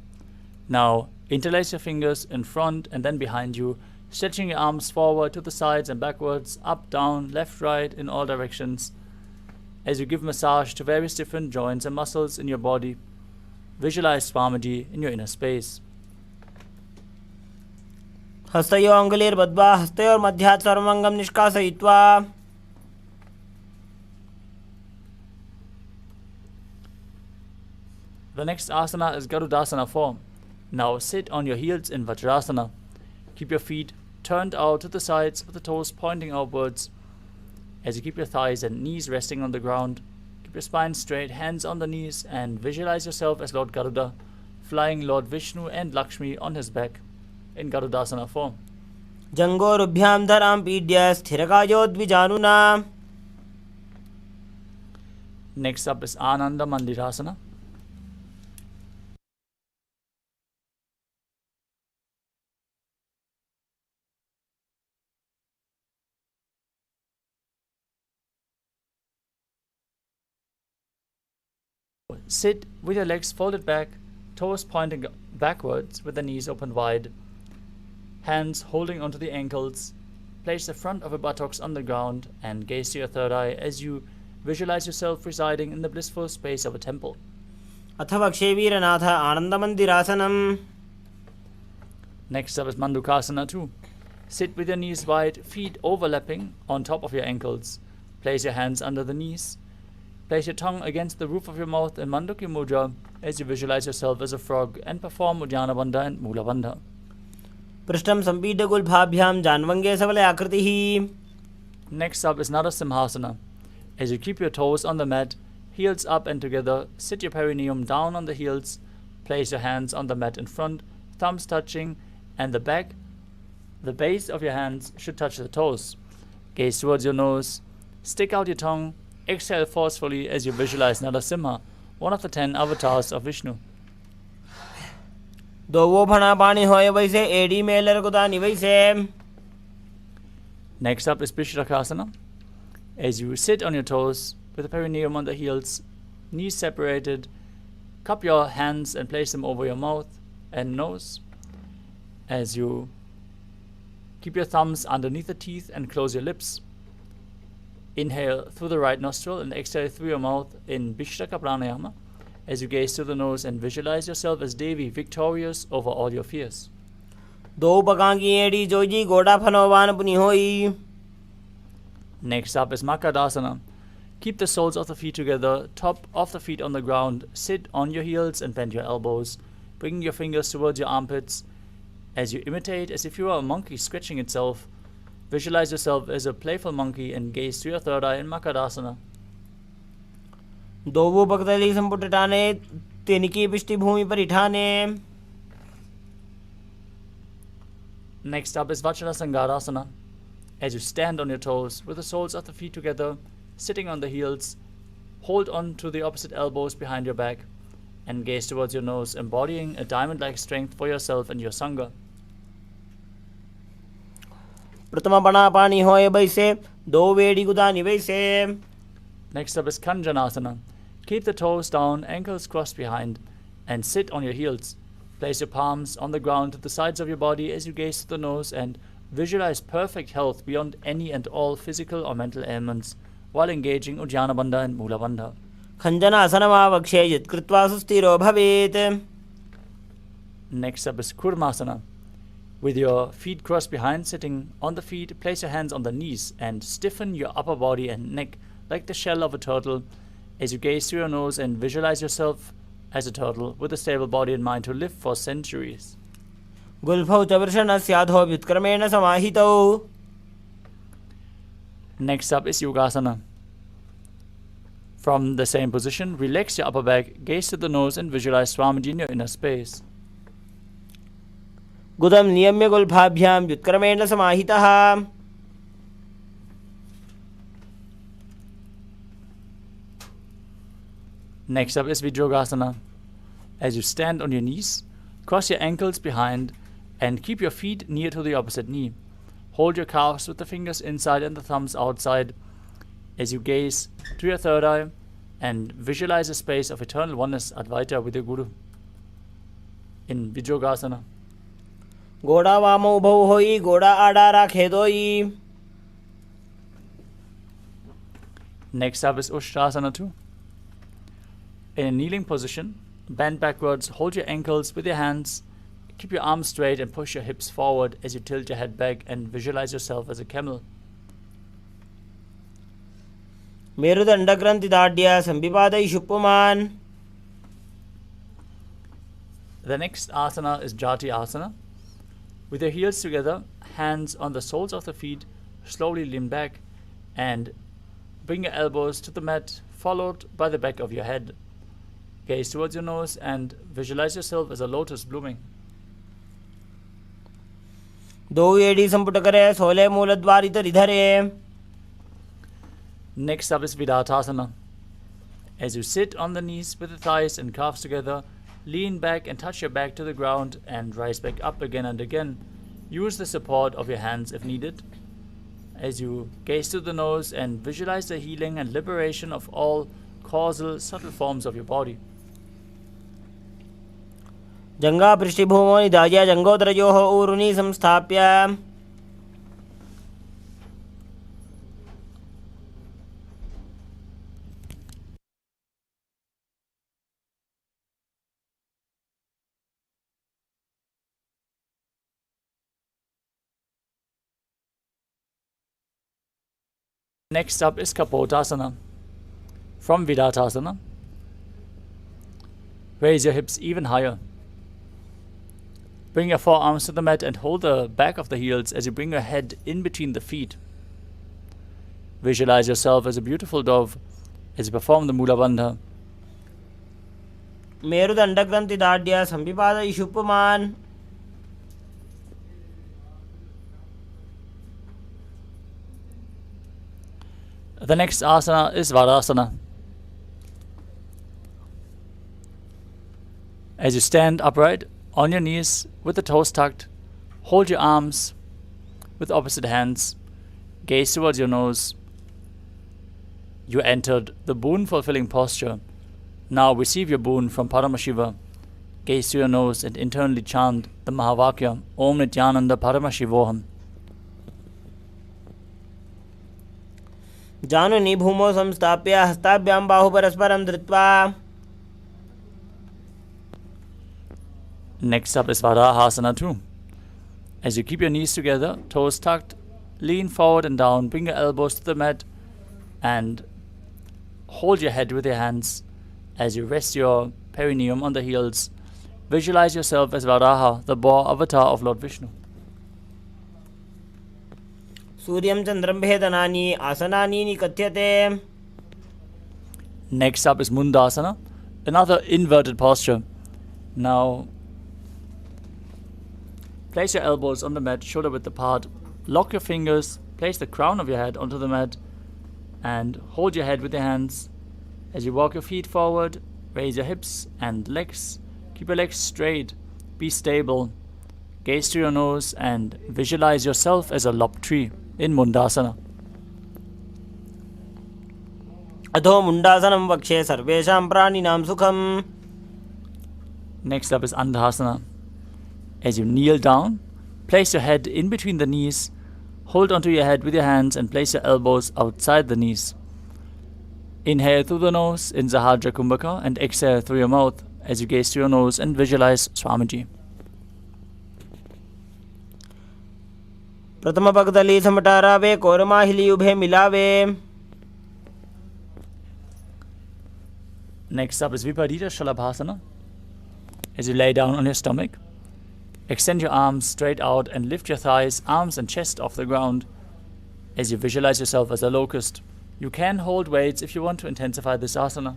Now, interlace your fingers in front and then behind you, stretching your arms forward to the sides and backwards, up, down, left, right, in all directions. As you give massage to various different joints and muscles in your body, visualize Swamiji in your inner space. हस्तयो अंगुलीर्बद्ध्वा हस्तयोर् मध्यात् सर्वंगं निष्कासयित्वा. The next asana is Garudasana form. Now sit on your heels in Vajrasana. Keep your feet turned out to the sides with the toes pointing outwards. As you keep your thighs and knees resting on the ground, keep your spine straight, hands on the knees, and visualize yourself as Lord Garuda, flying Lord Vishnu and Lakshmi on his back in Garudasana form. जंगोरुभ्यां धरां पीड्य स्थिरकायो द्विजानुना. Next up is Ananda Mandirasana. Sit with your legs folded back, toes pointing backwards with the knees open wide. Hands holding onto the ankles. Place the front of your buttocks on the ground and gaze to your third eye as you visualize yourself residing in the blissful space of a temple. अथवा क्षेवीरनाथ आनन्दमन्दिरासनम्. Next up is Mandukasana 2. Sit with your knees wide, feet overlapping on top of your ankles. Place your hands under the knees. Place your tongue against the roof of your mouth in Manduki Mudra as you visualize yourself as a frog and perform Uddiyana Bandha and Mula Bandha. पृष्ठं सम्पीड्यगुल्फाभ्यां जान्वङ्गे सबले आकृतिः. Next up is Narasimhasana. As you keep your toes on the mat, heels up and together, sit your perineum down on the heels, place your hands on the mat in front, thumbs touching, and the base of your hands should touch the toes. Gaze towards your nose, stick out your tongue, exhale forcefully as you visualize Narasimha, one of the 10 avatars of Vishnu. दो फणा पानी होए वैसे AD Mailer कुदानी वैसे. Next up is Bishrakasana. As you sit on your toes with the perineum on the heels, knees separated, cup your hands and place them over your mouth and nose. As you keep your thumbs underneath the teeth and close your lips. Inhale through the right nostril and exhale through your mouth in Bishraka Pranayama as you gaze to the nose and visualize yourself as Devi, victorious over all your fears. दो पकां की AD Joji गोड़ा फनोवान पुनी होई. Next up is Makadasana. Keep the soles of the feet together, top of the feet on the ground, sit on your heels and bend your elbows, bringing your fingers towards your armpits as you imitate as if you were a monkey scratching itself. Visualize yourself as a playful monkey and gaze to your third eye in Makadasana. दो पकदली संपुटटाने तिनकी पिष्टि भूमि पर इठाने. Next up is Vajrasangarasana. As you stand on your toes with the soles of the feet together, sitting on the heels, hold on to the opposite elbows behind your back and gaze towards your nose, embodying a diamond-like strength for yourself and your Sangha. प्रथम पणा पानी होए बैसे दो वेड़ी गुदानी वैसे. Next up is Kanjanasana. Keep the toes down, ankles crossed behind, and sit on your heels. Place your palms on the ground to the sides of your body as you gaze to the nose and visualize perfect health beyond any and all physical or mental ailments while engaging Ujjana Bandha and Mula Bandha. खञ्जनासनमावक्षे यत्कृत्वा सुस्थिरो भवेत्. Next up is Kurmasana. With your feet crossed behind, sitting on the feet, place your hands on the knees and stiffen your upper body and neck like the shell of a turtle as you gaze through your nose and visualize yourself as a turtle with a stable body and mind to live for centuries. गुल्फौ च वृषणस्याधो व्युत्क्रमेण समाहितौ. Next up is Yogasana. From the same position, relax your upper back, gaze to the nose and visualize Swamiji in your inner space. गुदं नियम्य गुल्फाभ्यां व्युत्क्रमेण समाहितः. Next up is Vijyogasana. As you stand on your knees, cross your ankles behind and keep your feet near to the opposite knee. Hold your calves with the fingers inside and the thumbs outside as you gaze to your third eye and visualize a space of eternal oneness Advaita with your Guru. In Vijyogasana. घोड़ा वामो उभौ होई घोड़ा आड़ा राखे दोई. Next up is Ushtrasana 2. In a kneeling position, bend backwards, hold your ankles with your hands, keep your arms straight and push your hips forward as you tilt your head back and visualize yourself as a camel. मेरुदण्डग्रन्थिदाढ्य संविपादैषु पुमान्. The next asana is Jati Asana. With your heels together, hands on the soles of the feet, slowly lean back and bring your elbows to the mat, followed by the back of your head. Gaze towards your nose and visualize yourself as a lotus blooming. दो एड़ी संपुट करे सोले मूलद्वारित रिधरे. Next up is Vidatasana. As you sit on the knees with the thighs and calves together, lean back and touch your back to the ground and rise back up again and again. Use the support of your hands if needed. As you gaze to the nose and visualize the healing and liberation of all causal, subtle forms of your body. जंगा पृष्ठभूमो निधाय जंगोदरयोः ऊरुनि संस्थाप्य. Next up is Kapotasana. From Vidatasana, raise your hips even higher. Bring your forearms to the mat and hold the back of the heels as you bring your head in between the feet. Visualize yourself as a beautiful dove as you perform the Mula Bandha. मेरुदण्डग्रन्थिदाढ्य संविपादैषु पुमान्. The next asana is Varasana. As you stand upright on your knees with the toes tucked, hold your arms with opposite hands, gaze towards your nose. You entered the boon-fulfilling posture. Now receive your boon from Paramashiva. Gaze to your nose and internally chant the Mahavakya, Om Nithyananda Paramashivoham. जानुनि भूमौ संस्थाप्य हस्ताभ्यां बाहु परस्परं धृत्वा. Next up is Varahasana 2. As you keep your knees together, toes tucked, lean forward and down, bring your elbows to the mat and hold your head with your hands as you rest your perineum on the heels. Visualize yourself as Varaha, the boar avatar of Lord Vishnu. सूर्यं चन्द्रं भेदनानि आसनानि निकथ्यते. Next up is Mundasana, another inverted posture. Now, place your elbows on the mat, shoulder width apart. Lock your fingers, place the crown of your head onto the mat, and hold your head with your hands. As you walk your feet forward, raise your hips and legs. Keep your legs straight. Be stable. Gaze to your nose and visualize yourself as a lopped tree in Mundasana. अधो मुण्डासनं वक्षे सर्वेषां प्राणिनां सुखम्. Next up is Ardhasana. As you kneel down, place your head in between the knees, hold onto your head with your hands and place your elbows outside the knees. Inhale through the nose in Sahajra Kumbhaka and exhale through your mouth as you gaze to your nose and visualize Swamiji. प्रथम पगदली समटारावे कोरमाहिली उभे मिलावे. Next up is Viparita Shalabhasana. As you lay down on your stomach, extend your arms straight out and lift your thighs, arms and chest off the ground as you visualize yourself as a locust. You can hold weights if you want to intensify this asana.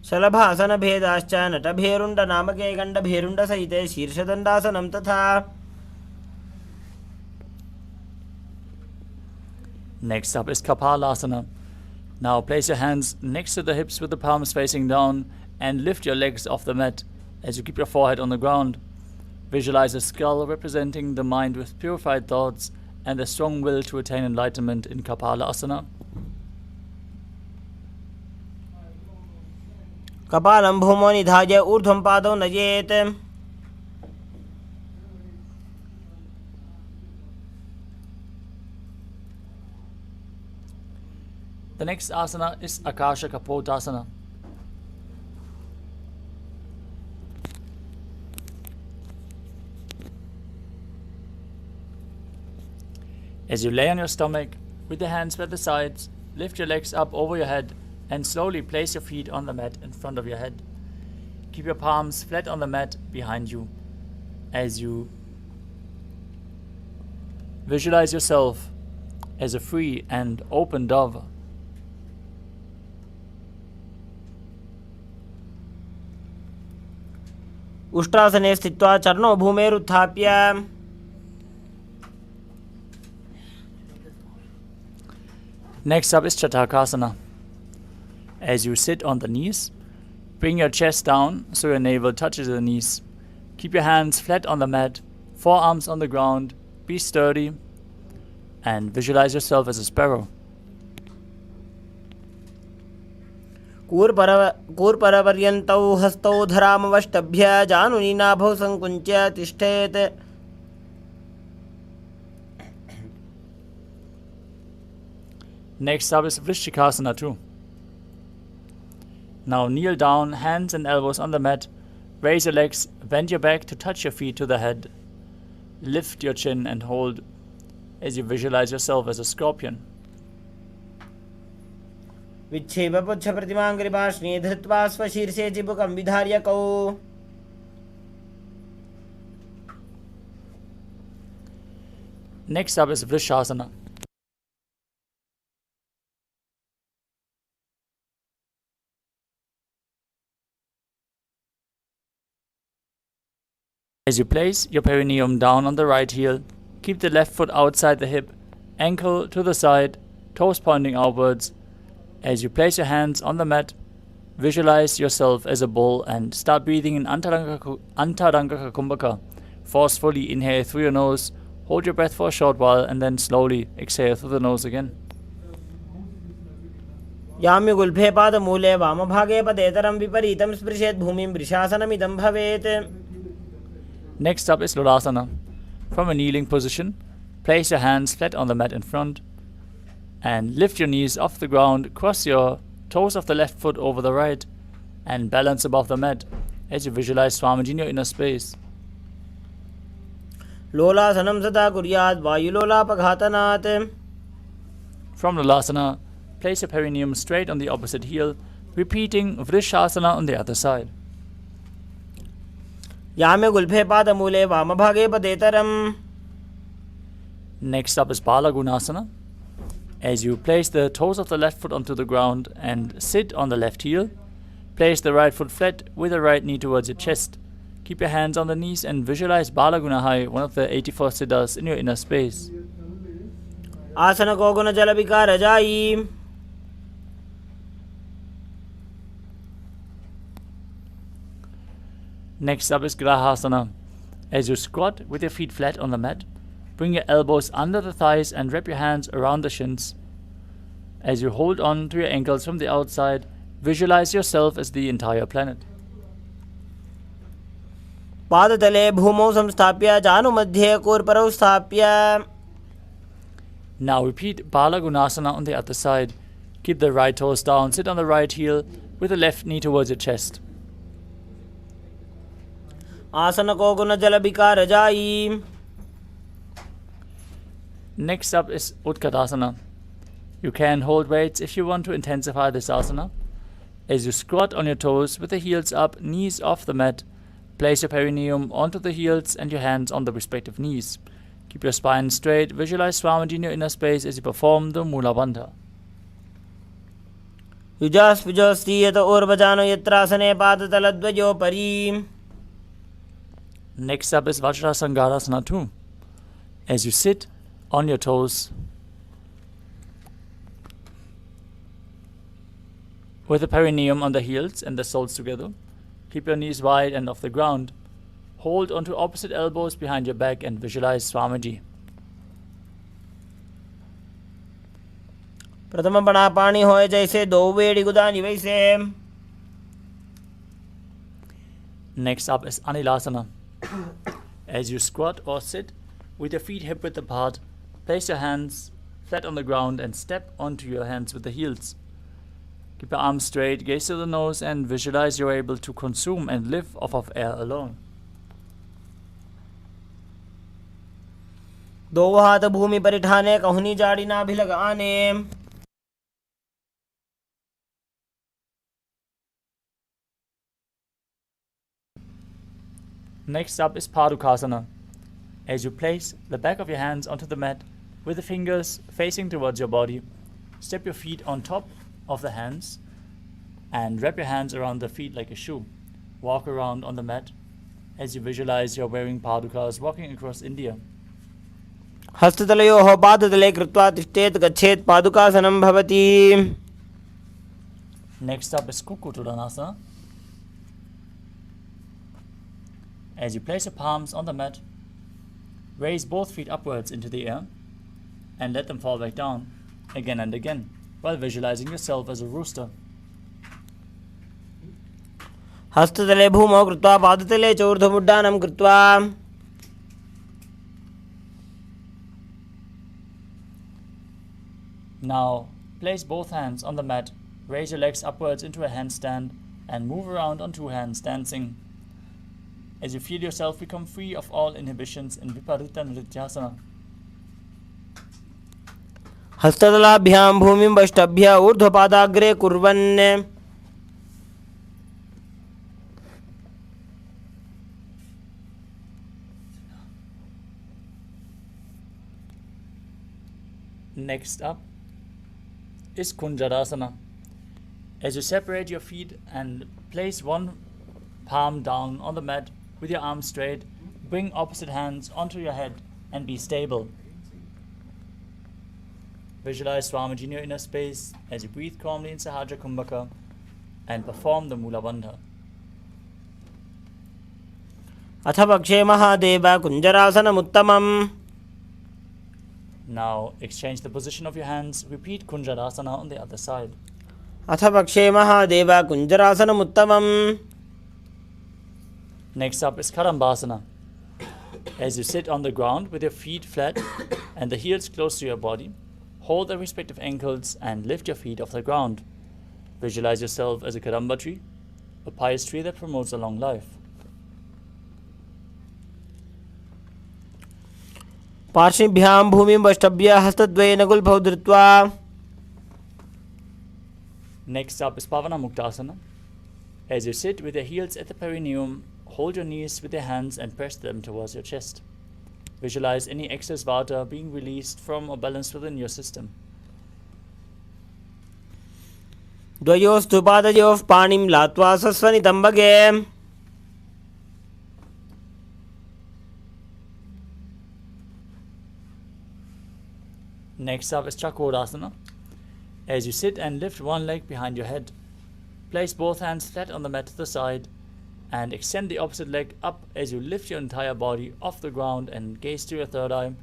शलभासन भेदाश्च नटभेरुण्ड नामके गण्डभेरुण्ड सहिते शीर्षदण्डासनं तथा. Next up is Kapalasana. Now place your hands next to the hips with the palms facing down and lift your legs off the mat as you keep your forehead on the ground. Visualize a skull representing the mind with purified thoughts and the strong will to attain enlightenment in Kapalasana. कपालं भूमौ निधाय ऊर्ध्वं पादौ नयेत्. The next asana is Akasha Kapotasana. As you lay on your stomach, with your hands at the sides, lift your legs up over your head and slowly place your feet on the mat in front of your head. Keep your palms flat on the mat behind you. As you visualize yourself as a free and open dove. उष्ट्रासने स्थित्वा चरणौ भूमेरुत्थाप्य. Next up is Chatakasana. As you sit on the knees, bring your chest down so your navel touches the knees. Keep your hands flat on the mat, forearms on the ground, be sturdy, and visualize yourself as a sparrow. कूर्परपर्यन्तौ हस्तौ धरामवष्टभ्य जानुनी नाभौ संकुञ्च्य तिष्ठेत्. Next up is Vrishchikasana too. Now kneel down, hands and elbows on the mat. Raise your legs, bend your back to touch your feet to the head. Lift your chin and hold as you visualize yourself as a scorpion. विच्छेपपुच्छप्रतिमाङ्घ्रिपार्ष्णे धृत्वा स्वशीर्षे चिबुकं विधार्य कौ. Next up is Vrishasana. As you place your perineum down on the right heel, keep the left foot outside the hip, ankle to the side, toes pointing outwards. As you place your hands on the mat, visualize yourself as a bull and start breathing in Antaranga Kumbhaka. Forcefully inhale through your nose, hold your breath for a short while and then slowly exhale through the nose again. याम्युगुल्फे पादमूले वामभागे पदेतरं विपरीतं स्पृशेत् भूमिं वृषासनमिदं भवेत्. Next up is Lulasana. From a kneeling position, place your hands flat on the mat in front and lift your knees off the ground, cross your toes of the left foot over the right and balance above the mat as you visualize Swamiji in your inner space. लोलासनं सदा कुर्यात् वायुलोलापघातनात्. From Lulasana, place your perineum straight on the opposite heel, repeating Vrishasana on the other side. याम्युगुल्फे पादमूले वामभागे पदेतरम्. Next up is Balagunasana. As you place the toes of the left foot onto the ground and sit on the left heel, place the right foot flat with the right knee towards your chest. Keep your hands on the knees and visualize Balagunahai, one of the 84 siddhas, in your inner space. आसन को गुण जल विकार जाई. Next up is Grahasana. As you squat with your feet flat on the mat, bring your elbows under the thighs and wrap your hands around the shins. As you hold on to your ankles from the outside, visualize yourself as the entire planet. पादतले भूमौ संस्थाप्य जानुमध्ये कूर्परौ स्थाप्य. Now repeat Bala Gunasana on the other side. Keep the right toes down, sit on the right heel with the left knee towards your chest. आसन को गुण जल विकार जाई. Next up is Utkatasana. You can hold weights if you want to intensify this asana. As you squat on your toes with the heels up, knees off the mat, place your perineum onto the heels and your hands on the respective knees. Keep your spine straight. Visualize Swamiji in your inner space as you perform the Mula Bandha. युजास्पिजोस्ति यत ऊर्वजानो यत्रासने पादतलद्वयो परी. Next up is Vajrasangarasana 2. As you sit on your toes with the perineum on the heels and the soles together, keep your knees wide and off the ground. Hold onto opposite elbows behind your back and visualize Swamiji. प्रथम बना पानी होए जैसे दो वेड़ी गुदानी वैसे. Next up is Anilasana. As you squat or sit with your feet hip width apart, place your hands flat on the ground and step onto your hands with the heels. Keep your arms straight, gaze to the nose and visualize you're able to consume and live off of air alone. दो हाथ भूमि पर ठाने कहूनी जाड़ी ना भी लगाने. Next up is Padukasana. As you place the back of your hands onto the mat with the fingers facing towards your body, step your feet on top of the hands and wrap your hands around the feet like a shoe. Walk around on the mat as you visualize you're wearing padukas walking across India. हस्ततलयोः पादतले कृत्वा तिष्ठेत् गच्छेत् पादुकासनं भवति. Next up is Kukutudanasana. As you place your palms on the mat, raise both feet upwards into the air and let them fall back down again and again while visualizing yourself as a rooster. हस्ततले भूमौ कृत्वा पादतले च ऊर्ध्वमुड्डानं कृत्वा. Now place both hands on the mat, raise your legs upwards into a handstand and move around on two hands dancing. As you feel yourself become free of all inhibitions in Viparita Nrityasana. हस्ततलाभ्यां भूमिं वष्टभ्य ऊर्ध्वपादाग्रे कुर्वन्. Next up is Kunjarasana. As you separate your feet and place one palm down on the mat with your arms straight, bring opposite hands onto your head and be stable. Visualize Swamiji in your inner space as you breathe calmly in Sahaja Kumbhaka and perform the Mula Bandha. अथ पक्षे Mahadev कुञ्जरासनमुत्तमम्. Now exchange the position of your hands. Repeat Kunjarasana on the other side. अथ पक्षे Mahadev कुञ्जरासनमुत्तमम्. Next up is Karambasana. As you sit on the ground with your feet flat and the heels close to your body, hold the respective ankles and lift your feet off the ground. Visualize yourself as a Karamba tree, a pious tree that promotes a long life. पार्श्विभ्यां भूमिं वष्टभ्य हस्तद्वयेन गुल्फौ धृत्वा. Next up is Pavana Muktasana. As you sit with your heels at the perineum, hold your knees with your hands and press them towards your chest. Visualize any excess vata being released from or balanced within your system. द्वयोस्तु पादयोः पाणिं लात्वा सस्वनितं भगे. Next up is Chakodasana. As you sit and lift one leg behind your head, place both hands flat on the mat to the side and extend the opposite leg up as you lift your entire body off the ground and gaze to your third eye,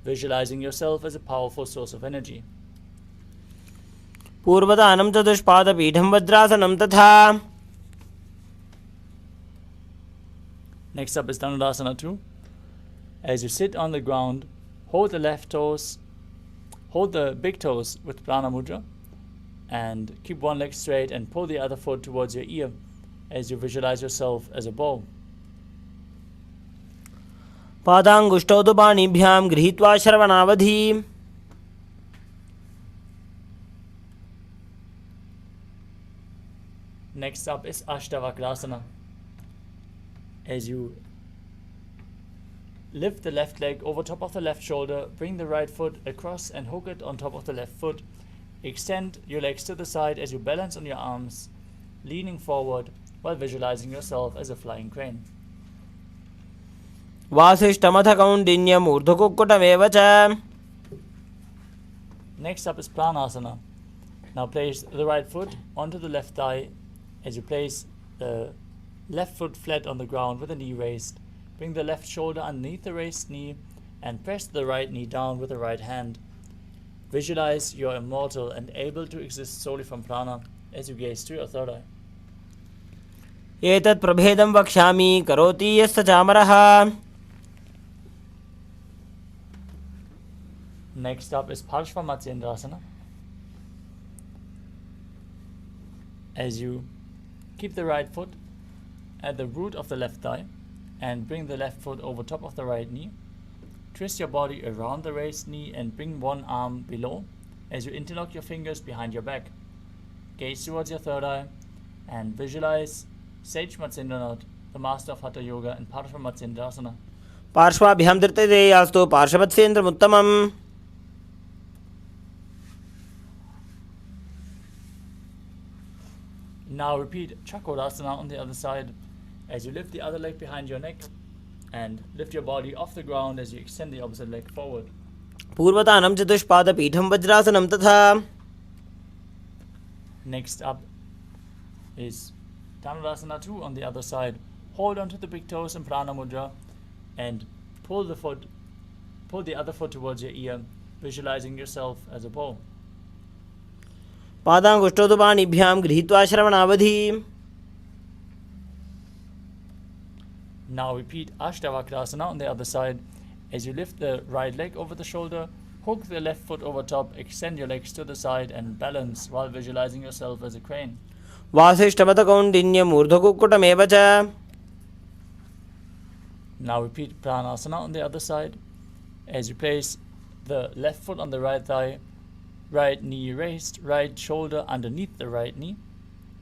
visualizing yourself as a powerful source of energy. पूर्वदानं चतुष्पादपीठं वज्रासनं तथा. Next up is Dhanurasana 2. As you sit on the ground, hold the big toes with Prana Mudra and keep one leg straight and pull the other foot towards your ear as you visualize yourself as a bow. पादाङ्गुष्ठौ तु पाणिभ्यां गृहीत्वा श्रवणावधि. Next up is Ashtavakrasana. As you lift the left leg over top of the left shoulder, bring the right foot across and hook it on top of the left foot. Extend your legs to the side as you balance on your arms, leaning forward while visualizing yourself as a flying crane. वासिष्ठमथ कौण्डिन्यम् ऊर्ध्वकुक्कुटमेव च. Next up is Pranasana. Now place the right foot onto the left thigh as you place the left foot flat on the ground with the knee raised. Bring the left shoulder underneath the raised knee and press the right knee down with the right hand. Visualize you're immortal and able to exist solely from prana as you gaze to your third eye. एतत् प्रभेदं वक्ष्यामि करोति यस्य चामरः. Next up is Parshvamatyendrasana. As you keep the right foot at the root of the left thigh and bring the left foot over top of the right knee. Twist your body around the raised knee and bring one arm below as you interlock your fingers behind your back. Gaze towards your third eye and visualize Sage Matsindranath, the master of Hatha Yoga, in Parshvamatyendrasana. पार्श्वाभ्यां धृतते यास्तु पार्श्ववत्सेन्द्रमुत्तमम्. Now repeat Chakrasana on the other side as you lift the other leg behind your neck and lift your body off the ground as you extend the opposite leg forward. पूर्वतानं चतुष्पादपीठं वज्रासनं तथा. Next up is Dhanurasana 2 on the other side. Hold onto the big toes in Prana Mudra and pull the other foot towards your ear, visualizing yourself as a bow. पादाङ्गुष्ठौ तु पाणिभ्यां गृहीत्वा श्रवणावधि. Now repeat Ashtavakrasana on the other side as you lift the right leg over the shoulder, hook the left foot over top, extend your legs to the side and balance while visualizing yourself as a crane. वासिष्ठमथ कौण्डिन्यम् ऊर्ध्वकुक्कुटमेव च. Now repeat Pranasana on the other side as you place the left foot on the right thigh, right knee raised, right shoulder underneath the right knee,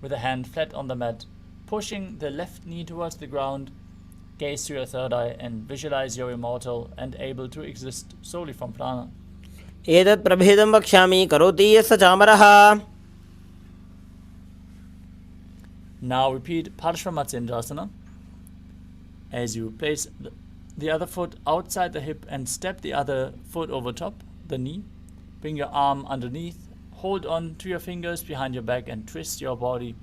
with a hand flat on the mat, pushing the left knee towards the ground. Gaze to your third eye and visualize you're immortal and able to exist solely from prana. एतत् प्रभेदं वक्ष्यामि करोति यस्य चामरः. Now repeat Parshvamatyendrasana as you place the other foot outside the hip and step the other foot over top the knee. Bring your arm underneath, hold on to your fingers behind your back and twist your body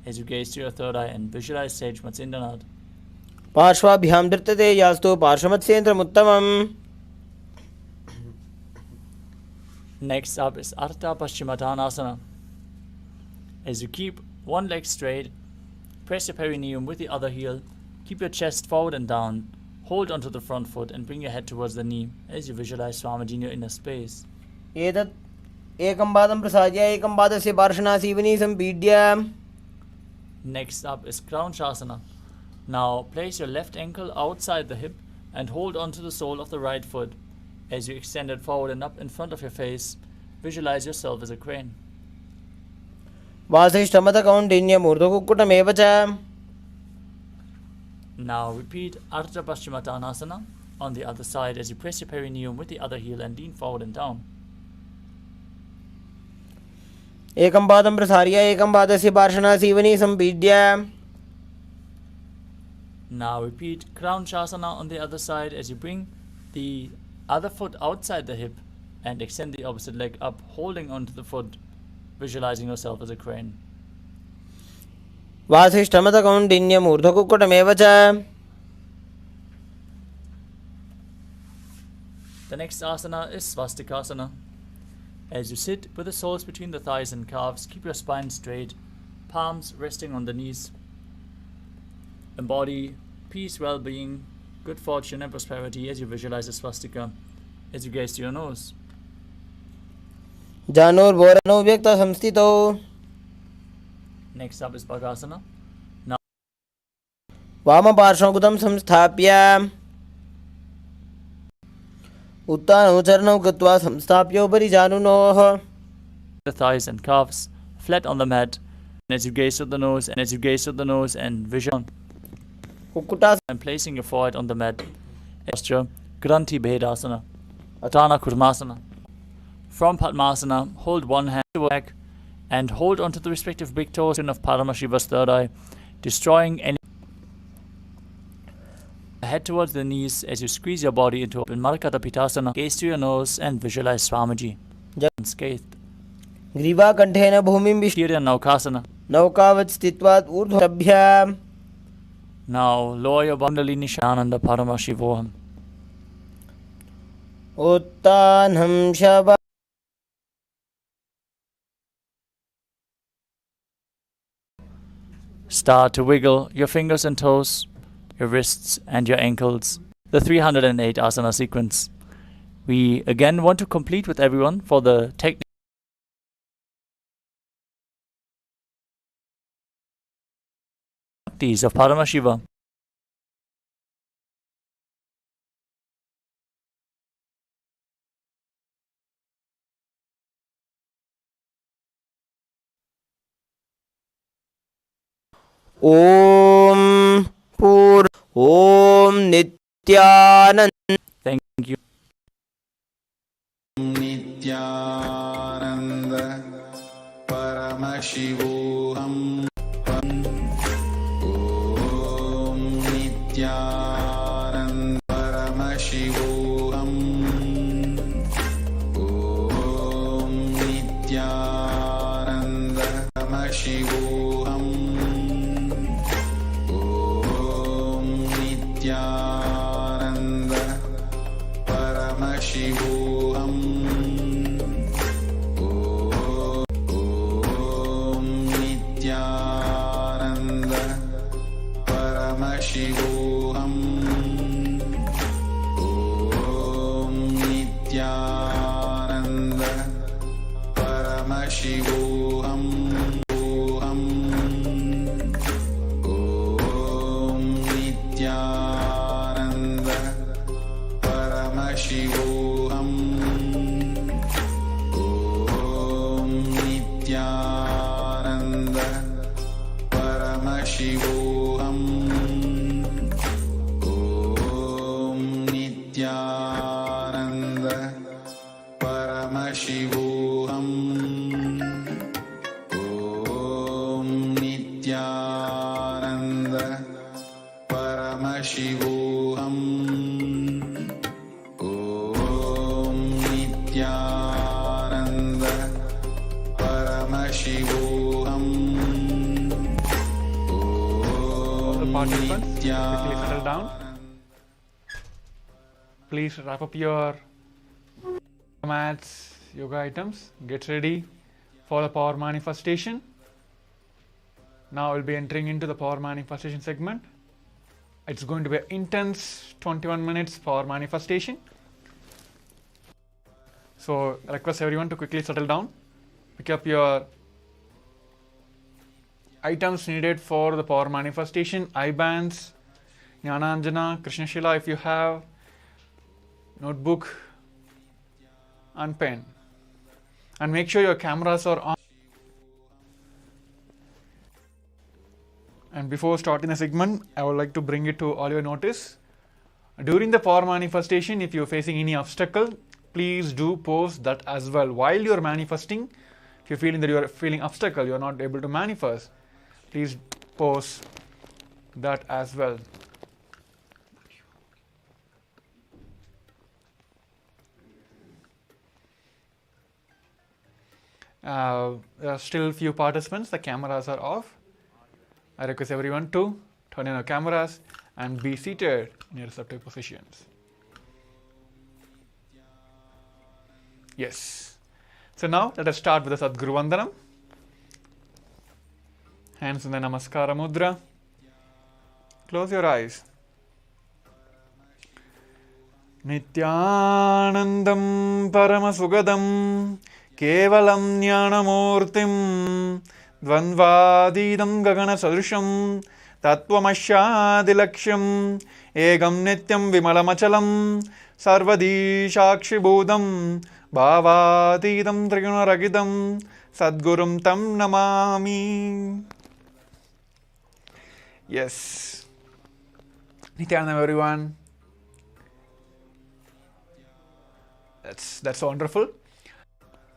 as you gaze to your third eye and visualize Sage Matsindranath. पार्श्वाभ्यां धृतते यास्तु पार्श्ववत्सेन्द्रमुत्तमम्. Next up is Ardha Paschimottanasana. As you keep one leg straight, press your perineum with the other heel, keep your chest forward and down, hold onto the front foot and bring your head towards the knee as you visualize Swamiji in your inner space. एतत् एकं पादं प्रसाद्य एकं पादस्य पार्श्वनासीवनी सम्पीड्य. Next up is Kraunchasana. Now place your left ankle outside the hip and hold onto the sole of the right foot. As you extend it forward and up in front of your face, visualize yourself as a crane. वासिष्ठमथ कौण्डिन्यम् ऊर्ध्वकुक्कुटमेव च. Now repeat Ardha Paschimottanasana on the other side as you press your perineum with the other heel and lean forward and down. एकं पादं प्रसार्य एकं पादस्य पार्श्वनासीवनी सम्पीड्य. Now repeat Kraunchasana on the other side as you bring the other foot outside the hip and extend the opposite leg up, holding onto the foot, visualizing yourself as a crane. वासिष्ठमतकौण्डिन्यमूर्धकुक्कुटमेव च. The next asana is Svastikasana. As you sit with the soles between the thighs and calves, keep your spine straight, palms resting on the knees. Embody peace, well-being, good fortune and prosperity as you visualize the swastika, as you gaze to your nose. जानोर्भोरनौ व्यक्तसंस्थितौ. Next up is Bhagasana. वामपार्श्वं संस्थाप्य उत्तानौ चरणौ कृत्वा संस्थाप्योपरि जानुनोः. The thighs and calves flat on the mat, and as you gaze to the nose, and vision कुक्कुटासनं. and placing your forehead on the mat. Posture Granthi Bhedasana, Adana Kurmasana. From Padmasana, hold one hand to the back and hold onto the respective big toes of Paramashiva's third eye, destroying any. Head towards the knees as you squeeze your body into open Markata Pitasana. Gaze to your nose and visualize Swamiji unscathed. ग्रीवाकण्ठेन भूमिं Tirya Naukasana. नौकावत् स्थित्वा ऊर्ध्वभ्याम्. Now lower your Bandalini Nithyananda Paramashivoham. उत्तानं शव. Start to wiggle your fingers and toes, your wrists and your ankles. The 308 asana sequence. We again want to complete with everyone for the technique of Paramashiva. Om Om Nityanand. Thank you. Nityanand परमशिवोऽहम्. ॐ नित्यानन्द परमशिवोऽहम्. ॐ नित्यानन्द परमशिवोऽहम्. ॐ नित्यानन्द परमशिवोऽहम्. नित्यानन्द परमशिवोऽहम्. ॐ नित्यानन्द परमशिवोऽहम्. ॐ नित्यानन्द परमशिवोऽहम्. ॐ नित्यानन्द परमशिवोऽहम्. ॐ नित्यानन्द परमशिवोऽहम्. ॐ नित्यानन्द परमशिवोऽहम्. ॐ नित्यानन्द परमशिवोऽहम्. All the participants, quickly settle down. Please wrap up your mats, yoga items. Get ready for the power manifestation. Now we'll be entering into the power manifestation segment. It's going to be an intense 21 minutes power manifestation. So I request everyone to quickly settle down. Pick up your items needed for the power manifestation. Eye bands, Jnananjana, Krishna Shila if you have, notebook and pen. And make sure your cameras are on. And before starting the segment, I would like to bring it to all your notice. During the power manifestation, if you're facing any obstacle, please do post that as well. While you're manifesting, if you're feeling that you're feeling obstacle, you're not able to manifest, please post that as well. There are still few participants, the cameras are off. I request everyone to turn on your cameras and be seated in your receptive positions. Yes. So now let us start with the Sadguru Vandanam. Hands in the Namaskara Mudra. Close your eyes. Nithyanandam Paramasugadam Kevalam Jnanamurtim Dvandvadidam Gagana Sadrisham Tattvamashyadilaksham Egam Nityam Vimalamachalam Sarvadi Shakshibhudam Bhavadidam Trigunaragidam Sadgurum Tam Namami. Yes. Nithyanandam, everyone. That's wonderful.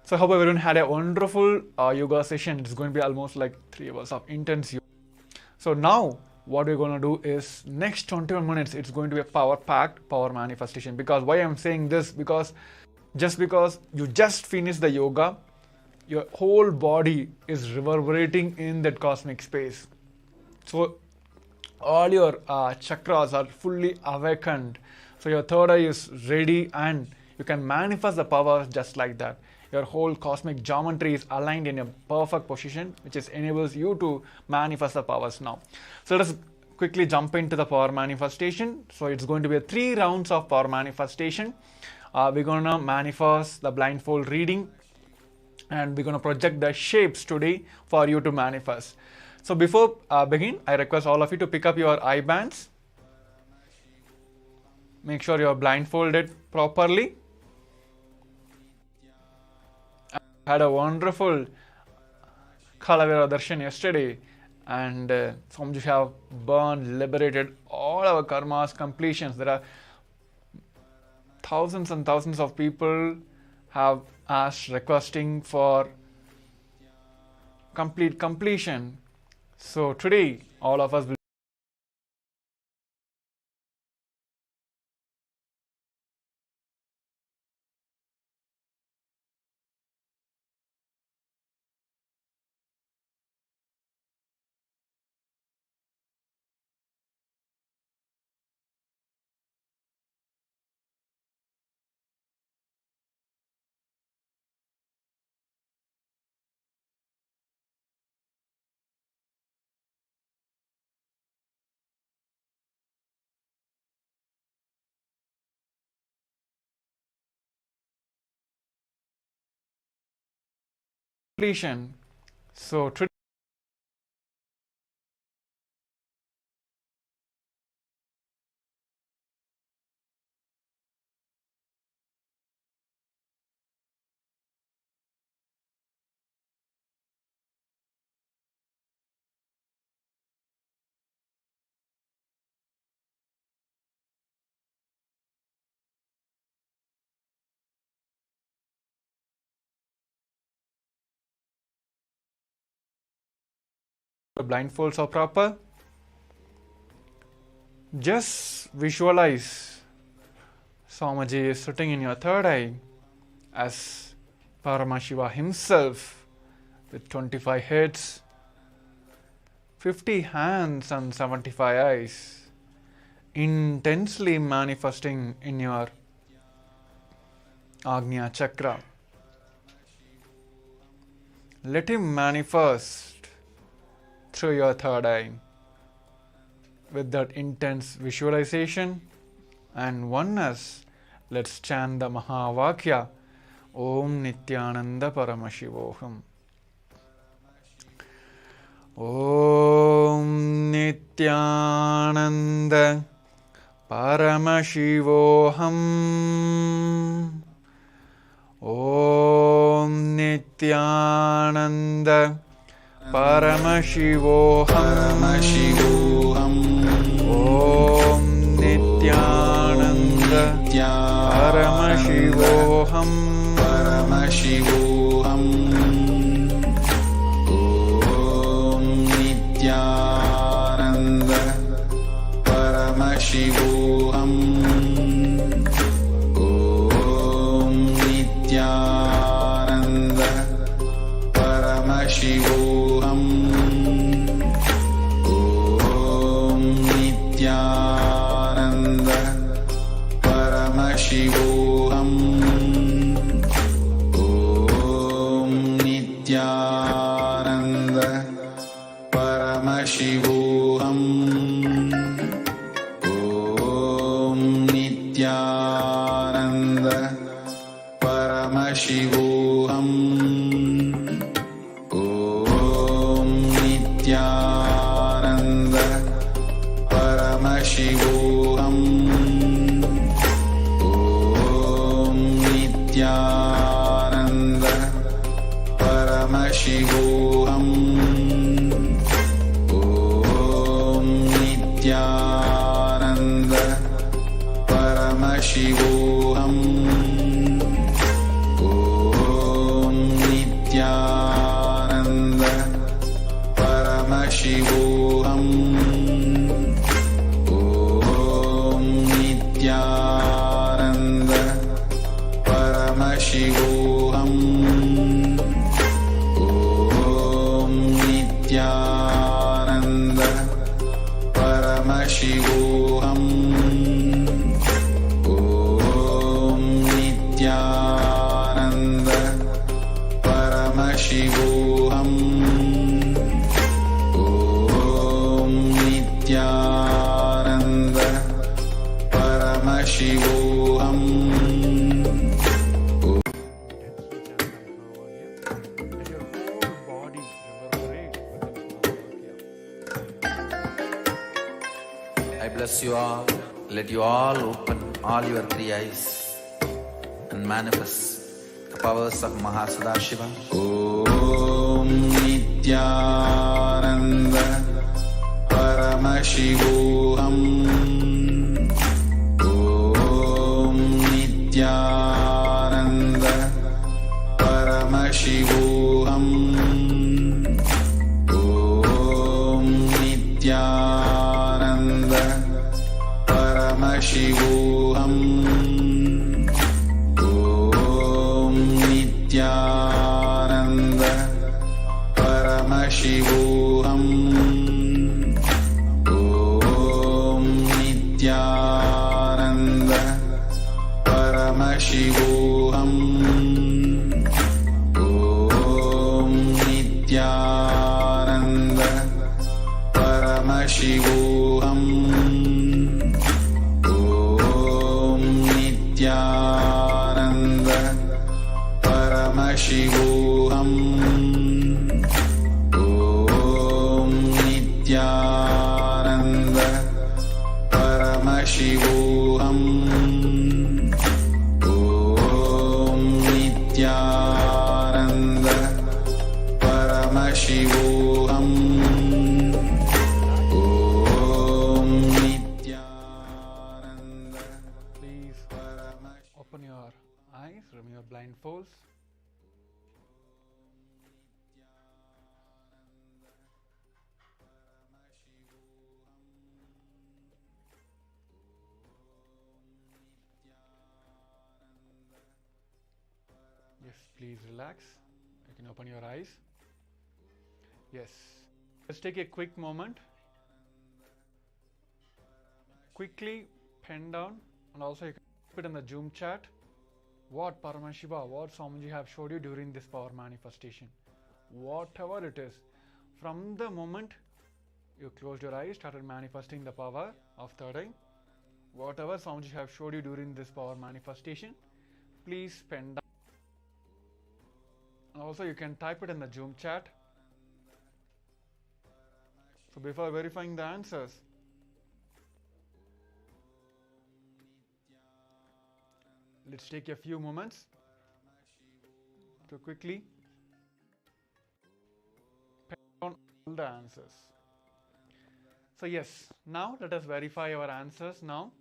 So I hope everyone had a wonderful yoga session. It's going to be almost like 3 hours of intense yoga. So now what we're going to do is next 21 minutes it's going to be a power-packed power manifestation. Because why I'm saying this, because you just finished the yoga, your whole body is reverberating in that cosmic space. So all your chakras are fully awakened. So your third eye is ready and you can manifest the power just like that. Your whole cosmic geometry is aligned in a perfect position, which enables you to manifest the powers now. So let us quickly jump into the power manifestation. So it's going to be 3 rounds of power manifestation. We're going to manifest the blindfold reading and we're going to project the shapes today for you to manifest. So before begin, I request all of you to pick up your eye bands. Make sure you are blindfolded properly. I had a wonderful Kalavira Darshan yesterday and some of you have burned, liberated all our karmas, completions. There are thousands and thousands of people have asked, requesting for complete completion. So today all of us will completion. So today the blindfolds are proper. Just visualize Swamiji is sitting in your third eye as Paramashiva himself with 25 heads, 50 hands and 75 eyes, intensely manifesting in your Agnya Chakra. Let him manifest through your third eye with that intense visualization and oneness. Let's chant the Mahavakya Om Nithyananda Paramashivoham. Om Nithyananda Paramashivoham. Om Nithyananda Paramashivoham. Om Nithyananda Paramashivoham. Om Nithyananda Paramashivoham. Om Nithyananda Paramashivoham. Om Paramashivoham. Om Nithyananda Paramashivoham. Om Nithyananda Paramashivoham. Om Nithyananda Paramashivoham. Om Nithyananda Paramashivoham. Om Nithyananda Paramashivoham. Om Nithyananda Paramashivoham. Om Nithyananda Paramashivoham. Om Nithyananda Paramashivoham. Om Nithyananda Paramashivoham. Let your whole body reverberate with this Mahavakya. I bless you all. Let you all open all your three eyes and manifest the powers of Mahasudashiva. Om Nithyananda Paramashivoham. Om Nithyananda Paramashivoham. Om Nithyananda Paramashivoham. Om Nithyananda Paramashivoham. Om Nithyananda Paramashivoham. Om Nithyananda Paramashivoham. Om Nithyananda Paramashivoham. Om Nithyananda Paramashivoham. Om Nithyananda Paramashivoham. Om Nithyananda. Please open your eyes, remove your blindfolds. Yes, please relax. You can open your eyes. Yes. Let's take a quick moment. Quickly pen down, and also you can put in the Zoom chat what Paramashiva, what Swamiji have showed you during this power manifestation. Whatever it is, from the moment you closed your eyes, started manifesting the power of third eye, whatever Swamiji have showed you during this power manifestation, please pen down. And also you can type it in the Zoom chat. So before verifying the answers, let's take a few moments to quickly pen down all the answers. So yes, now let us verify our answers now.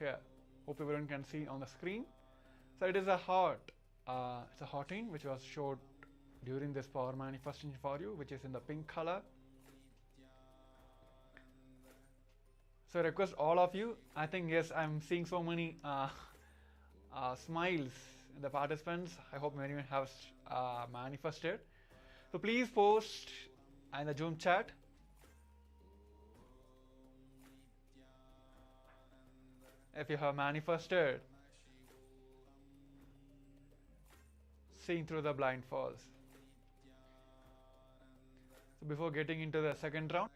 Here, hope everyone can see on the screen. So it is a heart. It's a hearting which was showed during this power manifestation for you, which is in the pink color. So I request all of you, I think yes, I'm seeing so many smiles in the participants. I hope many have manifested. So please post in the Zoom chat. If you have manifested, seeing through the blindfolds. So before getting into the second round,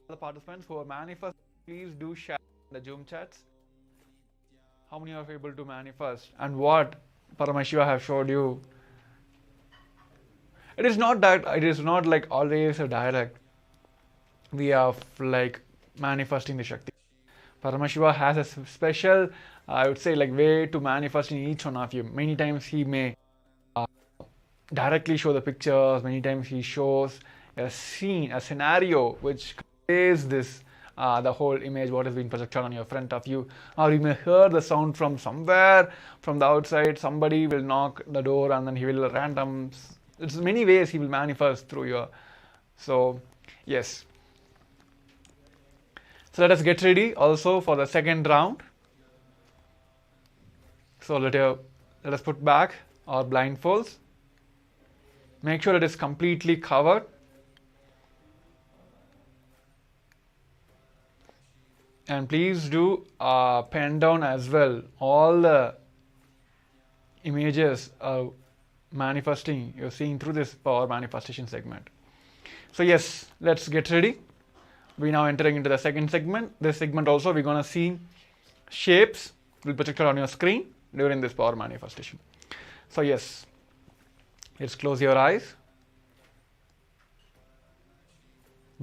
the participants who are manifest, please do share the Zoom chats. How many are able to manifest and what Paramashiva have showed you? It is not like always a direct. We are like manifesting the Shakti. Paramashiva has a special, I would say, like way to manifest in each one of you. Many times he may directly show the pictures. Many times he shows a scene, a scenario which conveys this, the whole image, what has been projected on your front of you. Or you may hear the sound from somewhere, from the outside. Somebody will knock the door and then he will it's many ways he will manifest through your. So, yes. So let us get ready also for the second round. So let us put back our blindfolds. Make sure it is completely covered. And please do pen down as well all the images manifesting you're seeing through this power manifestation segment. So yes, let's get ready. We're now entering into the second segment. This segment also we're going to see shapes will be projected on your screen during this power manifestation. So yes, let's close your eyes.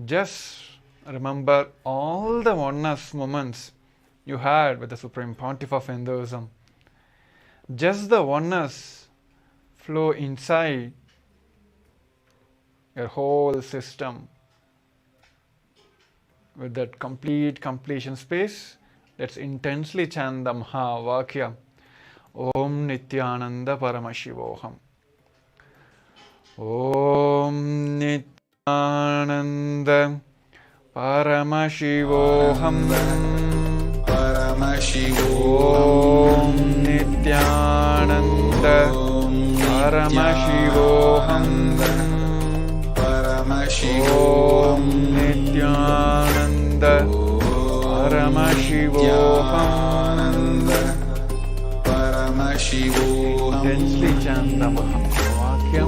Just remember all the oneness moments you had with the Supreme Pontiff of Hinduism. Just the oneness flow inside your whole system with that completion space. Let's intensely chant the Maha Vakya. Om Nithyananda Paramashivoham. Om Nithyananda Paramashivoham. Paramashivoham. Om Nithyananda Paramashivoham. Paramashivoham. Nithyananda Paramashivoham. Paramashivoham. Intensely chant the Mahavakya.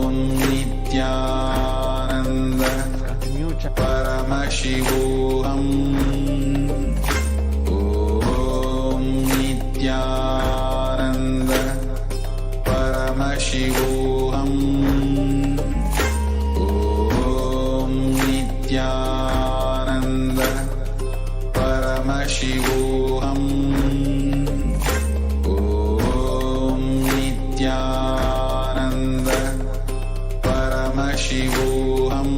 Om Nithyananda. Continue chant. Paramashivoham. Om Nithyananda Paramashivoham. Om Nithyananda Paramashivoham. Om Nithyananda Paramashivoham.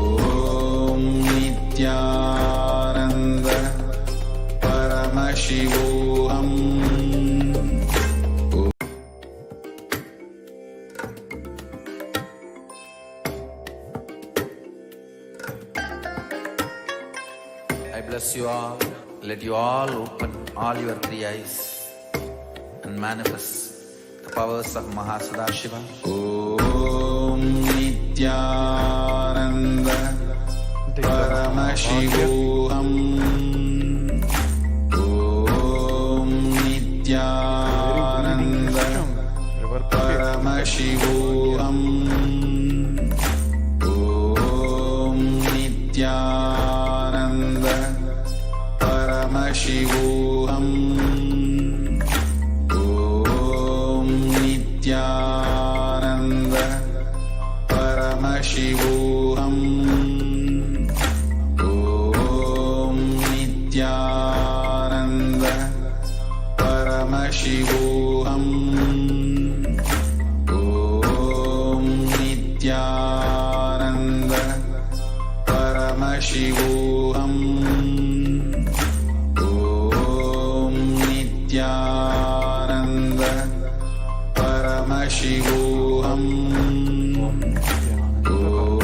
Om Nithyananda Paramashivoham. I bless you all. Let you all open all your three eyes and manifest the powers of Mahasadashiva. Om Nithyananda Paramashivoham. Om Nithyananda Paramashivoham. Om Nithyananda Paramashivoham. Om Nithyananda Paramashivoham. Om Nithyananda Paramashivoham. Om Nithyananda Paramashivoham. Om Nithyananda Paramashivoham.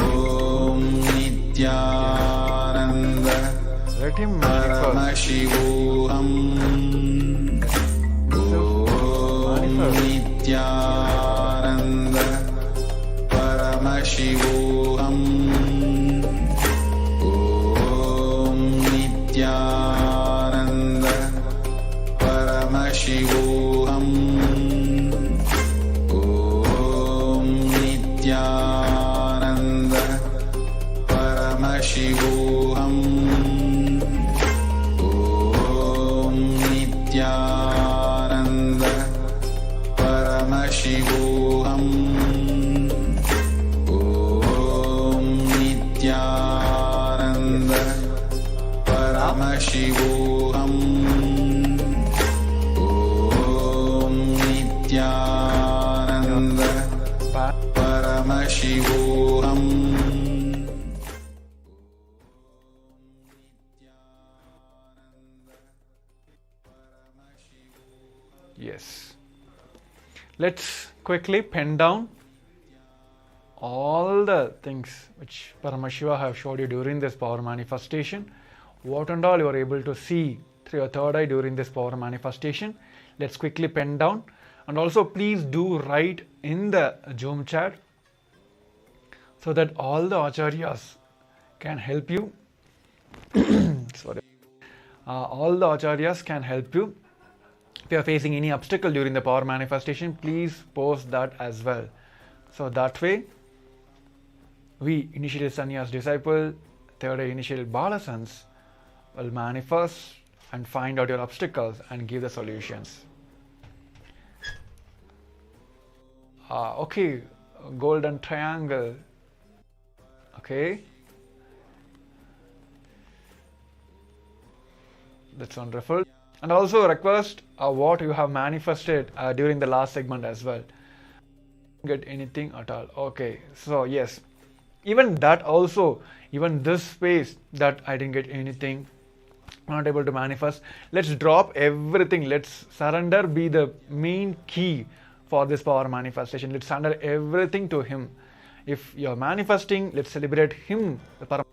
Om Nithyananda Let him manifest. Paramashivoham. Om Nithyananda Paramashivoham. Om Nithyananda Paramashivoham. Om Paramashivoham. Om Nithyananda Paramashivoham. Om Nithyananda Paramashivoham. Yes. Let's quickly pen down all the things which Paramashiva have showed you during this power manifestation. What and all you are able to see through your third eye during this power manifestation. Let's quickly pen down, and also please do write in the Zoom chat so that all the acharyas can help you. Sorry. All the acharyas can help you. If you are facing any obstacle during the power manifestation, please post that as well. So that way, we initiated Sannyas disciple, third eye initiated Balasans will manifest and find out your obstacles and give the solutions. Okay, golden triangle. Okay, that's wonderful. And also request what you have manifested during the last segment as well. Get anything at all. Okay, so yes, even that also, even this space that I didn't get anything, not able to manifest, let's drop everything. Let's surrender be the main key for this power manifestation. Let's surrender everything to him. If you're manifesting, let's celebrate him. The Paramashiva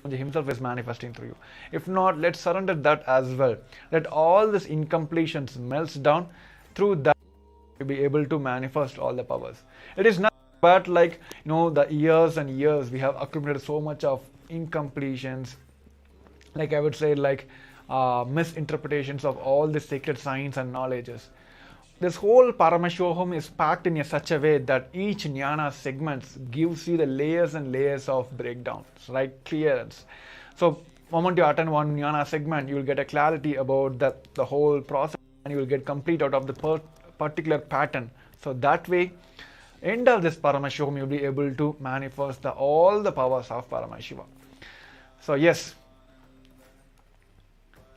himself is manifesting through you. If not, let's surrender that as well. Let all this incompletions melts down. Through that, you'll be able to manifest all the powers. It is not but like, the years and years we have accumulated so much of incompletions, like I would say, like misinterpretations of all the sacred science and knowledges. This whole Paramashivoham is packed in such a way that each jnana segments gives you the layers and layers of breakdowns, right? Clearance. So, moment you attend one jnana segment, you will get a clarity about the whole process, and you will get complete out of the particular pattern. So that way, end of this Paramashivoham, you will be able to manifest all the powers of Paramashiva. So yes,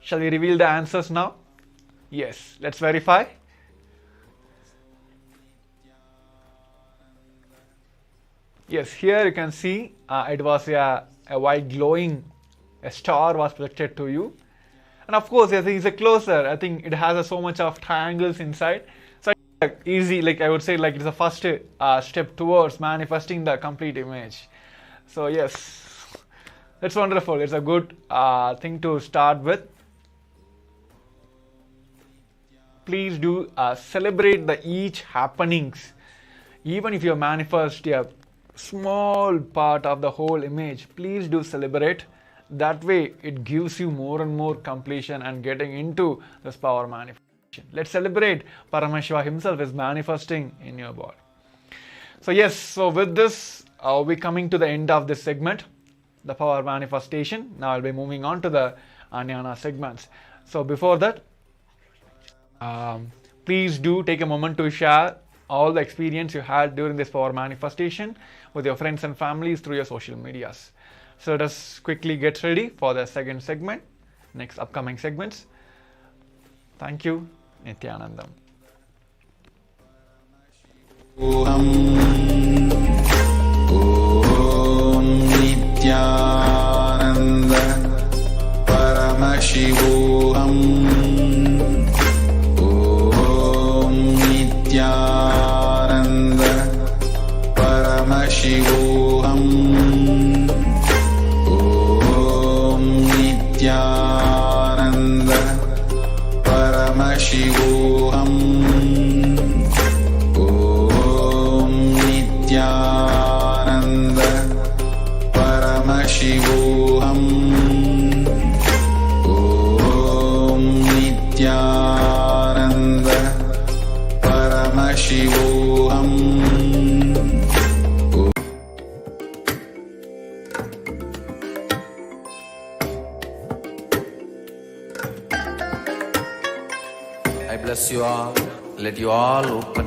shall we reveal the answers now? Yes, let's verify. Yes, here you can see it was a white glowing, a star was projected to you. And of course, as it's a closer, I think it has so much of triangles inside. So it's easy, like I would say, like it's the first step towards manifesting the complete image. So yes, that's wonderful. It's a good thing to start with. Please do celebrate the each happenings. Even if you manifest a small part of the whole image, please do celebrate. That way it gives you more and more completion and getting into this power manifestation. Let's celebrate Paramashiva himself is manifesting in your body. So yes, so with this I'll be coming to the end of this segment, the power manifestation. Now I'll be moving on to the jnana segments. So before that, please do take a moment to share all the experience you had during this power manifestation with your friends and families through your social medias. So let us quickly get ready for the second segment, next upcoming segments. Thank you, Nithyanandam. Om Nithyananda Paramashivoham. Om Nithyananda Paramashivoham. Om Nithyananda Paramashivoham. Om Nithyananda Paramashivoham. Om Nithyananda Paramashivoham. I bless you all. Let you all open